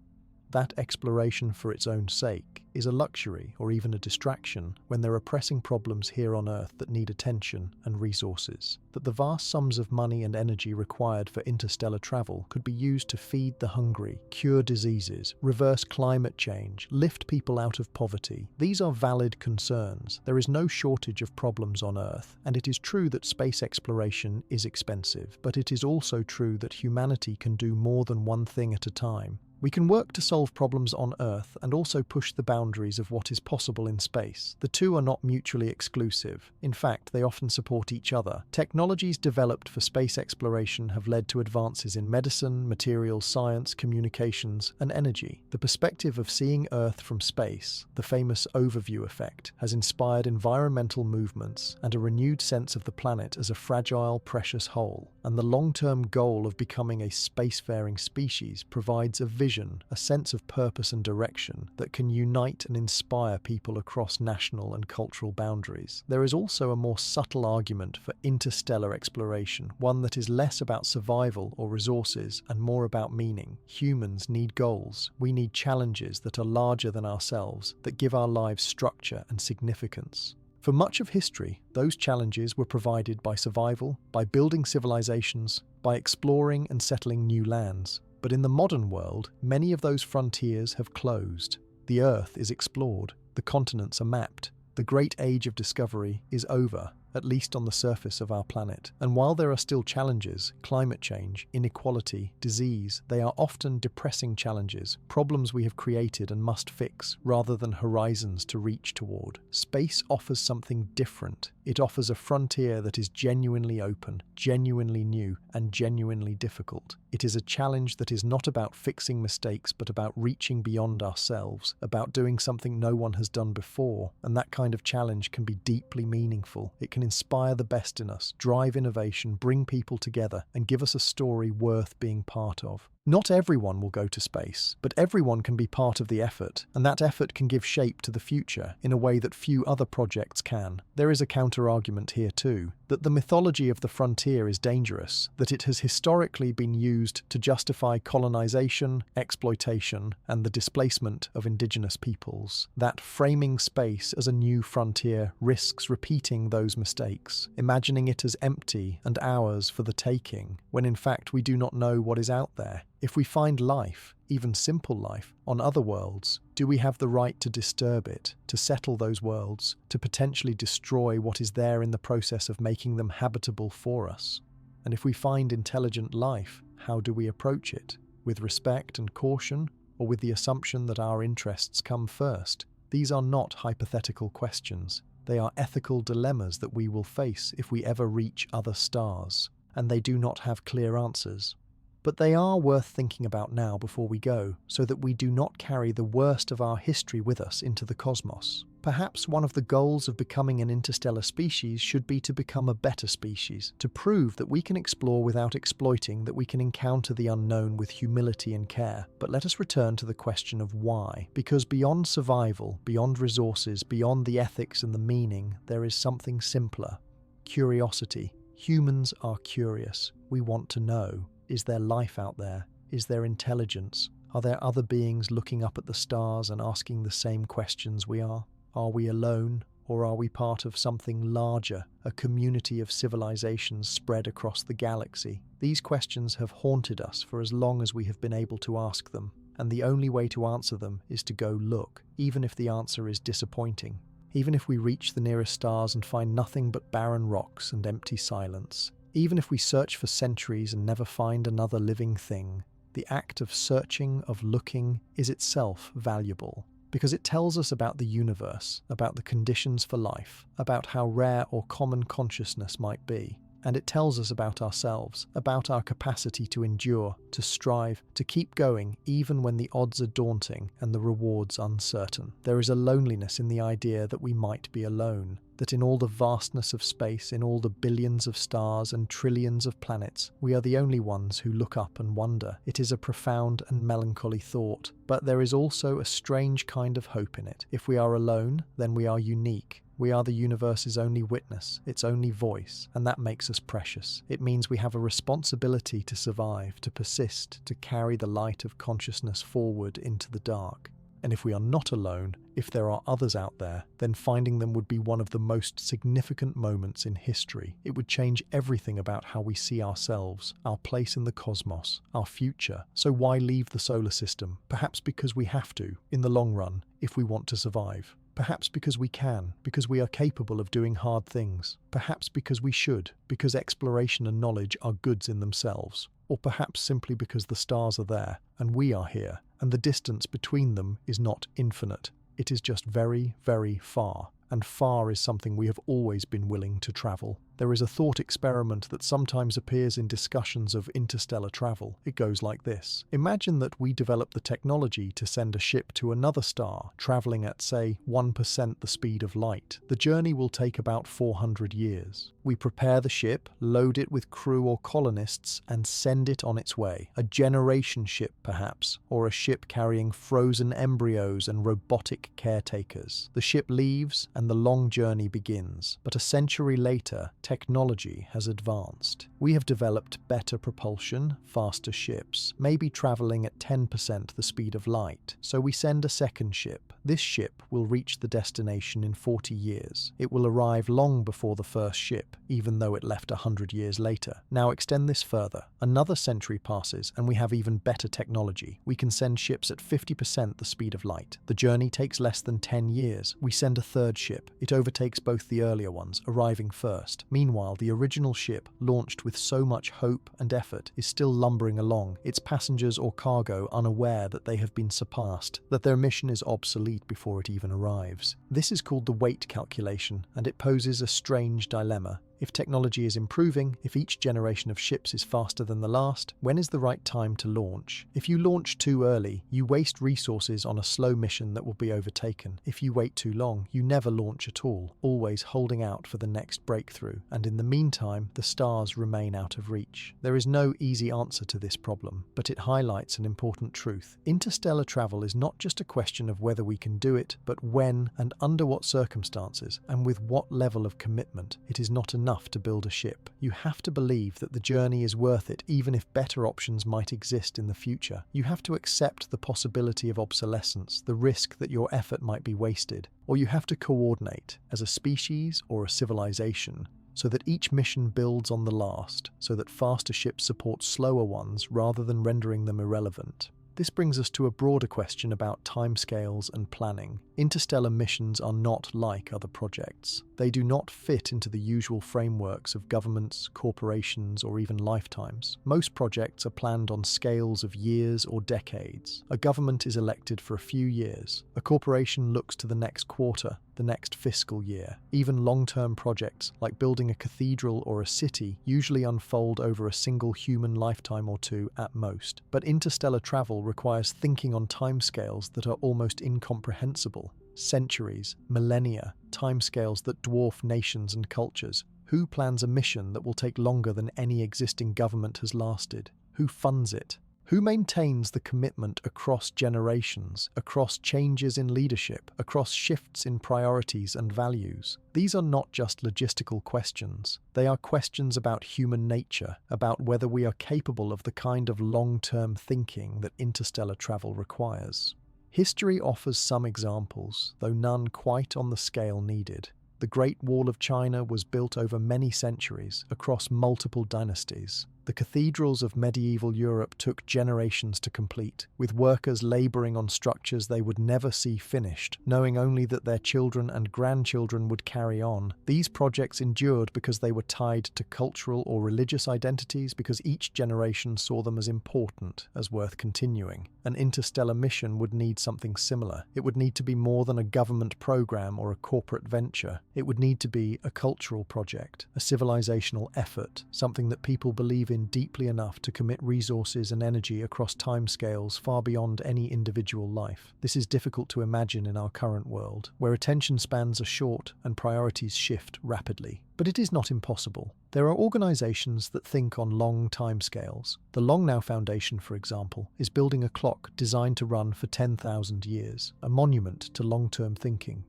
That exploration for its own sake is a luxury or even a distraction when there are pressing problems here on Earth that need attention and resources. That the vast sums of money and energy required for interstellar travel could be used to feed the hungry, cure diseases, reverse climate change, lift people out of poverty. These are valid concerns. There is no shortage of problems on Earth, and it is true that space exploration is expensive, but it is also true that humanity can do more than one thing at a time. We can work to solve problems on Earth and also push the boundaries of what is possible in space. The two are not mutually exclusive. In fact, they often support each other. Technologies developed for space exploration have led to advances in medicine, materials science, communications, and energy. The perspective of seeing Earth from space, the famous overview effect, has inspired environmental movements and a renewed sense of the planet as a fragile, precious whole. And the long-term goal of becoming a spacefaring species provides a vision, a sense of purpose and direction that can unite and inspire people across national and cultural boundaries. There is also a more subtle argument for interstellar exploration, one that is less about survival or resources and more about meaning. Humans need goals. We need challenges that are larger than ourselves, that give our lives structure and significance. For much of history, those challenges were provided by survival, by building civilizations, by exploring and settling new lands. But in the modern world, many of those frontiers have closed. The Earth is explored. The continents are mapped. The great age of discovery is over, at least on the surface of our planet. And while there are still challenges, climate change, inequality, disease, they are often depressing challenges, problems we have created and must fix, rather than horizons to reach toward. Space offers something different. It offers a frontier that is genuinely open, genuinely new, and genuinely difficult. It is a challenge that is not about fixing mistakes, but about reaching beyond ourselves, about doing something no one has done before. And that kind of challenge can be deeply meaningful. It can inspire the best in us, drive innovation, bring people together, and give us a story worth being part of. Not everyone will go to space, but everyone can be part of the effort, and that effort can give shape to the future in a way that few other projects can. There is a counter-argument here too, that the mythology of the frontier is dangerous, that it has historically been used to justify colonization, exploitation, and the displacement of indigenous peoples. That framing space as a new frontier risks repeating those mistakes, imagining it as empty and ours for the taking, when in fact we do not know what is out there. If we find life, even simple life, on other worlds, do we have the right to disturb it, to settle those worlds, to potentially destroy what is there in the process of making them habitable for us? And if we find intelligent life, how do we approach it? With respect and caution, or with the assumption that our interests come first? These are not hypothetical questions. They are ethical dilemmas that we will face if we ever reach other stars, and they do not have clear answers. But they are worth thinking about now before we go, so that we do not carry the worst of our history with us into the cosmos. Perhaps one of the goals of becoming an interstellar species should be to become a better species, to prove that we can explore without exploiting, that we can encounter the unknown with humility and care. But let us return to the question of why. Because beyond survival, beyond resources, beyond the ethics and the meaning, there is something simpler. Curiosity. Humans are curious. We want to know. Is there life out there? Is there intelligence? Are there other beings looking up at the stars and asking the same questions we are? Are we alone, or are we part of something larger, a community of civilizations spread across the galaxy? These questions have haunted us for as long as we have been able to ask them, and the only way to answer them is to go look, even if the answer is disappointing. Even if we reach the nearest stars and find nothing but barren rocks and empty silence. Even if we search for centuries and never find another living thing, the act of searching, of looking, is itself valuable, because it tells us about the universe, about the conditions for life, about how rare or common consciousness might be. And it tells us about ourselves, about our capacity to endure, to strive, to keep going even when the odds are daunting and the rewards uncertain. There is a loneliness in the idea that we might be alone, that in all the vastness of space, in all the billions of stars and trillions of planets, we are the only ones who look up and wonder. It is a profound and melancholy thought, but there is also a strange kind of hope in it. If we are alone, then we are unique. We are the universe's only witness, its only voice, and that makes us precious. It means we have a responsibility to survive, to persist, to carry the light of consciousness forward into the dark. And if we are not alone, if there are others out there, then finding them would be one of the most significant moments in history. It would change everything about how we see ourselves, our place in the cosmos, our future. So why leave the solar system? Perhaps because we have to, in the long run, if we want to survive. Perhaps because we can, because we are capable of doing hard things. Perhaps because we should, because exploration and knowledge are goods in themselves. Or perhaps simply because the stars are there, and we are here, and the distance between them is not infinite. It is just very, very far. And far is something we have always been willing to travel. There is a thought experiment that sometimes appears in discussions of interstellar travel. It goes like this. Imagine that we develop the technology to send a ship to another star, traveling at, say, 1% the speed of light. The journey will take about 400 years. We prepare the ship, load it with crew or colonists, and send it on its way. A generation ship, perhaps, or a ship carrying frozen embryos and robotic caretakers. The ship leaves, and the long journey begins. But a century later, technology has advanced. We have developed better propulsion, faster ships, maybe traveling at 10% the speed of light. So we send a second ship. This ship will reach the destination in 40 years. It will arrive long before the first ship, even though it left 100 years later. Now extend this further. Another century passes, and we have even better technology. We can send ships at 50% the speed of light. The journey takes less than 10 years. We send a third ship. It overtakes both the earlier ones, arriving first. Meanwhile, the original ship, launched with so much hope and effort, is still lumbering along, its passengers or cargo unaware that they have been surpassed, that their mission is obsolete before it even arrives. This is called the weight calculation, and it poses a strange dilemma. If technology is improving, if each generation of ships is faster than the last, when is the right time to launch? If you launch too early, you waste resources on a slow mission that will be overtaken. If you wait too long, you never launch at all, always holding out for the next breakthrough, and in the meantime, the stars remain out of reach. There is no easy answer to this problem, but it highlights an important truth. Interstellar travel is not just a question of whether we can do it, but when and under what circumstances, and with what level of commitment. It is not enough to build a ship. You have to believe that the journey is worth it, even if better options might exist in the future. You have to accept the possibility of obsolescence, the risk that your effort might be wasted, or you have to coordinate as a species or a civilization so that each mission builds on the last, so that faster ships support slower ones rather than rendering them irrelevant. This brings us to a broader question about timescales and planning. Interstellar missions are not like other projects. They do not fit into the usual frameworks of governments, corporations, or even lifetimes. Most projects are planned on scales of years or decades. A government is elected for a few years. A corporation looks to the next quarter, the next fiscal year. Even long-term projects, like building a cathedral or a city, usually unfold over a single human lifetime or two at most. But interstellar travel requires thinking on timescales that are almost incomprehensible. Centuries, millennia, timescales that dwarf nations and cultures. Who plans a mission that will take longer than any existing government has lasted? Who funds it? Who maintains the commitment across generations, across changes in leadership, across shifts in priorities and values? These are not just logistical questions. They are questions about human nature, about whether we are capable of the kind of long-term thinking that interstellar travel requires. History offers some examples, though none quite on the scale needed. The Great Wall of China was built over many centuries, across multiple dynasties. The cathedrals of medieval Europe took generations to complete, with workers laboring on structures they would never see finished, knowing only that their children and grandchildren would carry on. These projects endured because they were tied to cultural or religious identities, because each generation saw them as important, as worth continuing. An interstellar mission would need something similar. It would need to be more than a government program or a corporate venture. It would need to be a cultural project, a civilizational effort, something that people believe in deeply enough to commit resources and energy across timescales far beyond any individual life. This is difficult to imagine in our current world, where attention spans are short and priorities shift rapidly. But it is not impossible. There are organizations that think on long timescales. The Long Now Foundation, for example, is building a clock designed to run for 10,000 years, a monument to long-term thinking.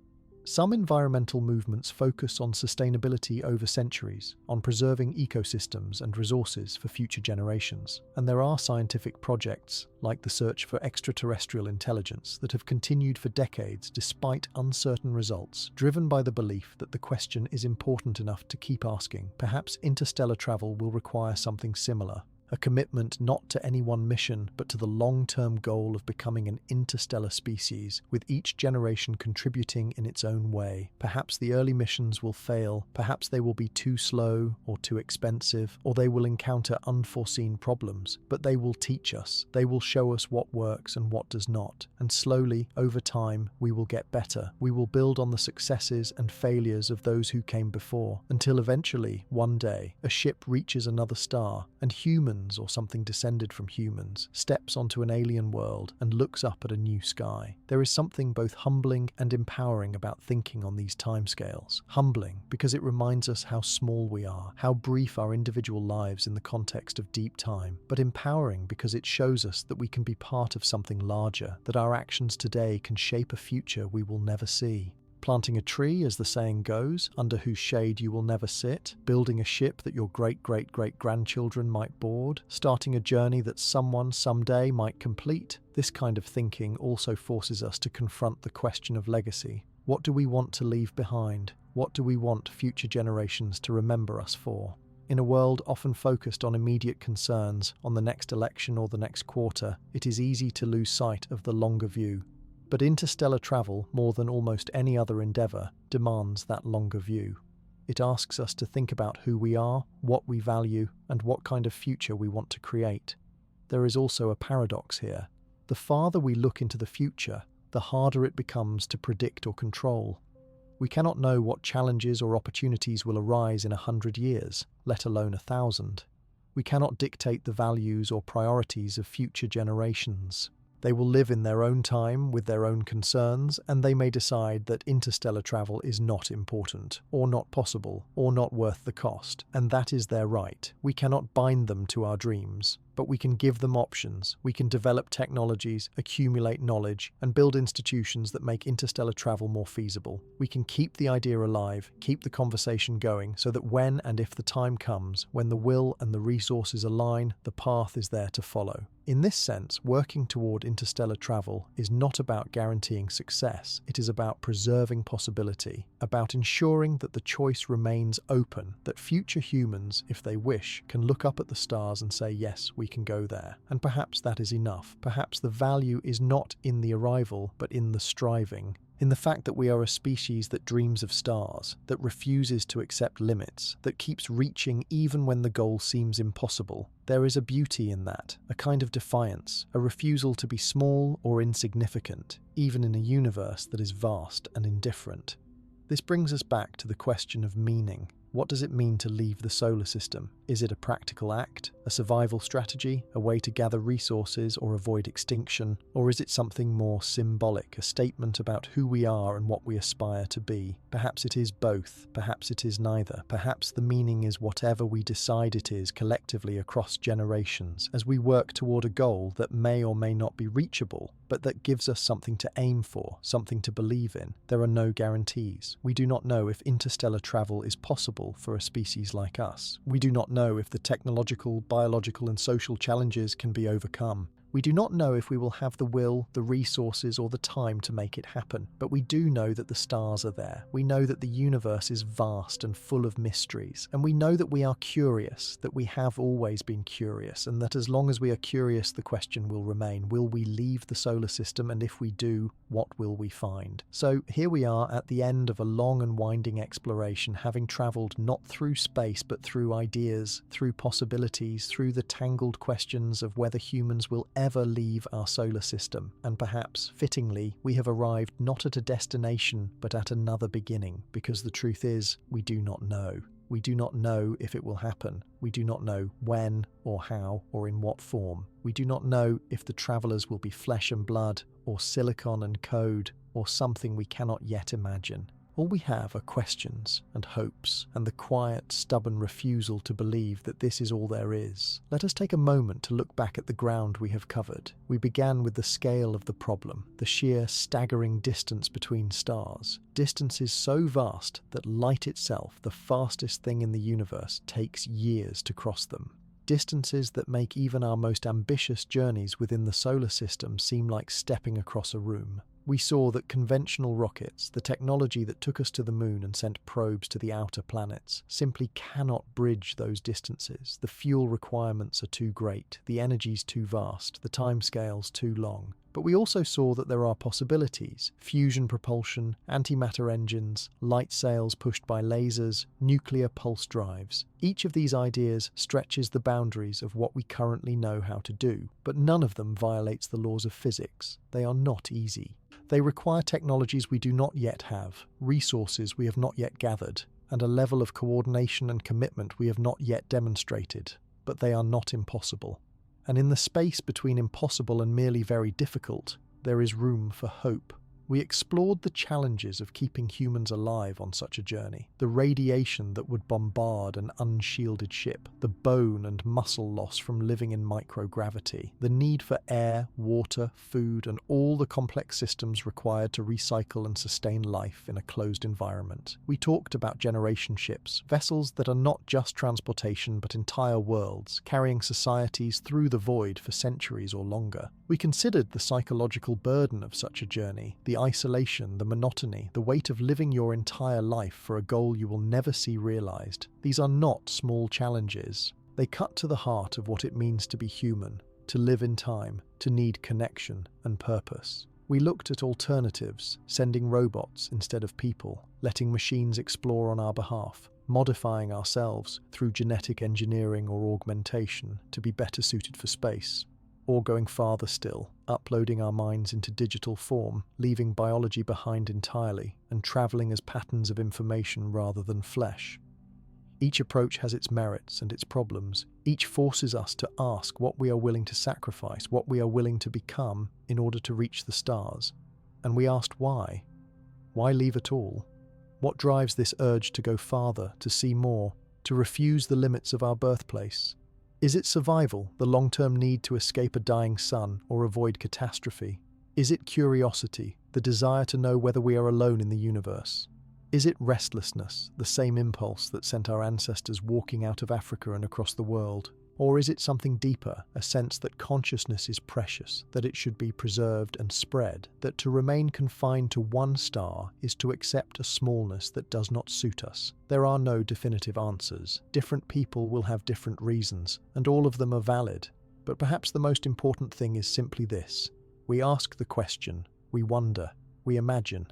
Some environmental movements focus on sustainability over centuries, on preserving ecosystems and resources for future generations. And there are scientific projects, like the search for extraterrestrial intelligence, that have continued for decades despite uncertain results, driven by the belief that the question is important enough to keep asking. Perhaps interstellar travel will require something similar. A commitment not to any one mission, but to the long-term goal of becoming an interstellar species, with each generation contributing in its own way. Perhaps the early missions will fail, perhaps they will be too slow or too expensive, or they will encounter unforeseen problems, but they will teach us. They will show us what works and what does not, and slowly, over time, we will get better. We will build on the successes and failures of those who came before, until eventually, one day, a ship reaches another star, and humans, or something descended from humans, steps onto an alien world and looks up at a new sky. There is something both humbling and empowering about thinking on these timescales. Humbling because it reminds us how small we are, how brief our individual lives in the context of deep time, but empowering because it shows us that we can be part of something larger, that our actions today can shape a future we will never see. Planting a tree, as the saying goes, under whose shade you will never sit, building a ship that your great-great-great-grandchildren might board, starting a journey that someone someday might complete. This kind of thinking also forces us to confront the question of legacy. What do we want to leave behind? What do we want future generations to remember us for? In a world often focused on immediate concerns, on the next election or the next quarter, it is easy to lose sight of the longer view. But interstellar travel, more than almost any other endeavour, demands that longer view. It asks us to think about who we are, what we value, and what kind of future we want to create. There is also a paradox here. The farther we look into the future, the harder it becomes to predict or control. We cannot know what challenges or opportunities will arise in 100 years, let alone 1,000. We cannot dictate the values or priorities of future generations. They will live in their own time with their own concerns, and they may decide that interstellar travel is not important, or not possible, or not worth the cost, and that is their right. We cannot bind them to our dreams, but we can give them options. We can develop technologies, accumulate knowledge, and build institutions that make interstellar travel more feasible. We can keep the idea alive, keep the conversation going, so that when and if the time comes, when the will and the resources align, the path is there to follow. In this sense, working toward interstellar travel is not about guaranteeing success. It is about preserving possibility, about ensuring that the choice remains open, that future humans, if they wish, can look up at the stars and say, yes, we can go there. And perhaps that is enough. Perhaps the value is not in the arrival, but in the striving. In the fact that we are a species that dreams of stars, that refuses to accept limits, that keeps reaching even when the goal seems impossible. There is a beauty in that, a kind of defiance, a refusal to be small or insignificant, even in a universe that is vast and indifferent. This brings us back to the question of meaning. What does it mean to leave the solar system? Is it a practical act, a survival strategy, a way to gather resources or avoid extinction? Or is it something more symbolic, a statement about who we are and what we aspire to be? Perhaps it is both, perhaps it is neither. Perhaps the meaning is whatever we decide it is collectively across generations, as we work toward a goal that may or may not be reachable, but that gives us something to aim for, something to believe in. There are no guarantees. We do not know if interstellar travel is possible for a species like us. We do not know if the technological, biological, and social challenges can be overcome. We do not know if we will have the will, the resources, or the time to make it happen, but we do know that the stars are there. We know that the universe is vast and full of mysteries, and we know that we are curious, that we have always been curious, and that as long as we are curious, the question will remain, will we leave the solar system, and if we do, what will we find? So here we are at the end of a long and winding exploration, having travelled not through space, but through ideas, through possibilities, through the tangled questions of whether humans will ever leave our solar system, and perhaps, fittingly, we have arrived not at a destination but at another beginning, because the truth is, we do not know. We do not know if it will happen. We do not know when or how or in what form. We do not know if the travellers will be flesh and blood, or silicon and code, or something we cannot yet imagine. All we have are questions and hopes, and the quiet, stubborn refusal to believe that this is all there is. Let us take a moment to look back at the ground we have covered. We began with the scale of the problem, the sheer, staggering distance between stars. Distances so vast that light itself, the fastest thing in the universe, takes years to cross them. Distances that make even our most ambitious journeys within the solar system seem like stepping across a room. We saw that conventional rockets, the technology that took us to the moon and sent probes to the outer planets, simply cannot bridge those distances. The fuel requirements are too great, the energy's too vast, the timescales too long. But we also saw that there are possibilities: fusion propulsion, antimatter engines, light sails pushed by lasers, nuclear pulse drives. Each of these ideas stretches the boundaries of what we currently know how to do, but none of them violates the laws of physics. They are not easy. They require technologies we do not yet have, resources we have not yet gathered, and a level of coordination and commitment we have not yet demonstrated. But they are not impossible. And in the space between impossible and merely very difficult, there is room for hope. We explored the challenges of keeping humans alive on such a journey, the radiation that would bombard an unshielded ship, the bone and muscle loss from living in microgravity, the need for air, water, food, and all the complex systems required to recycle and sustain life in a closed environment. We talked about generation ships, vessels that are not just transportation but entire worlds, carrying societies through the void for centuries or longer. We considered the psychological burden of such a journey, the isolation, the monotony, the weight of living your entire life for a goal you will never see realized. These are not small challenges. They cut to the heart of what it means to be human, to live in time, to need connection and purpose. We looked at alternatives, sending robots instead of people, letting machines explore on our behalf, modifying ourselves through genetic engineering or augmentation to be better suited for space. or going farther still, uploading our minds into digital form, leaving biology behind entirely, and traveling as patterns of information rather than flesh. Each approach has its merits and its problems. Each forces us to ask what we are willing to sacrifice, what we are willing to become in order to reach the stars. And we asked why? Why leave at all? What drives this urge to go farther, to see more, to refuse the limits of our birthplace? Is it survival, the long-term need to escape a dying sun or avoid catastrophe? Is it curiosity, the desire to know whether we are alone in the universe? Is it restlessness, the same impulse that sent our ancestors walking out of Africa and across the world? Or is it something deeper, a sense that consciousness is precious, that it should be preserved and spread, that to remain confined to one star is to accept a smallness that does not suit us? There are no definitive answers. Different people will have different reasons, and all of them are valid. But perhaps the most important thing is simply this. We ask the question, we wonder, we imagine,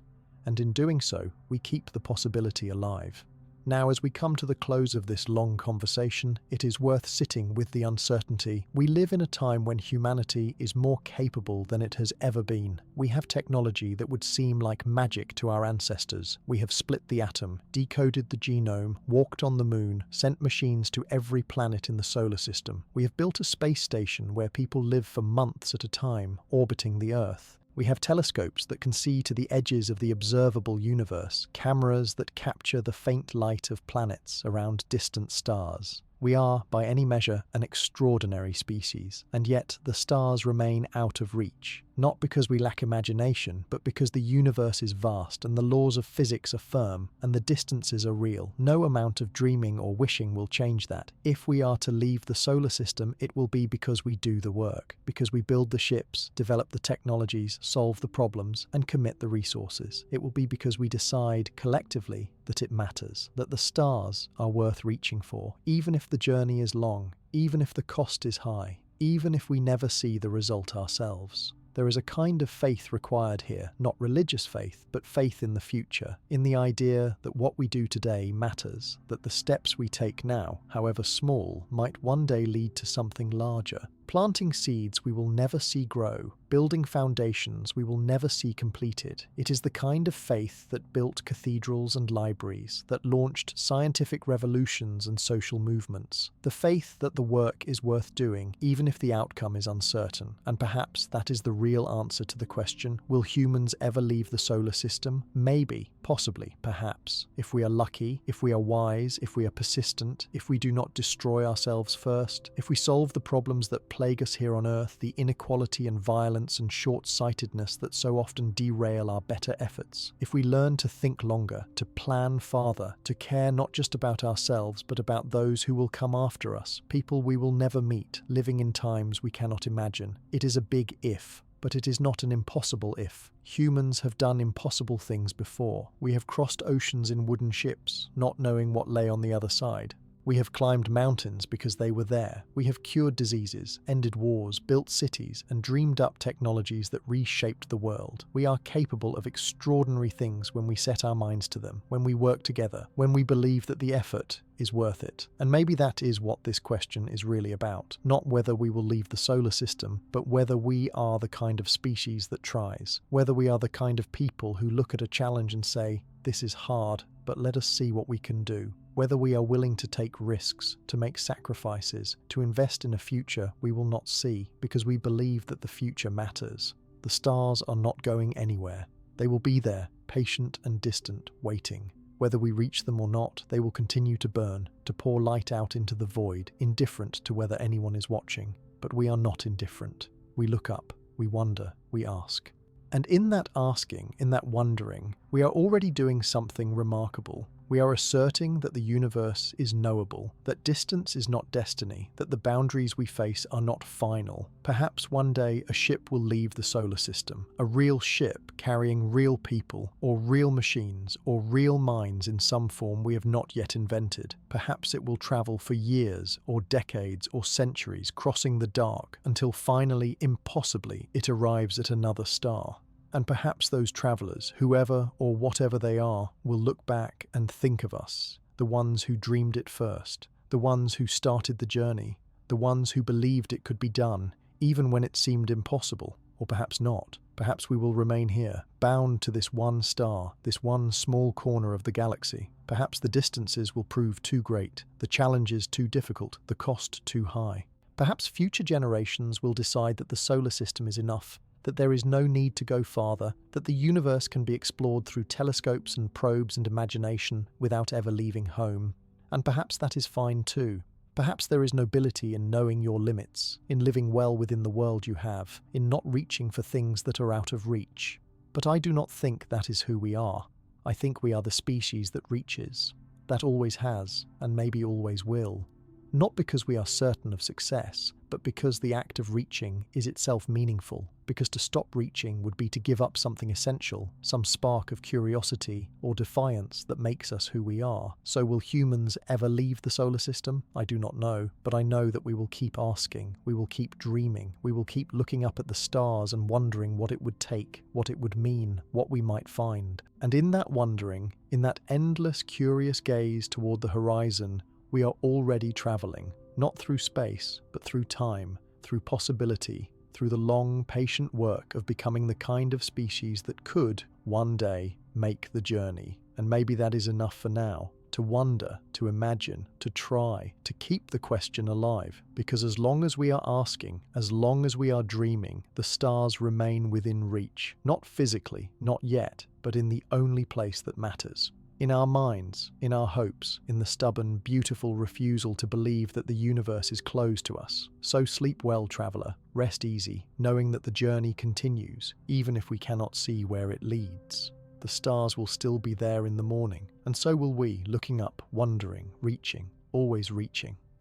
and in doing so, we keep the possibility alive. Now, as we come to the close of this long conversation, it is worth sitting with the uncertainty. We live in a time when humanity is more capable than it has ever been. We have technology that would seem like magic to our ancestors. We have split the atom, decoded the genome, walked on the moon, sent machines to every planet in the solar system. We have built a space station where people live for months at a time, orbiting the Earth. We have telescopes that can see to the edges of the observable universe, cameras that capture the faint light of planets around distant stars. We are, by any measure, an extraordinary species, and yet the stars remain out of reach. Not because we lack imagination, but because the universe is vast and the laws of physics are firm and the distances are real. No amount of dreaming or wishing will change that. If we are to leave the solar system, it will be because we do the work, because we build the ships, develop the technologies, solve the problems, and commit the resources. It will be because we decide collectively that it matters, that the stars are worth reaching for, even if the journey is long, even if the cost is high, even if we never see the result ourselves. There is a kind of faith required here, not religious faith, but faith in the future, in the idea that what we do today matters, that the steps we take now, however small, might one day lead to something larger. Planting seeds we will never see grow, building foundations we will never see completed. It is the kind of faith that built cathedrals and libraries, that launched scientific revolutions and social movements. The faith that the work is worth doing, even if the outcome is uncertain. And perhaps that is the real answer to the question, will humans ever leave the solar system? Maybe, possibly, perhaps. If we are lucky, if we are wise, if we are persistent, if we do not destroy ourselves first, if we solve the problems that plague us here on Earth, the inequality and violence and short-sightedness that so often derail our better efforts. If we learn to think longer, to plan farther, to care not just about ourselves but about those who will come after us, people we will never meet, living in times we cannot imagine. It is a big if, but it is not an impossible if. Humans have done impossible things before. We have crossed oceans in wooden ships, not knowing what lay on the other side. We have climbed mountains because they were there. We have cured diseases, ended wars, built cities, and dreamed up technologies that reshaped the world. We are capable of extraordinary things when we set our minds to them, when we work together, when we believe that the effort is worth it. And maybe that is what this question is really about. Not whether we will leave the solar system, but whether we are the kind of species that tries. Whether we are the kind of people who look at a challenge and say, "This is hard, but let us see what we can do." Whether we are willing to take risks, to make sacrifices, to invest in a future we will not see because we believe that the future matters. The stars are not going anywhere. They will be there, patient and distant, waiting. Whether we reach them or not, they will continue to burn, to pour light out into the void, indifferent to whether anyone is watching. But we are not indifferent. We look up, we wonder, we ask. And in that asking, in that wondering, we are already doing something remarkable. We are asserting that the universe is knowable, that distance is not destiny, that the boundaries we face are not final. Perhaps one day a ship will leave the solar system, a real ship carrying real people, or real machines, or real minds in some form we have not yet invented. Perhaps it will travel for years, or decades, or centuries, crossing the dark, until finally, impossibly, it arrives at another star. And perhaps those travelers, whoever or whatever they are, will look back and think of us, the ones who dreamed it first, the ones who started the journey, the ones who believed it could be done, even when it seemed impossible, or perhaps not. Perhaps we will remain here, bound to this one star, this one small corner of the galaxy. Perhaps the distances will prove too great, the challenges too difficult, the cost too high. Perhaps future generations will decide that the solar system is enough, that there is no need to go farther, that the universe can be explored through telescopes and probes and imagination without ever leaving home. And perhaps that is fine too. Perhaps there is nobility in knowing your limits, in living well within the world you have, in not reaching for things that are out of reach. But I do not think that is who we are. I think we are the species that reaches, that always has, and maybe always will. Not because we are certain of success, but because the act of reaching is itself meaningful, because to stop reaching would be to give up something essential, some spark of curiosity or defiance that makes us who we are. So will humans ever leave the solar system? I do not know, but I know that we will keep asking, we will keep dreaming, we will keep looking up at the stars and wondering what it would take, what it would mean, what we might find. And in that wondering, in that endless curious gaze toward the horizon, we are already traveling, not through space, but through time, through possibility, through the long, patient work of becoming the kind of species that could, one day, make the journey. And maybe that is enough for now, to wonder, to imagine, to try, to keep the question alive. Because as long as we are asking, as long as we are dreaming, the stars remain within reach, not physically, not yet, but in the only place that matters. In our minds, in our hopes, in the stubborn, beautiful refusal to believe that the universe is closed to us. So sleep well, traveller, rest easy, knowing that the journey continues, even if we cannot see where it leads. The stars will still be there in the morning, and so will we, looking up, wondering, reaching, always reaching.